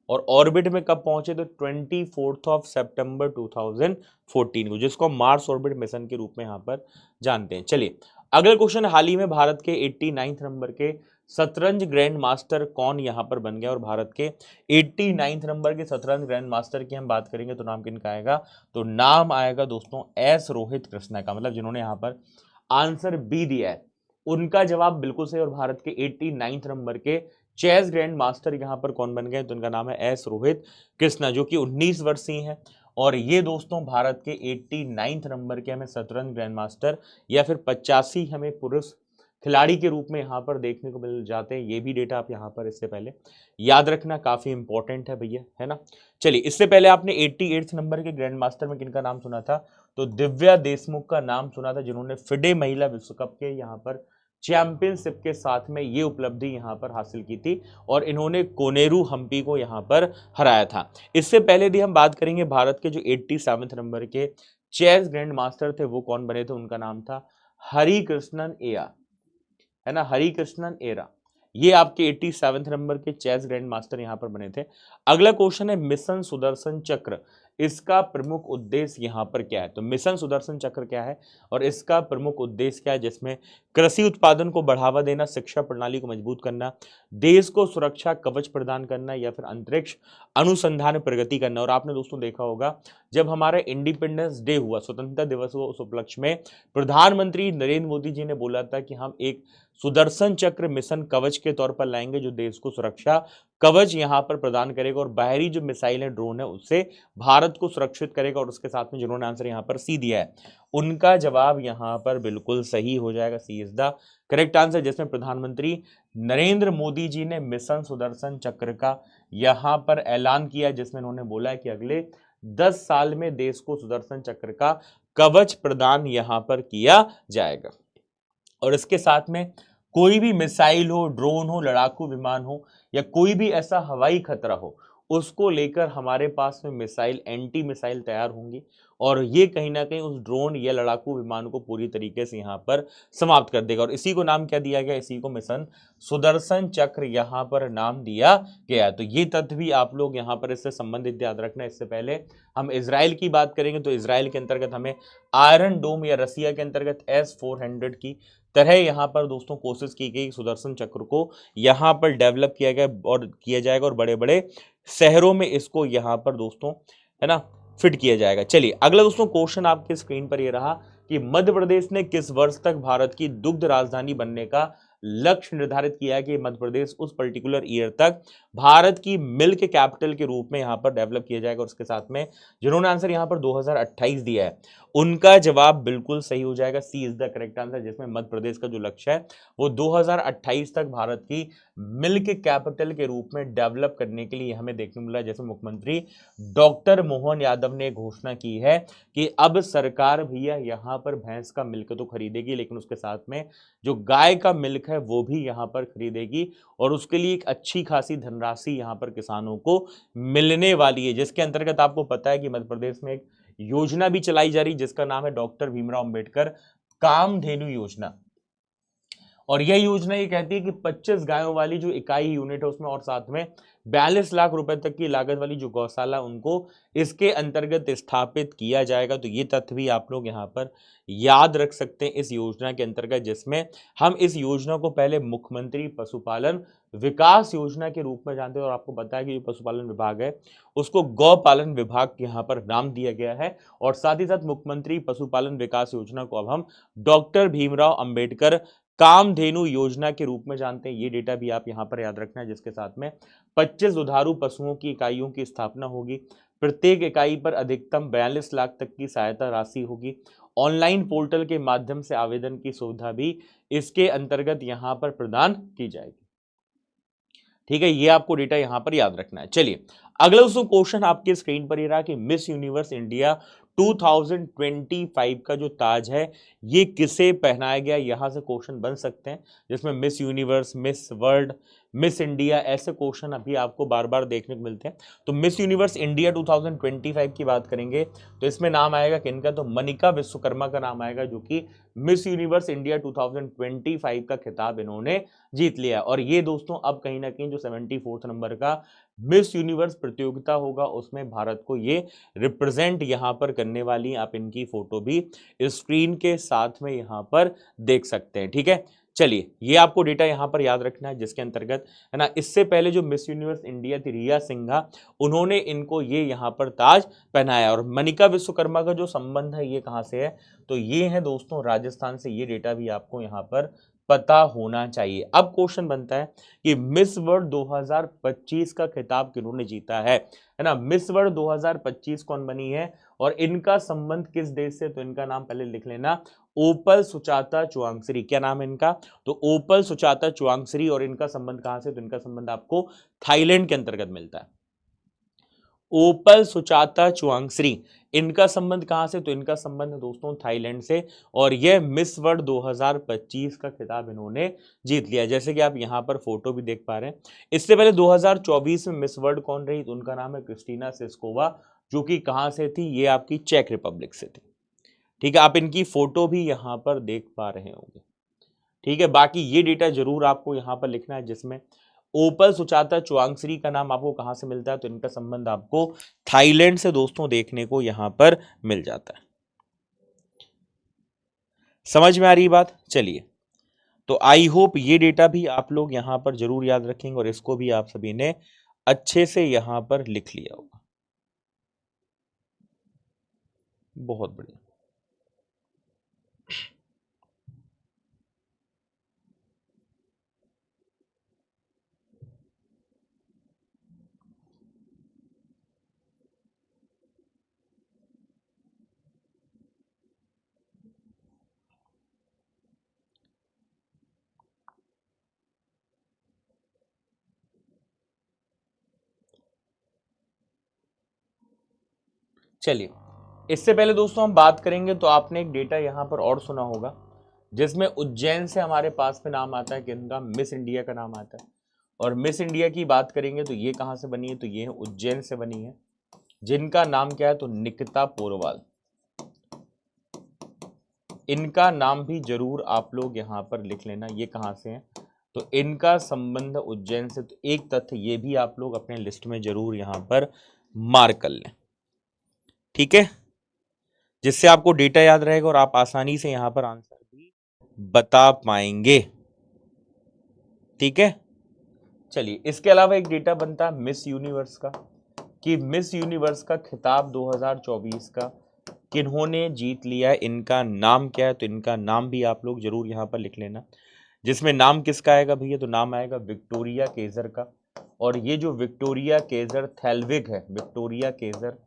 और ऑर्बिट में कब पहुंचे, तो 24 सितंबर 2014 को, जिसको हम मार्स ऑर्बिट मिशन के रूप में यहां पर जानते हैं। चलिए अगला क्वेश्चन, हाल ही में भारत के 89 नंबर के शतरंज ग्रैंड मास्टर कौन यहां पर बन गया, और भारत के 89 नंबर के शतरंज ग्रैंड मास्टर की हम बात करेंगे तो नाम किनका आएगा, तो नाम आएगा दोस्तों एस रोहित कृष्णा का, मतलब जिन्होंने यहां पर आंसर बी दिया है उनका जवाब बिल्कुल सही। और भारत के 89 नंबर के चेस ग्रैंड मास्टर यहां पर कौन बन गए, तो उनका नाम है एस रोहित कृष्णा, जो कि 19 वर्षीय हैं। और ये दोस्तों भारत के 89 नंबर के हमें शतरंज ग्रैंड मास्टर या फिर 85 हमें पुरुष खिलाड़ी के रूप में यहां पर देखने को मिल जाते हैं। ये भी डेटा आप यहां पर इससे पहले याद रखना, काफी इंपॉर्टेंट है भैया, है ना। चलिए इससे पहले आपने 88 नंबर के ग्रैंड मास्टर में किनका नाम सुना था, तो दिव्या देशमुख का नाम सुना था, जिन्होंने फिडे महिला विश्व कप के यहाँ पर चैंपियनशिप के साथ में ये उपलब्धि यहाँ पर हासिल की थी और इन्होंने कोनेरू हम्पी को यहाँ पर हराया था। इससे पहले भी हम बात करेंगे भारत के जो 87 नंबर के चेस ग्रैंड मास्टर थे वो कौन बने थे, उनका नाम था हरिकृष्णन एया, है ना, हरिकृष्णन एरा। ये आपके 87 नंबर के चेस ग्रैंड मास्टर यहां पर बने थे। अगला क्वेश्चन है मिशन सुदर्शन चक्र, इसका प्रमुख उद्देश्य यहां पर क्या है, तो मिशन सुदर्शन चक्र क्या है और इसका प्रमुख उद्देश्य क्या है, जिसमें कृषि उत्पादन को बढ़ावा देना, शिक्षा प्रणाली को मजबूत करना, देश को सुरक्षा कवच प्रदान करना या फिर अंतरिक्ष अनुसंधान प्रगति करना। और आपने दोस्तों देखा होगा जब हमारा इंडिपेंडेंस डे हुआ, स्वतंत्रता दिवस हुआ, उस उपलक्ष्य में प्रधानमंत्री नरेंद्र मोदी जी ने बोला था कि हम एक सुदर्शन चक्र मिशन कवच के तौर पर लाएंगे जो देश को सुरक्षा कवच यहां पर प्रदान करेगा और बाहरी जो मिसाइल है, ड्रोन है, उससे भारत को सुरक्षित करेगा। और उसके साथ में जिन्होंने आंसर यहां पर सी दिया है उनका जवाब यहां पर बिल्कुल सही हो जाएगा, सी इज द करेक्ट आंसर, जिसमें प्रधानमंत्री नरेंद्र मोदी जी ने मिशन सुदर्शन चक्र का यहां पर ऐलान किया, जिसमें उन्होंने बोला कि अगले 10 साल में देश को सुदर्शन चक्र का कवच प्रदान यहां पर किया जाएगा। और इसके साथ में कोई भी मिसाइल हो, ड्रोन हो, लड़ाकू विमान हो या कोई भी ऐसा हवाई खतरा हो, उसको लेकर हमारे पास में मिसाइल, एंटी मिसाइल तैयार होंगी और ये कहीं ना कहीं उस ड्रोन या लड़ाकू विमान को पूरी तरीके से यहाँ पर समाप्त कर देगा। और इसी को नाम क्या दिया गया, इसी को मिशन सुदर्शन चक्र यहाँ पर नाम दिया गया। तो ये तथ्य भी आप लोग यहाँ पर इससे संबंधित याद रखना। इससे पहले हम इजराइल की बात करेंगे तो इजराइल के अंतर्गत हमें आयरन डोम या रसिया के अंतर्गत S-400 की तरह यहाँ पर दोस्तों कोशिश की गई सुदर्शन चक्र को यहाँ पर डेवलप किया गया और किया जाएगा और बड़े बड़े शहरों में इसको यहाँ पर दोस्तों, है ना, फिट किया जाएगा। चलिए अगला दोस्तों क्वेश्चन आपके स्क्रीन पर ये रहा कि मध्य प्रदेश ने किस वर्ष तक भारत की दुग्ध राजधानी बनने का लक्ष्य निर्धारित किया है कि मध्य प्रदेश उस पर्टिकुलर ईयर तक भारत की मिल्क कैपिटल के रूप में यहां पर डेवलप किया जाएगा। और उसके साथ में जिन्होंने आंसर यहां पर 2028 दिया है उनका जवाब बिल्कुल सही हो जाएगा, सी इज द करेक्ट आंसर, जिसमें मध्य प्रदेश का जो लक्ष्य है वो 2028 तक भारत की मिल्क कैपिटल के रूप में डेवलप करने के लिए हमें देखने मिला। जैसे मुख्यमंत्री डॉक्टर मोहन यादव ने घोषणा की है कि अब सरकार भैया यहां पर भैंस का मिल्क तो खरीदेगी, लेकिन उसके साथ में जो गाय का मिल्क है वो भी यहां पर खरीदेगी, और उसके लिए एक अच्छी खासी धनराशि यहां पर किसानों को मिलने वाली है। जिसके अंतर्गत आपको पता है कि मध्य प्रदेश में एक योजना भी चलाई जा रही जिसका नाम है डॉक्टर भीमराव अंबेडकर कामधेनु योजना। और यह योजना ये कहती है कि 25 गायों वाली जो इकाई यूनिट है उसमें और साथ में 42 लाख रुपए तक की लागत वाली जो गौशाला उनको इसके अंतर्गत स्थापित किया जाएगा। तो ये तथ्य भी आप लोग यहाँ पर याद रख सकते हैं इस योजना के अंतर्गत, जिसमें हम इस योजना को पहले मुख्यमंत्री पशुपालन विकास योजना के रूप में जानते हैं। और आपको पता है कि जो पशुपालन विभाग है उसको गौपालन विभाग यहाँ पर नाम दिया गया है। और साथ ही साथ मुख्यमंत्री पशुपालन विकास योजना को अब हम डॉक्टर भीमराव अंबेडकर कामधेनु योजना के रूप में जानते हैं। ये डेटा भी आप यहां पर याद रखना है, जिसके साथ में 25 दुधारू पशुओं की इकाइयों की स्थापना होगी। प्रत्येक इकाई पर अधिकतम 42 लाख तक की सहायता राशि होगी। ऑनलाइन पोर्टल के माध्यम से आवेदन की सुविधा भी इसके अंतर्गत यहां पर प्रदान की जाएगी। ठीक है, ये आपको डेटा यहां पर याद रखना है। चलिए अगला दोस्तों क्वेश्चन आपके स्क्रीन पर ही रहा कि मिस यूनिवर्स इंडिया 2025 का जो ताज है ये किसे पहनाया गया। यहां से क्वेश्चन बन सकते हैं जिसमें miss universe, miss world, miss India ऐसे क्वेश्चन अभी आपको बार बार देखने को मिलते हैं। तो मिस यूनिवर्स इंडिया 2025 की बात करेंगे तो इसमें नाम आएगा किनका, तो मनिका विश्वकर्मा का नाम आएगा, जो कि मिस यूनिवर्स इंडिया 2025 का खिताब इन्होंने जीत लिया। और ये दोस्तों अब कहीं ना कहीं जो 74 नंबर का मिस यूनिवर्स प्रतियोगिता होगा उसमें भारत को ये रिप्रेजेंट यहां पर करने वाली, आप इनकी फोटो भी स्क्रीन के साथ में यहां पर देख सकते हैं। ठीक है, चलिए ये आपको डेटा यहां पर याद रखना है, जिसके अंतर्गत है ना इससे पहले जो मिस यूनिवर्स इंडिया थी रिया सिंघा, उन्होंने इनको ये यहां पर ताज पहनाया। और मनिका विश्वकर्मा का जो संबंध है ये कहां से है, तो ये है दोस्तों राजस्थान से। ये डेटा भी आपको यहां पर पता होना चाहिए। अब क्वेश्चन बनता है कि मिस वर्ल्ड 2025 का खिताब किन्होंने जीता है ना। मिस वर्ल्ड 2025 कौन बनी है और इनका संबंध किस देश से, तो इनका नाम पहले लिख लेना, ओपल सुचाता चुआंगश्री। क्या नाम है इनका, तो ओपल सुचाता चुआंगश्री। और इनका संबंध कहां से, तो इनका संबंध आपको थाईलैंड के अंतर्गत मिलता है। ओपल सुचाता चुआंगश्री, इनका संबंध कहां से, तो इनका संबंध दोस्तों थाईलैंड से। और यह मिस वर्ल्ड 2025 का खिताब इन्होंने जीत लिया, जैसे कि आप यहां पर फोटो भी देख पा रहे हैं। इससे पहले 2024 में मिस वर्ल्ड कौन रही, तो उनका नाम है क्रिस्टीना सेस्कोवा, जो कि कहां से थी, ये आपकी चेक रिपब्लिक से थी। ठीक है, आप इनकी फोटो भी यहां पर देख पा रहे होंगे। ठीक है, बाकी ये डेटा जरूर आपको यहां पर लिखना है, जिसमें ओपल सुचाता चुआंगश्री का नाम आपको कहां से मिलता है, तो इनका संबंध आपको थाईलैंड से दोस्तों देखने को यहां पर मिल जाता है। समझ में आ रही बात। चलिए, तो आई होप ये डेटा भी आप लोग यहां पर जरूर याद रखेंगे और इसको भी आप सभी ने अच्छे से यहां पर लिख लिया होगा। बहुत बढ़िया। चलिए, इससे पहले दोस्तों हम बात करेंगे तो आपने एक डेटा यहां पर और सुना होगा, जिसमें उज्जैन से हमारे पास में नाम आता है कि इनका मिस इंडिया का नाम आता है। और मिस इंडिया की बात करेंगे तो ये कहां से बनी है, तो ये उज्जैन से बनी है, जिनका नाम क्या है, तो निकिता पोरवाल। इनका नाम भी जरूर आप लोग यहां पर लिख लेना, ये कहां से है, तो इनका संबंध उज्जैन से। तो एक तथ्य ये भी आप लोग अपने लिस्ट में जरूर यहां पर मार्क कर लें। ठीक है, जिससे आपको डेटा याद रहेगा और आप आसानी से यहां पर आंसर भी बता पाएंगे। ठीक है, चलिए इसके अलावा एक डेटा बनता है मिस यूनिवर्स का, कि मिस यूनिवर्स का खिताब 2024 का किन्होंने जीत लिया है, इनका नाम क्या है, तो इनका नाम भी आप लोग जरूर यहां पर लिख लेना। जिसमें नाम किसका आएगा भैया, तो नाम आएगा विक्टोरिया केजर का। और ये जो विक्टोरिया केजर थेल्विग है, विक्टोरिया केजर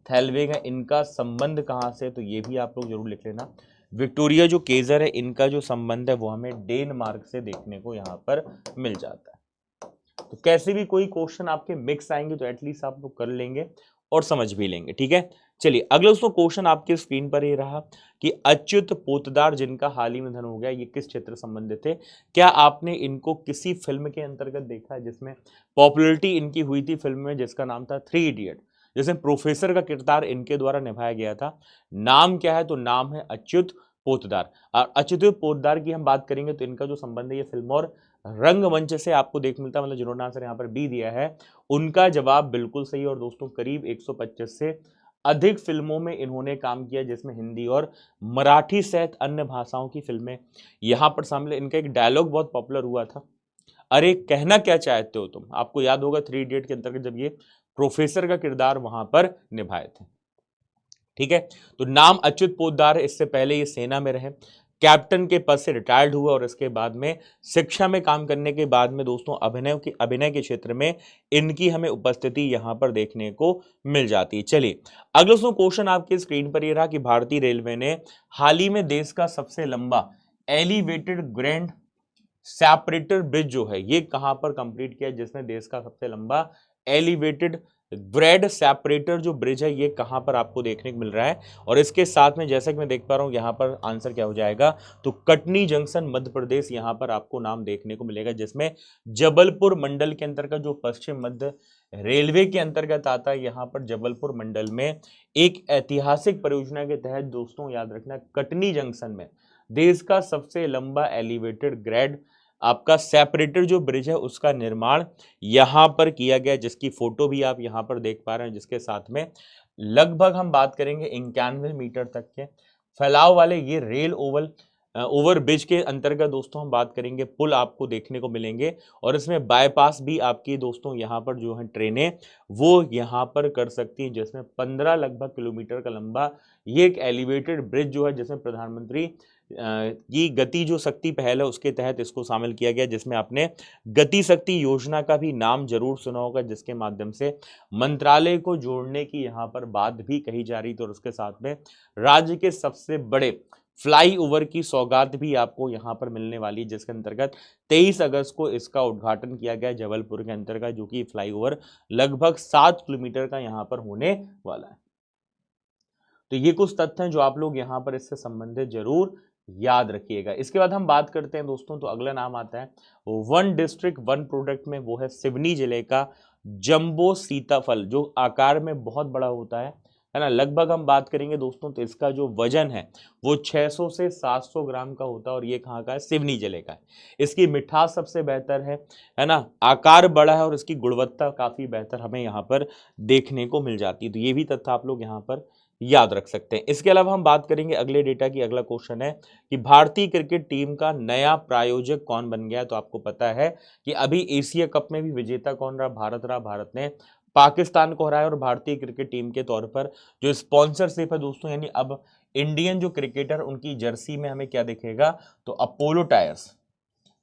थेल्विग है, इनका संबंध कहाँ से, तो ये भी आप लोग जरूर लिख लेना। विक्टोरिया जो केजर है, इनका जो संबंध है वो हमें डेनमार्क से देखने को यहाँ पर मिल जाता है। तो कैसे भी कोई क्वेश्चन आपके मिक्स आएंगे तो एटलीस्ट आप लोग कर लेंगे और समझ भी लेंगे, ठीक है। चलिए अगला दोस्तों क्वेश्चन आपके स्क्रीन पर ये रहा कि अच्युत पोतदार जिनका हाल ही में निधन हो गया, ये किस क्षेत्र से संबंधित थे। क्या आपने इनको किसी फिल्म के अंतर्गत देखा है जिसमें पॉपुलैरिटी इनकी हुई थी, फिल्म में जिसका नाम था 3 इडियट, जिसमें प्रोफेसर का किरदार इनके द्वारा निभाया गया था। नाम क्या है, तो नाम है अच्युत पोतदार। और अच्युत पोतदार की हम बात करेंगे तो इनका जो संबंध है ये फिल्म और रंगमंच से आपको देख मिलता है, मतलब जिन्होंने आंसर यहाँ पर बी दिया है उनका जवाब बिल्कुल सही। और दोस्तों करीब 125 से अधिक फिल्मों में इन्होंने काम किया, जिसमें हिंदी और मराठी सहित अन्य भाषाओं की फिल्में यहाँ पर शामिल है। इनका एक डायलॉग बहुत पॉपुलर हुआ था, अरे कहना क्या चाहते हो तुम, आपको याद होगा 3 इडियट के अंतर्गत जब ये प्रोफेसर का किरदार वहां पर निभाए थे, ठीक है। तो नाम अच्युत पोतदार, इससे पहले ये सेना में रहे, कैप्टन के पद से रिटायर्ड हुआ और इसके बाद में शिक्षा में काम करने के बाद में दोस्तों अभिनय के क्षेत्र में इनकी हमें उपस्थिति यहां पर देखने को मिल जाती है। चलिए अगला दोस्तों क्वेश्चन आपके स्क्रीन पर ये रहा कि भारतीय रेलवे ने हाल ही में देश का सबसे लंबा एलिवेटेड ग्रैंड सेपरेटर ब्रिज जो है ये कहां पर कंप्लीट किया, जिसमें देश का सबसे लंबा एलिवेटेड ग्रेड सेपरेटर जो ब्रिज है ये कहां पर आपको देखने को मिल रहा है। और इसके साथ में जैसा कि मैं देख पा रहा हूं यहां पर आंसर क्या हो जाएगा, तो कटनी जंक्शन मध्य प्रदेश यहां पर आपको नाम देखने को मिलेगा, जिसमें जबलपुर मंडल के अंतर्गत जो पश्चिम मध्य रेलवे के अंतर्गत आता है, यहां पर जबलपुर मंडल में एक ऐतिहासिक परियोजना के तहत दोस्तों याद रखना कटनी जंक्शन में देश का सबसे लंबा एलिवेटेड ग्रेड आपका सेपरेटर जो ब्रिज है उसका निर्माण यहां पर किया गया, जिसकी फोटो भी आप यहां पर देख पा रहे हैं, जिसके साथ में लगभग हम बात करेंगे 91 मीटर तक के फैलाव वाले ये रेल ओवर ब्रिज के अंतर्गत दोस्तों हम बात करेंगे पुल आपको देखने को मिलेंगे। और इसमें बाईपास भी आपकी दोस्तों यहाँ पर जो है ट्रेनें वो यहाँ पर कर सकती हैं, जिसमें 15 लगभग किलोमीटर का लंबा ये एक एलिवेटेड ब्रिज जो है, जिसमें प्रधानमंत्री की गति जो शक्ति पहल है उसके तहत इसको शामिल किया गया, जिसमें आपने गति शक्ति योजना का भी नाम जरूर सुना होगा, जिसके माध्यम से मंत्रालय को जोड़ने की यहाँ पर बात भी कही जा रही थी। और उसके साथ में राज्य के सबसे बड़े फ्लाईओवर की सौगात भी आपको यहाँ पर मिलने वाली है, जिसके अंतर्गत 23 अगस्त को इसका उद्घाटन किया गया जबलपुर के अंतर्गत, जो कि फ्लाईओवर लगभग 7 किलोमीटर का यहाँ पर होने वाला है। तो ये कुछ तथ्य हैं जो आप लोग यहाँ पर इससे संबंधित जरूर याद रखिएगा। इसके बाद हम बात करते हैं दोस्तों, तो अगला नाम आता है वन डिस्ट्रिक्ट वन प्रोडक्ट में, वो है सिवनी जिले का जंबो सीताफल, जो आकार में बहुत बड़ा होता है ना। लगभग हम बात करेंगे दोस्तों तो इसका जो वजन है वो 600 से 700 ग्राम का होता है, और ये कहाँ का है, सिवनी जिले का है। इसकी मिठास सबसे बेहतर है ना, आकार बड़ा है और इसकी गुणवत्ता काफी बेहतर हमें यहाँ पर देखने को मिल जाती है। तो ये भी तथ्य आप लोग यहाँ पर याद रख सकते हैं। इसके अलावा हम बात करेंगे अगले डेटा की। अगला क्वेश्चन है कि भारतीय क्रिकेट टीम का नया प्रायोजक कौन बन गया। तो आपको पता है कि अभी एशिया कप में भी विजेता कौन रहा, भारत रहा। भारत ने पाकिस्तान को हराया और भारतीय क्रिकेट टीम के तौर पर जो स्पॉन्सरशिप है दोस्तों, यानी अब इंडियन जो क्रिकेटर उनकी जर्सी में हमें क्या दिखेगा, तो अपोलो टायर्स।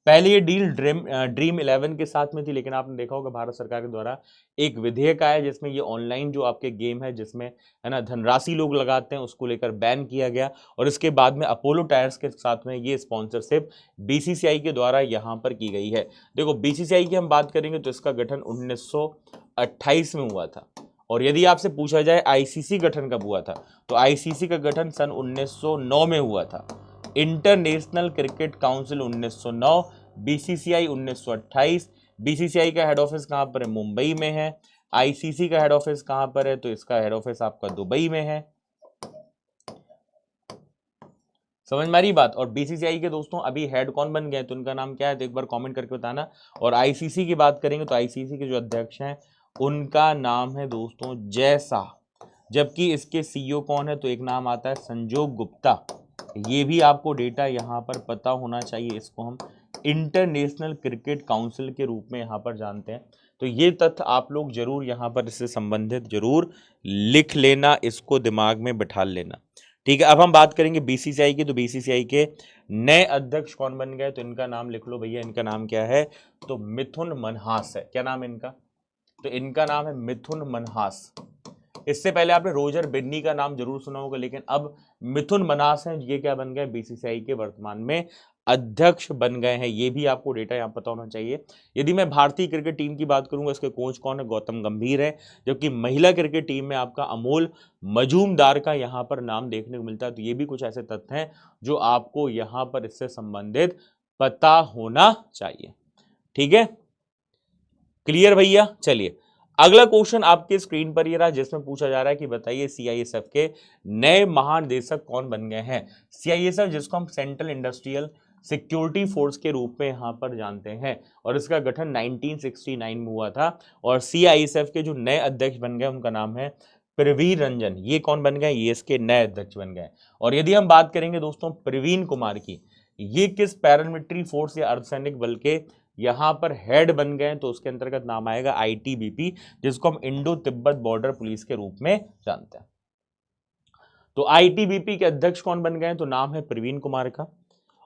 पहले ये डील ड्रीम 11 के साथ में थी, लेकिन आपने देखा होगा भारत सरकार के द्वारा एक विधेयक आया जिसमें ये ऑनलाइन जो आपके गेम है जिसमें है ना धनराशि लोग लगाते हैं उसको लेकर बैन किया गया। और इसके बाद में अपोलो टायर्स के साथ में ये स्पॉन्सरशिप बीसीसीआई के द्वारा यहाँ पर की गई है। देखो बीसीसीआई की हम बात करेंगे तो इसका गठन 1928 में हुआ था। और यदि आपसे पूछा जाए आईसीसी गठन कब हुआ था, तो आईसीसी का गठन सन 1909 में हुआ था। International cricket council 1909, BCCI 1928। BCCI का हेड ऑफिस कहां पर है, मुंबई में है। आईसीसी का हेड ऑफिस कहां पर है, तो इसका हेड ऑफिस आपका दुबई में है। समझ में आ रही बात। और बीसीसीआई के दोस्तों अभी हेड कौन बन गए, तो उनका नाम क्या है, तो एक बार कमेंट करके बताना। और आईसीसी की बात करेंगे तो आईसीसी के जो अध्यक्ष हैं उनका नाम है दोस्तों जय शाह, जबकि इसके सीईओ कौन है, तो एक नाम आता है संजोग गुप्ता। ये भी आपको डेटा यहाँ पर पता होना चाहिए। इसको हम इंटरनेशनल क्रिकेट काउंसिल के रूप में यहाँ पर जानते हैं। तो ये तथ्य आप लोग जरूर यहाँ पर इससे संबंधित जरूर लिख लेना, इसको दिमाग में बिठा लेना, ठीक है, अब हम बात करेंगे बीसीसीआई की। तो बीसीसीआई के नए अध्यक्ष कौन बन गए, तो इनका नाम लिख लो भैया, इनका नाम क्या है, तो मिथुन मनहास है। क्या नाम है इनका, तो इनका नाम है मिथुन मनहास। इससे पहले आपने रोजर बिन्नी का नाम जरूर सुना होगा, लेकिन अब मिथुन मनास हैं, ये क्या बन गए, बीसीसीआई के वर्तमान में अध्यक्ष बन गए हैं। ये भी आपको डेटा यहाँ पता होना चाहिए। यदि मैं भारतीय क्रिकेट टीम की बात करूंगा, इसके कोच कौन है, गौतम गंभीर है। जबकि महिला क्रिकेट टीम में आपका अमोल मजूमदार का यहाँ पर नाम देखने को मिलता है। तो ये भी कुछ ऐसे तथ्य हैं जो आपको यहाँ पर इससे संबंधित पता होना चाहिए। ठीक है, क्लियर भैया। चलिए अगला क्वेश्चन आपके स्क्रीन पर ये रहा, जिसमें पूछा जा रहा है कि बताइए सीआईएसएफ के नए महानिदेशक कौन बन गए हैं। सीआईएसएफ जिसको हम सेंट्रल इंडस्ट्रियल सिक्योरिटी फोर्स के रूप में यहाँ पर जानते हैं, और इसका गठन 1969 में हुआ था। और सीआईएसएफ के जो नए अध्यक्ष बन गए उनका नाम है प्रवीण रंजन। ये कौन बन गए, ये इसके नए अध्यक्ष बन गए। और यदि हम बात करेंगे दोस्तों प्रवीण कुमार की, ये किस पैरामिलिट्री फोर्स या अर्धसैनिक बल के यहां पर हेड बन गए, तो उसके अंतर्गत नाम आएगा आईटीबीपी, जिसको हम इंडो तिब्बत बॉर्डर पुलिस के रूप में जानते हैं। तो आईटीबीपी के अध्यक्ष कौन बन गए, तो नाम है प्रवीण कुमार का।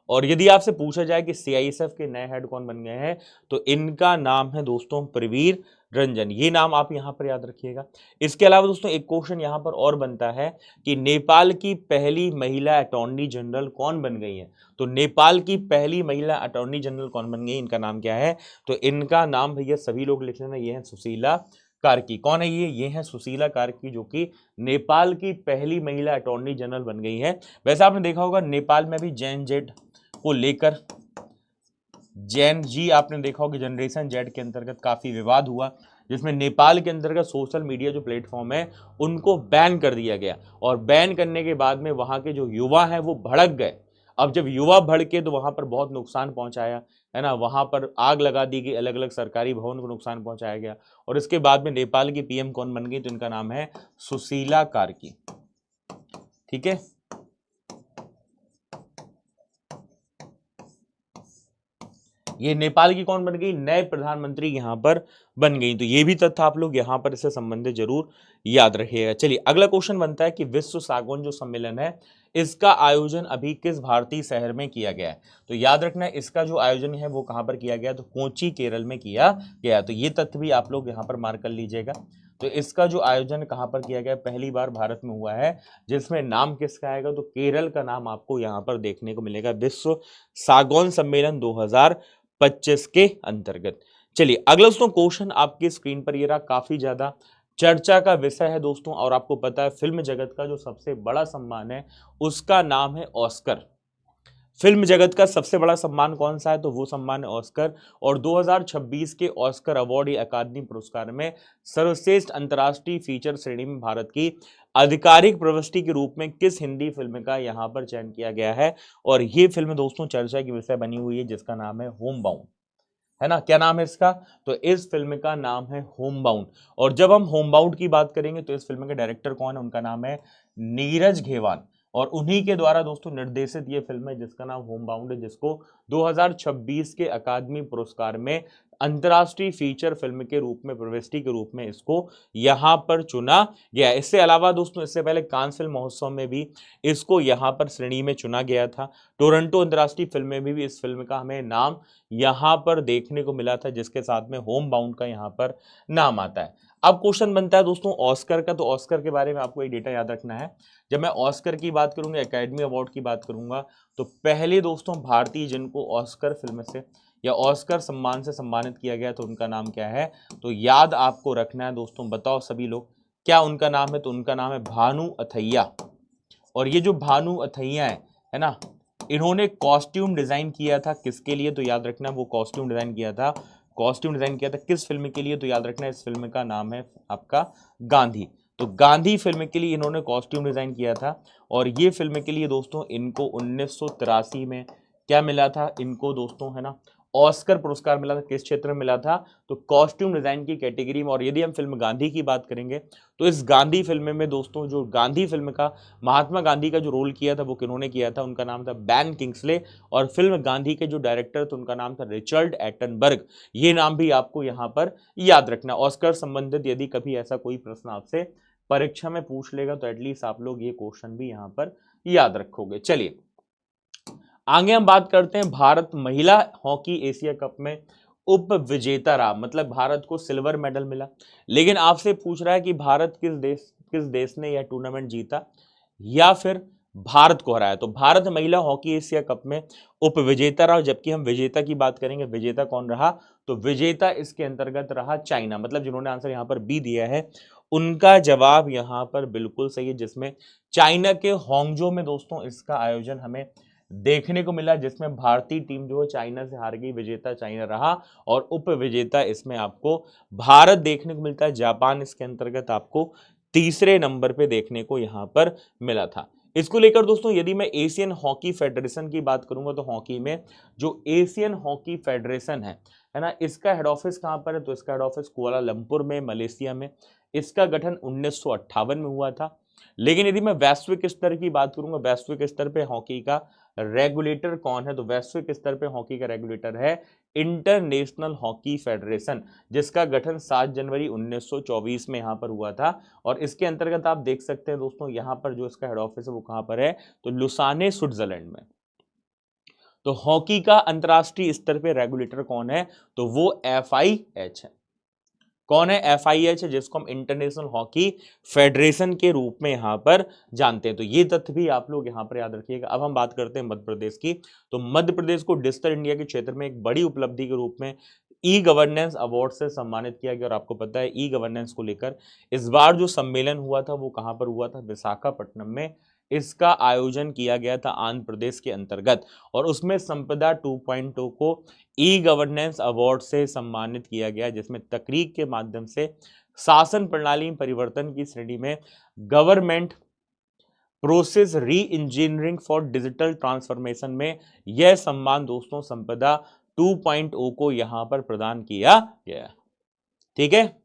और यदि आपसे पूछा जाए कि सीआईएसएफ के नए हेड कौन बन गए हैं, तो इनका नाम है दोस्तों प्रवीण रंजन। ये नाम आप यहां पर याद रखिएगा। इसके अलावा दोस्तों एक क्वेश्चन यहां पर और बनता है कि नेपाल की पहली महिला अटॉर्नी जनरल कौन बन गई है। तो नेपाल की पहली महिला अटॉर्नी जनरल कौन बन गई, इनका नाम क्या है, तो इनका नाम भैया सभी लोग लिख लेना, ये है सुशीला कार्की। कौन है ये है सुशीला कार्की, जो कि नेपाल की पहली महिला अटॉर्नी जनरल बन गई है। वैसे आपने देखा होगा नेपाल में भी जैन जेड को लेकर, जैन जी आपने देखा होगा जनरेशन जेड के अंतर्गत काफी विवाद हुआ, जिसमें नेपाल के अंतर्गत सोशल मीडिया जो प्लेटफॉर्म है उनको बैन कर दिया गया। और बैन करने के बाद में वहां के जो युवा हैं वो भड़क गए। अब जब युवा भड़के तो वहां पर बहुत नुकसान पहुंचाया, है ना, वहां पर आग लगा दी गई, अलग अलग सरकारी भवन को नुकसान पहुंचाया गया। और इसके बाद में नेपाल की पीएम कौन बन गई, तो इनका नाम है सुशीला कार्की। ठीक है, ये नेपाल की कौन बन गई, नए प्रधानमंत्री यहां पर बन गई। तो ये भी तथ्य आप लोग यहां पर इससे संबंधित जरूर याद रखिएगा। चलिए अगला क्वेश्चन बनता है कि विश्व सागौन जो सम्मेलन है, इसका आयोजन अभी किस भारतीय शहर में किया गया है। तो याद रखना है इसका जो आयोजन है वो कहां पर किया गया, तो कोची केरल में किया गया। तो ये तथ्य भी आप लोग यहाँ पर मार्क कर लीजिएगा। तो इसका जो आयोजन कहां पर किया गया, पहली बार भारत में हुआ है, जिसमें नाम किसका आएगा, तो केरल का नाम आपको यहाँ पर देखने को मिलेगा, विश्व सागौन सम्मेलन 2025 के अंतर्गत। चलिए अगला दोस्तों क्वेश्चन आपकी स्क्रीन पर ये रहा, काफी ज्यादा चर्चा का विषय है दोस्तों। और आपको पता है फिल्म जगत का जो सबसे बड़ा सम्मान है उसका नाम है ऑस्कर। फिल्म जगत का सबसे बड़ा सम्मान कौन सा है, तो वो सम्मान है ऑस्कर। और 2026 के ऑस्कर अवार्ड या अकादमी पुरस्कार में सर्वश्रेष्ठ अंतर्राष्ट्रीय फीचर श्रेणी में भारत की आधिकारिक प्रविष्टि के रूप में किस हिंदी फिल्म का यहां पर चयन किया गया है। और ये फिल्म दोस्तों चर्चा की विषय बनी हुई है, जिसका नाम है होम बाउंड, है ना। क्या नाम है इसका, तो इस फिल्म का नाम है होम बाउंड। और जब हम होम बाउंड की बात करेंगे तो इस फिल्म के डायरेक्टर कौन है, उनका नाम है नीरज घेवान। और उन्हीं के द्वारा दोस्तों निर्देशित ये फिल्म है जिसका नाम होम बाउंड है, जिसको 2026 के अकादमी पुरस्कार में अंतर्राष्ट्रीय फीचर फिल्म के रूप में, प्रविष्टि के रूप में इसको यहां पर चुना गया। इससे अलावा दोस्तों इससे पहले कान फिल्म महोत्सव में भी इसको यहां पर श्रेणी में चुना गया था। टोरंटो अंतर्राष्ट्रीय फिल्म में भी इस फिल्म का हमें नाम यहां पर देखने को मिला था, जिसके साथ में होम बाउंड का यहां पर नाम आता है। अब क्वेश्चन बनता है दोस्तों ऑस्कर का। तो ऑस्कर के बारे में आपको एक डेटा याद रखना है। जब मैं ऑस्कर की बात करूंगा, एकेडमी अवार्ड की बात करूंगा, तो पहले दोस्तों भारतीय जिनको ऑस्कर फिल्म से या ऑस्कर सम्मान से सम्मानित किया गया, तो उनका नाम क्या है, तो याद आपको रखना है दोस्तों। बताओ सभी लोग क्या उनका नाम है, तो उनका नाम है भानु अथैया। और ये जो भानु अथैया है ना, इन्होंने कॉस्ट्यूम डिजाइन किया था किसके लिए, तो याद रखना वो कॉस्ट्यूम डिजाइन किया था किस फिल्म के लिए, तो याद रखना इस फिल्म का नाम है आपका गांधी। तो गांधी फिल्म के लिए इन्होंने कॉस्ट्यूम डिजाइन किया था। और ये फिल्म के लिए दोस्तों इनको 1983 में क्या मिला था, इनको दोस्तों है ना ऑस्कर पुरस्कार मिला था। किस क्षेत्र में मिला था, तो कॉस्ट्यूम डिजाइन की कैटेगरी में। और यदि हम फिल्म गांधी की बात करेंगे तो इस गांधी फिल्म में दोस्तों जो गांधी फिल्म का महात्मा गांधी का जो रोल किया था वो किन्होंने किया था, उनका नाम था बैन किंग्सले। और फिल्म गांधी के जो डायरेक्टर थे उनका नाम था रिचर्ड एटनबर्ग। ये नाम भी आपको यहाँ पर याद रखना। ऑस्कर संबंधित यदि कभी ऐसा कोई प्रश्न आपसे परीक्षा में पूछ लेगा तो एटलीस्ट आप लोग ये क्वेश्चन भी यहाँ पर याद रखोगे। चलिए आगे हम बात करते हैं, भारत महिला हॉकी एशिया कप में उप विजेता रहा, मतलब भारत को सिल्वर मेडल मिला। लेकिन आपसे पूछ रहा है कि भारत किस देश ने यह टूर्नामेंट जीता या फिर भारत को हराया। तो भारत महिला हॉकी एशिया कप में उप विजेता रहा, जबकि हम विजेता की बात करेंगे, विजेता कौन रहा, तो विजेता इसके अंतर्गत रहा चाइना। मतलब जिन्होंने आंसर यहां पर बी दिया है उनका जवाब यहां पर बिल्कुल सही है, जिसमें चाइना के होंगजो में दोस्तों इसका आयोजन हमें देखने को मिला, जिसमें भारतीय टीम जो है चाइना से हार गई, विजेता चाइना रहा और उप विजेता इसमें आपको भारत देखने को मिलता है। जापान इसके अंतर्गत आपको तीसरे नंबर पे देखने को यहां पर मिला था। इसको लेकर दोस्तों यदि मैं एशियन हॉकी फेडरेशन की बात करूंगा तो हॉकी में जो एशियन हॉकी फेडरेशन है ना, इसका हेड ऑफिस कहां पर है, तो इसका हेड ऑफिस कुआलालंपुर में, मलेशिया में। इसका गठन 1958 में हुआ था। लेकिन यदि मैं वैश्विक स्तर की बात करूंगा, वैश्विक स्तर पे हॉकी का रेगुलेटर कौन है, तो वैश्विक स्तर पे हॉकी का रेगुलेटर है इंटरनेशनल हॉकी फेडरेशन, जिसका गठन 7 जनवरी 1924 में यहां पर हुआ था। और इसके अंतर्गत आप देख सकते हैं दोस्तों यहां पर जो इसका हेड ऑफिस है वो कहां पर है, तो लुसाने स्विट्जरलैंड में। तो हॉकी का अंतरराष्ट्रीय स्तर पे रेगुलेटर कौन है, तो वो FIH है। कौन है, FIH है, जिसको हम इंटरनेशनल हॉकी फेडरेशन के रूप में यहां पर जानते हैं। तो ये तथ्य भी आप लोग यहां पर याद रखिएगा। अब हम बात करते हैं मध्य प्रदेश की। तो मध्य प्रदेश को डिजिटल इंडिया के क्षेत्र में एक बड़ी उपलब्धि के रूप में ई गवर्नेंस अवार्ड से सम्मानित किया गया। और आपको पता है ई गवर्नेंस को लेकर इस बार जो सम्मेलन हुआ था वो कहां पर हुआ था, विशाखापट्टनम में इसका आयोजन किया गया था आंध्र प्रदेश के अंतर्गत। और उसमें संपदा 2.0 को ई गवर्नेंस अवार्ड से सम्मानित किया गया, जिसमें तकरीर के माध्यम से शासन प्रणाली में परिवर्तन की श्रेणी में गवर्नमेंट प्रोसेस री इंजीनियरिंग फॉर डिजिटल ट्रांसफॉर्मेशन में यह सम्मान दोस्तों संपदा 2.0 को यहां पर प्रदान किया गया। ठीक है,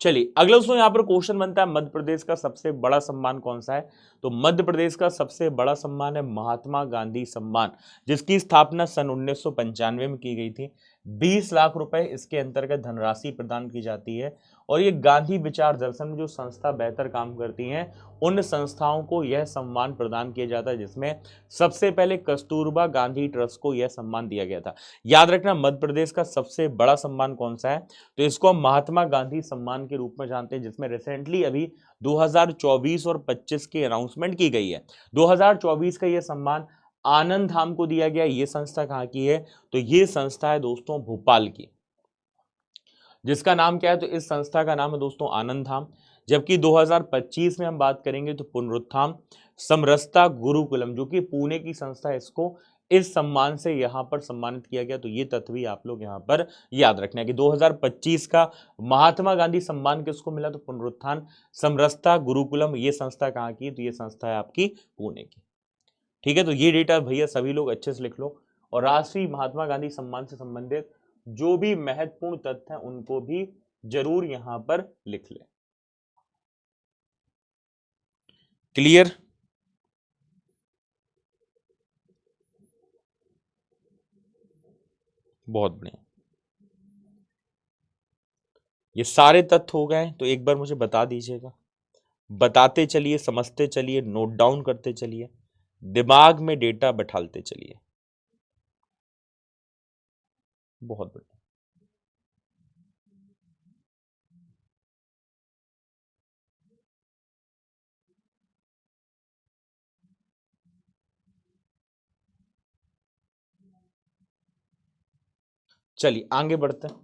चलिए अगला दोस्तों यहां पर क्वेश्चन बनता है, मध्य प्रदेश का सबसे बड़ा सम्मान कौन सा है, तो मध्य प्रदेश का सबसे बड़ा सम्मान है महात्मा गांधी सम्मान, जिसकी स्थापना सन 1995 में की गई थी। 20 लाख रुपए इसके अंतर्गत धनराशि प्रदान की जाती है। और ये गांधी विचार दर्शन में जो संस्था बेहतर काम करती हैं उन संस्थाओं को यह सम्मान प्रदान किया जाता है, जिसमें सबसे पहले कस्तूरबा गांधी ट्रस्ट को यह सम्मान दिया गया था। याद रखना मध्य प्रदेश का सबसे बड़ा सम्मान कौन सा है, तो इसको हम महात्मा गांधी सम्मान के रूप में जानते हैं, जिसमें रिसेंटली अभी 2024 और 25 की अनाउंसमेंट की गई है। 2024 का यह सम्मान आनंद धाम को दिया गया। ये संस्था कहां की है, तो ये संस्था है दोस्तों भोपाल की, जिसका नाम क्या है, तो इस संस्था का नाम है दोस्तों आनंद धाम। जबकि 2025 में हम बात करेंगे तो पुनरुत्थान समरसता गुरुकुलम, जो कि पुणे की संस्था है, इसको इस सम्मान से यहां पर सम्मानित किया गया। तो ये तथ्य भी आप लोग यहां पर याद रखना है कि 2025 का महात्मा गांधी सम्मान किसको मिला, तो पुनरुत्थान समरसता गुरुकुलम। ये संस्था कहाँ की, तो ये संस्था है आपकी पुणे की। ठीक है, तो ये डेटा भैया सभी लोग अच्छे से लिख लो। और राष्ट्रीय महात्मा गांधी सम्मान से संबंधित जो भी महत्वपूर्ण तथ्य हैं उनको भी जरूर यहां पर लिख ले। क्लियर, बहुत बढ़िया। ये सारे तथ्य हो गए तो एक बार मुझे बता दीजिएगा, बताते चलिए, समझते चलिए, नोट डाउन करते चलिए, दिमाग में डेटा बैठालते चलिए। बहुत बढ़िया। चलिए आगे बढ़ते हैं।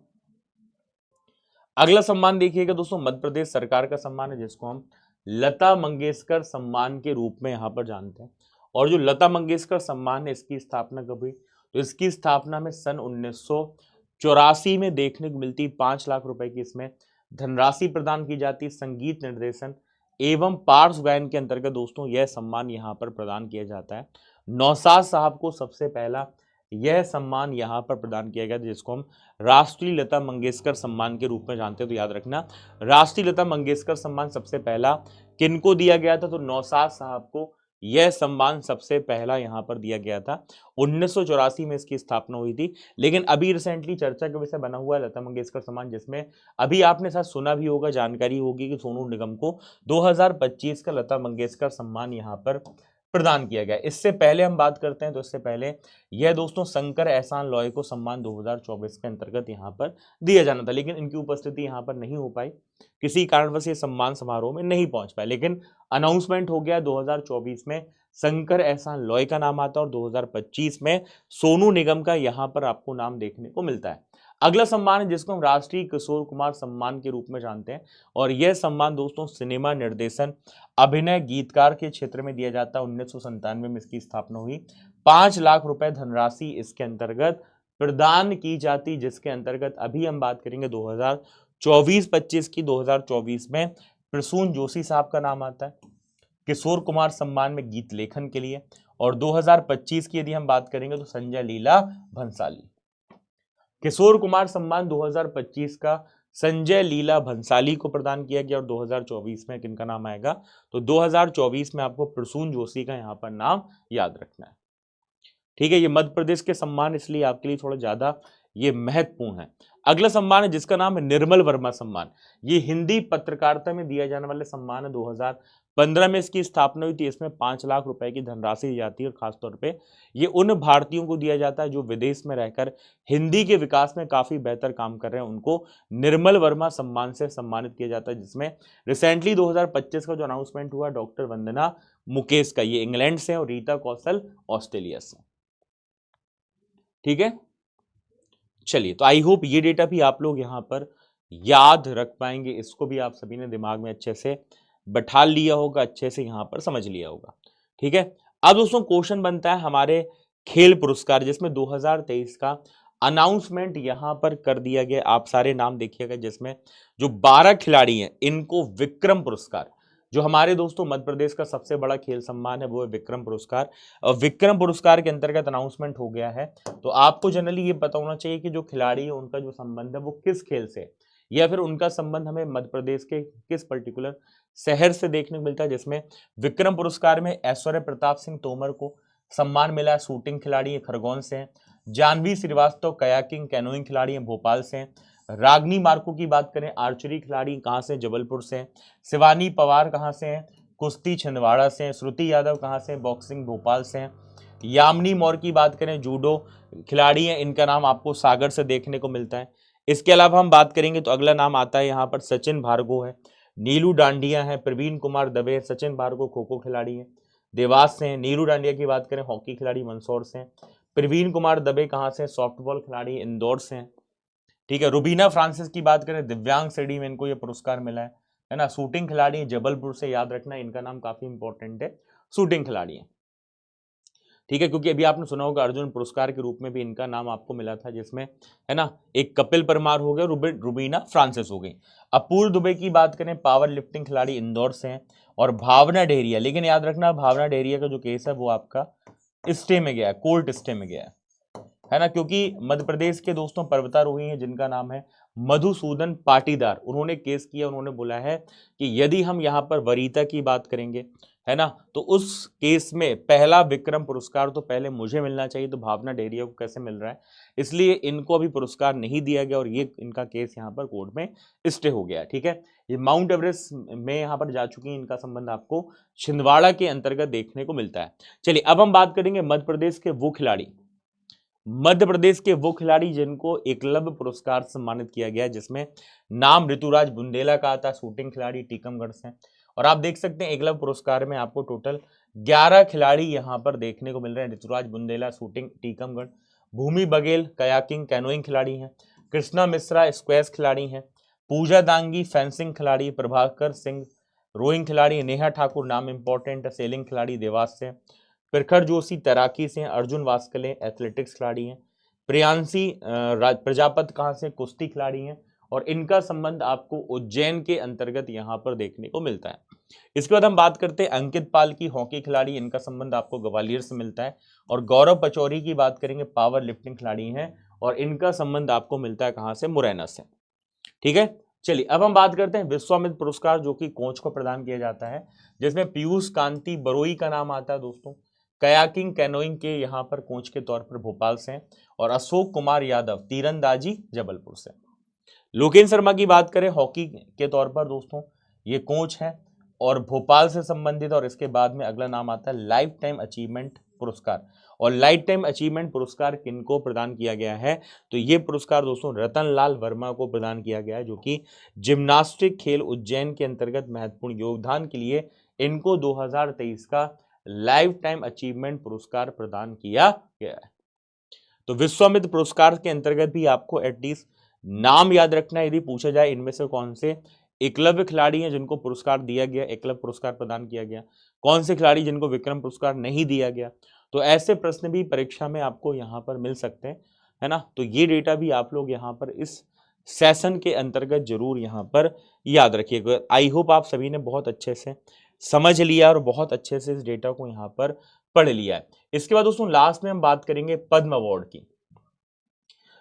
अगला सम्मान देखिएगा दोस्तों, मध्य प्रदेश सरकार का सम्मान है, जिसको हम लता मंगेशकर सम्मान के रूप में यहां पर जानते हैं। और जो लता मंगेशकर सम्मान है इसकी स्थापना कब हुई, तो इसकी स्थापना में सन 1984 में देखने को मिलती। 5 लाख रुपए की इसमें धनराशि प्रदान की जाती। संगीत निर्देशन एवं पार्श्व गायन के अंतर्गत दोस्तों यह सम्मान यहाँ पर प्रदान किया जाता है। नौशाद साहब को सबसे पहला यह सम्मान यहाँ पर प्रदान किया गया, जिसको हम राष्ट्रीय लता मंगेशकर सम्मान के रूप में जानते हैं। तो याद रखना, राष्ट्रीय लता मंगेशकर सम्मान सबसे पहला किनको दिया गया था, तो नौशाद साहब को यह सम्मान सबसे पहला यहाँ पर दिया गया था। 1984 में इसकी स्थापना हुई थी। लेकिन अभी रिसेंटली चर्चा का विषय बना हुआ है लता मंगेशकर सम्मान, जिसमें अभी आपने शायद सुना भी होगा, जानकारी होगी कि सोनू निगम को 2025 का लता मंगेशकर सम्मान यहाँ पर प्रदान किया गया। इससे पहले हम बात करते हैं तो इससे पहले यह दोस्तों शंकर एहसान लॉय को सम्मान 2024 के अंतर्गत यहाँ पर दिया जाना था, लेकिन इनकी उपस्थिति यहाँ पर नहीं हो पाई, किसी कारणवश ये सम्मान समारोह में नहीं पहुंच पाए। लेकिन अनाउंसमेंट हो गया 2024 में शंकर एहसान लॉय का नाम आता है और 2025 में सोनू निगम का यहाँ पर आपको नाम देखने को मिलता है। अगला सम्मान है जिसको हम राष्ट्रीय किशोर कुमार सम्मान के रूप में जानते हैं, और यह सम्मान दोस्तों सिनेमा निर्देशन, अभिनय, गीतकार के क्षेत्र में दिया जाता है। 1997 में इसकी स्थापना हुई। 5 लाख रुपए धनराशि इसके अंतर्गत प्रदान की जाती, जिसके अंतर्गत अभी हम बात करेंगे 2024-25 की। 2024 में प्रसून जोशी साहब का नाम आता है किशोर कुमार सम्मान में गीत लेखन के लिए, और 2025 की यदि हम बात करेंगे तो संजय लीला भंसाली। किशोर कुमार सम्मान 2025 का संजय लीला भंसाली को प्रदान किया गया, और 2024 में किनका नाम आएगा तो 2024 में आपको प्रसून जोशी का यहाँ पर नाम याद रखना है। ठीक है, ये मध्य प्रदेश के सम्मान इसलिए आपके लिए थोड़ा ज्यादा ये महत्वपूर्ण है। अगला सम्मान है जिसका नाम है निर्मल वर्मा सम्मान। ये हिंदी पत्रकारिता में दिया जाने वाले सम्मान है। 2015 में इसकी स्थापना हुई थी। इसमें 5 लाख रुपए की धनराशि दी जाती है, और खासतौर पे ये उन भारतीयों को दिया जाता है जो विदेश में रहकर हिंदी के विकास में काफी बेहतर काम कर रहे हैं, उनको निर्मल वर्मा सम्मान से सम्मानित किया जाता है। जिसमें रिसेंटली 2025 का जो अनाउंसमेंट हुआ डॉक्टर वंदना मुकेश का, ये इंग्लैंड से, और रीता कौशल ऑस्ट्रेलिया से। ठीक है, चलिए, तो आई होप ये डेटा भी आप लोग यहाँ पर याद रख पाएंगे, इसको भी आप सभी ने दिमाग में अच्छे से बैठा लिया होगा, अच्छे से यहाँ पर समझ लिया होगा। ठीक है, अब दोस्तों क्वेश्चन बनता है हमारे खेल पुरस्कार, जिसमें 2023 का अनाउंसमेंट यहाँ पर कर दिया गया। आप सारे नाम देखिएगा, जिसमें जो 12 खिलाड़ी हैं इनको विक्रम पुरस्कार, जो हमारे दोस्तों मध्य प्रदेश का सबसे बड़ा खेल सम्मान है वो है विक्रम पुरस्कार, और विक्रम पुरस्कार के अंतर्गत अनाउंसमेंट हो गया है। तो आपको जनरली ये पता होना चाहिए कि जो खिलाड़ी है उनका जो संबंध है वो किस खेल से, या फिर उनका संबंध हमें मध्य प्रदेश के किस पर्टिकुलर शहर से देखने को मिलता है। जिसमें विक्रम पुरस्कार में ऐश्वर्य प्रताप सिंह तोमर को सम्मान मिला है, शूटिंग खिलाड़ी है खरगोन से हैं। जानवी श्रीवास्तव कयाकिंग कैनोइंग खिलाड़ी है भोपाल से हैं। रागनी मार्को की बात करें, आर्चरी खिलाड़ी कहाँ से, जबलपुर से हैं। शिवानी पवार कहाँ से हैं, कुश्ती छिंदवाड़ा से हैं। श्रुति यादव कहाँ से, बॉक्सिंग भोपाल से हैं। यामिनी मौर्य की बात करें, जूडो खिलाड़ी हैं, इनका नाम आपको सागर से देखने को मिलता है। इसके अलावा हम बात करेंगे तो अगला नाम आता है यहाँ पर सचिन भार्गव है, नीलू डांडिया है। प्रवीण कुमार दबे, सचिन भार्गव खो खो खिलाड़ी है, देवास से हैं। नीलू डांडिया की बात करें, हॉकी खिलाड़ी मंदसौर से हैं। प्रवीण कुमार दबे कहाँ से, सॉफ्टबॉल खिलाड़ी इंदौर से हैं। ठीक है, रुबीना फ्रांसिस की बात करें, दिव्यांग श्रेणी में इनको ये पुरस्कार मिला है ना। शूटिंग खिलाड़ी जबलपुर से, याद रखना इनका नाम काफी इंपॉर्टेंट है, शूटिंग खिलाड़ी है। ठीक है, क्योंकि अभी आपने सुना होगा अर्जुन पुरस्कार के रूप में भी इनका नाम आपको मिला था, जिसमें है ना एक कपिल परमार हो गया, रुबीना फ्रांसिस हो गई। अपूर्व दुबे की बात करें, पावर लिफ्टिंग खिलाड़ी इंदौर से हैं। और भावना डेहरिया, लेकिन याद रखना भावना डेहरिया का जो केस है वो आपका स्टे में गया है, कोर्ट स्टे में गया है ना, क्योंकि मध्य प्रदेश के दोस्तों पर्वतारोही हैं जिनका नाम है मधुसूदन पाटीदार, उन्होंने केस किया। उन्होंने बोला है कि यदि हम यहाँ पर वरीयता की बात करेंगे है ना, तो उस केस में पहला विक्रम पुरस्कार तो पहले मुझे मिलना चाहिए, तो भावना डेहरिया को कैसे मिल रहा है, इसलिए इनको अभी पुरस्कार नहीं दिया गया, और ये इनका केस यहाँ पर कोर्ट में स्टे हो गया। ठीक है, ये माउंट एवरेस्ट में यहाँ पर जा चुकी हैं, इनका संबंध आपको छिंदवाड़ा के अंतर्गत देखने को मिलता है। चलिए, अब हम बात करेंगे मध्य प्रदेश के वो खिलाड़ी, मध्य प्रदेश के वो खिलाड़ी जिनको एकलव्य पुरस्कार सम्मानित किया गया है, जिसमें नाम ऋतुराज बुंदेला का आता है, शूटिंग खिलाड़ी टीकमगढ़ से। और आप देख सकते हैं एकलव्य पुरस्कार में आपको टोटल 11 खिलाड़ी यहां पर देखने को मिल रहे हैं। ऋतुराज बुंदेला शूटिंग टीकमगढ़, भूमि बघेल कयाकिंग कैनोइंग खिलाड़ी हैं, कृष्णा मिश्रा स्क्वैश खिलाड़ी हैं, पूजा दांगी फेंसिंग खिलाड़ी, प्रभाकर सिंह रोइंग खिलाड़ी, नेहा ठाकुर नाम इंपॉर्टेंट है सेलिंग खिलाड़ी देवास से, प्रखर जोशी तैराकी से, अर्जुन वास्कले एथलेटिक्स खिलाड़ी हैं, प्रियांशी प्रजापत कहाँ से, कुश्ती खिलाड़ी हैं, और इनका संबंध आपको उज्जैन के अंतर्गत यहाँ पर देखने को मिलता है। इसके बाद हम बात करते हैं अंकित पाल की, हॉकी खिलाड़ी, इनका संबंध आपको ग्वालियर से मिलता है। और गौरव पचौरी की बात करेंगे, पावर लिफ्टिंग खिलाड़ी हैं, और इनका संबंध आपको मिलता है कहाँ से, मुरैना से। ठीक है, चलिए अब हम बात करते हैं विश्वामित्र पुरस्कार, जो कि कोच को प्रदान किया जाता है, जिसमें पीयूष कांति बरोई का नाम आता है दोस्तों। कयाकिंग कैनोइंग के यहाँ पर कोच के तौर पर भोपाल से हैं, और अशोक कुमार यादव तीरंदाजी जबलपुर से। लोकेश शर्मा की बात करें हॉकी के तौर पर दोस्तों, ये कोच है और भोपाल से संबंधित। और इसके बाद में अगला नाम आता है लाइफ टाइम अचीवमेंट पुरस्कार। और लाइफ टाइम अचीवमेंट पुरस्कार किनको प्रदान किया गया है, तो ये पुरस्कार दोस्तों रतनलाल वर्मा को प्रदान किया गया है, जो कि जिम्नास्टिक खेल उज्जैन के अंतर्गत महत्वपूर्ण योगदान के लिए इनको 2023 का लाइफ टाइम अचीवमेंट पुरस्कार प्रदान किया गया है। तो विश्वामित्र पुरस्कार के अंतर्गत भी आपको एटलीस्ट नाम याद रखना है, यदि पूछा जाए इनमें से कौन से एकलव्य खिलाड़ी हैं जिनको पुरस्कार दिया गया, एकलव्य पुरस्कार प्रदान किया गया, कौन से खिलाड़ी जिनको विक्रम पुरस्कार नहीं दिया गया। तो ऐसे प्रश्न भी परीक्षा में आपको यहाँ पर मिल सकते हैं, है ना। तो ये डेटा भी आप लोग यहाँ पर इस सेशन के अंतर्गत जरूर यहाँ पर याद रखिएगा। आई होप आप सभी ने बहुत अच्छे से समझ लिया और बहुत अच्छे से इस डेटा को यहाँ पर पढ़ लिया है। इसके बाद दोस्तों लास्ट में हम बात करेंगे पद्म अवार्ड की,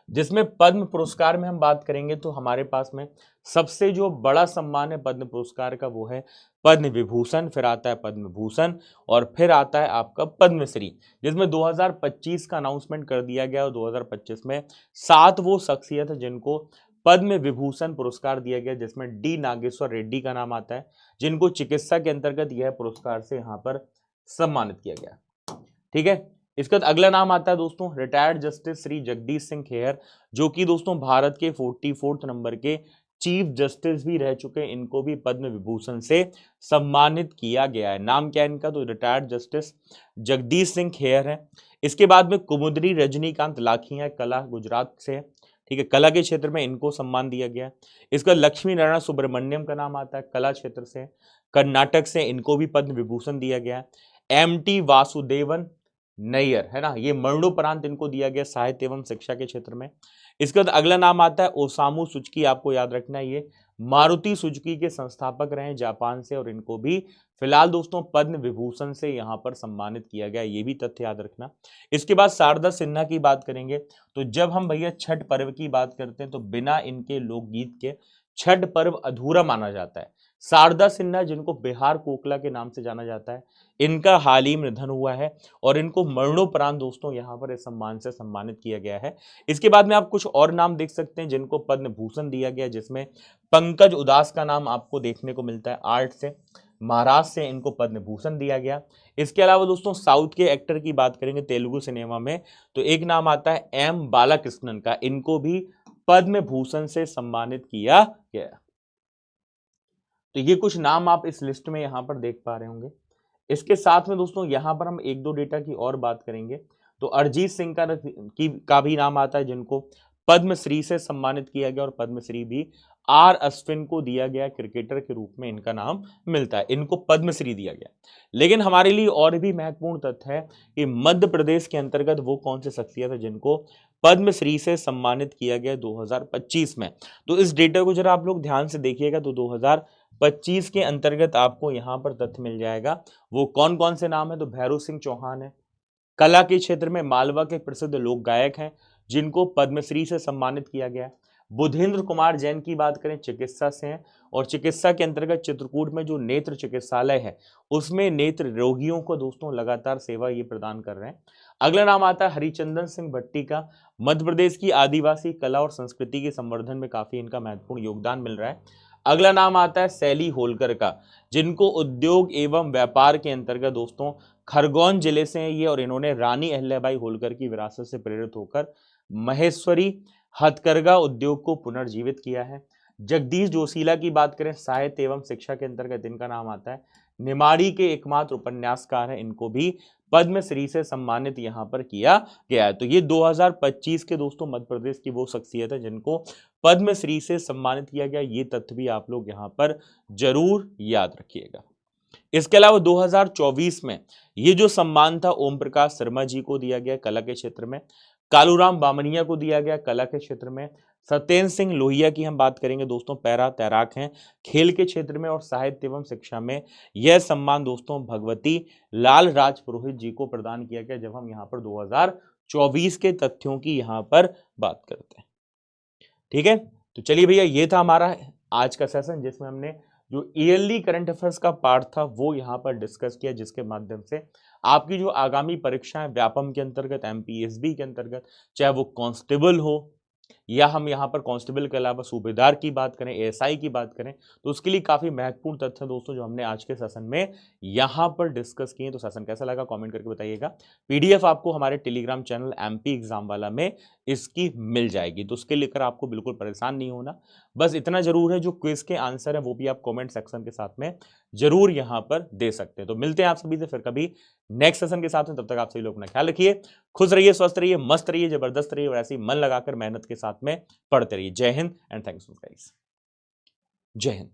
जिसमें पद्म पुरस्कार में हम बात करेंगे तो हमारे पास में सबसे जो बड़ा सम्मान है पद्म पुरस्कार का वो है पद्म विभूषण, फिर आता है पद्म भूषण, और फिर आता है आपका पद्मश्री, जिसमें 2025 का अनाउंसमेंट कर दिया गया और 2025 में 7 वो शख्सियत है जिनको पद्म विभूषण पुरस्कार दिया गया, जिसमें डी नागेश्वर रेड्डी का नाम आता है, जिनको चिकित्सा के अंतर्गत यह पुरस्कार से यहाँ पर सम्मानित किया गया। ठीक है, इसके बाद अगला नाम आता है दोस्तों रिटायर्ड जस्टिस श्री जगदीश सिंह खेहर, जो कि दोस्तों भारत के 44 नंबर के चीफ जस्टिस भी रह चुके हैं। इनको भी पद्म विभूषण से सम्मानित किया गया है। नाम क्या है इनका, तो रिटायर्ड जस्टिस जगदीश सिंह खेहर है। इसके बाद में कुमुदरी रजनीकांत लाखिया, कला गुजरात से है, ठीक है, कला के क्षेत्र में इनको सम्मान दिया गया। इसका लक्ष्मी नारायण सुब्रमण्यम का नाम आता है, कला क्षेत्र से, कर्नाटक से, इनको भी पद्म विभूषण दिया गया। एमटी वासुदेवन नैयर, है ना, ये मरणोपरांत इनको दिया गया साहित्य एवं शिक्षा के क्षेत्र में। इसके बाद अगला नाम आता है ओसामू सुजुकी, आपको याद रखना है ये मारुति सुजुकी के संस्थापक रहे जापान से, और इनको भी फिलहाल दोस्तों पद्म विभूषण से यहाँ पर सम्मानित किया गया, ये भी तथ्य याद रखना। इसके बाद शारदा सिन्हा की बात करेंगे, तो जब हम भैया छठ पर्व की बात करते हैं तो बिना इनके लोकगीत के छठ पर्व अधूरा माना जाता है। शारदा सिन्हा, जिनको बिहार कोकला के नाम से जाना जाता है, इनका हाल ही में निधन हुआ है और इनको मरणोपरांत दोस्तों यहाँ पर इस सम्मान से सम्मानित किया गया है। इसके बाद में आप कुछ और नाम देख सकते हैं जिनको पद्म भूषण दिया गया, जिसमें पंकज उदास का नाम आपको देखने को मिलता है, आर्ट से, महाराष्ट्र से, इनको पद्म भूषण दिया गया। इसके अलावा दोस्तों साउथ के एक्टर की बात करेंगे तेलुगु सिनेमा में, तो एक नाम आता है एम बालाकृष्णन का, इनको भी पद्म भूषण से सम्मानित किया गया। तो ये कुछ नाम आप इस लिस्ट में यहाँ पर देख पा रहे होंगे। इसके साथ में दोस्तों यहाँ पर हम एक दो डेटा की और बात करेंगे, तो अरिजीत सिंह का भी नाम आता है, जिनको पद्मश्री से सम्मानित किया गया, और पद्मश्री भी आर अश्विन को दिया गया, क्रिकेटर के रूप में इनका नाम मिलता है, इनको पद्मश्री दिया गया। लेकिन हमारे लिए और भी महत्वपूर्ण तथ्य है कि मध्य प्रदेश के अंतर्गत वो कौन से शख्सियत है जिनको पद्मश्री से सम्मानित किया गया 2025 में। तो इस डेटा को जरा आप लोग ध्यान से देखिएगा, तो 2025 के अंतर्गत आपको यहाँ पर तथ्य मिल जाएगा। वो कौन कौन से नाम है, तो भैरू सिंह चौहान है, कला के क्षेत्र में मालवा के प्रसिद्ध लोक गायक हैं जिनको पद्मश्री से सम्मानित किया गया है। बुधेंद्र कुमार जैन की बात करें चिकित्सा से हैं, और चिकित्सा के अंतर्गत चित्रकूट में जो नेत्र चिकित्सालय है उसमें नेत्र रोगियों को दोस्तों लगातार सेवा ये प्रदान कर रहे हैं। अगला नाम आता है हरिचंदन सिंह भट्टी का, मध्य प्रदेश की आदिवासी कला और संस्कृति के संवर्धन में काफी इनका महत्वपूर्ण योगदान मिल रहा है। अगला नाम आता है सैली होलकर का, जिनको उद्योग एवं व्यापार के अंतर्गत दोस्तों खरगोन जिले से हैं ये, और इन्होंने रानी अहिल्याबाई होलकर की विरासत से प्रेरित होकर महेश्वरी हथकरघा उद्योग को पुनर्जीवित किया है। जगदीश जोशीला की बात करें साहित्य एवं शिक्षा के अंतर्गत इनका नाम आता है, निमाड़ी के एकमात्र उपन्यासकार हैं, इनको भी पद्मश्री से सम्मानित यहाँ पर किया गया है। तो ये 2025 के दोस्तों मध्य प्रदेश की वो शख्सियत है जिनको पद्मश्री से सम्मानित किया गया, ये तथ्य भी आप लोग यहाँ पर जरूर याद रखिएगा। इसके अलावा 2024 में ये जो सम्मान था ओम प्रकाश शर्मा जी को दिया गया कला के क्षेत्र में, कालूराम बामनिया को दिया गया कला के क्षेत्र में, सत्येंद्र सिंह लोहिया की हम बात करेंगे दोस्तों पैरा तैराक हैं खेल के क्षेत्र में, और साहित्य एवं शिक्षा में यह सम्मान दोस्तों भगवती लाल राज पुरोहित जी को प्रदान किया गया, जब हम यहाँ पर 2024 के तथ्यों की यहाँ पर बात करते हैं। ठीक है, तो चलिए भैया ये था हमारा आज का सेशन, जिसमें हमने जो ईयरली करंट अफेयर्स का पार्ट था वो यहाँ पर डिस्कस किया, जिसके माध्यम से आपकी जो आगामी परीक्षाएं व्यापम के अंतर्गत, एमपीएसबी के अंतर्गत, चाहे वो कांस्टेबल हो या हम यहाँ पर कांस्टेबल के अलावा सूबेदार की बात करें, एएसआई की बात करें, तो उसके लिए काफी महत्वपूर्ण तथ्य हैं दोस्तों जो हमने आज के सेशन में यहाँ पर डिस्कस किए। तो सेशन कैसा लगा कमेंट करके बताइएगा। पीडीएफ आपको हमारे टेलीग्राम चैनल एमपी एग्जाम वाला में इसकी मिल जाएगी, तो उसके लेकर आपको बिल्कुल परेशान नहीं होना। बस इतना जरूर है, जो क्विज के आंसर है वो भी आप कमेंट सेक्शन के साथ में जरूर यहाँ पर दे सकते हैं। तो मिलते हैं आप सभी से फिर कभी नेक्स्ट सेशन के साथ में, तब तक आप सभी लोग अपना ख्याल रखिए, खुश रहिए, स्वस्थ रहिए, मस्त रहिए, जबरदस्त रहिए और ऐसे ही मन लगाकर मेहनत के साथ में पढ़ते रहिए। जय हिंद एंड थैंक्स गाइस। जय हिंद।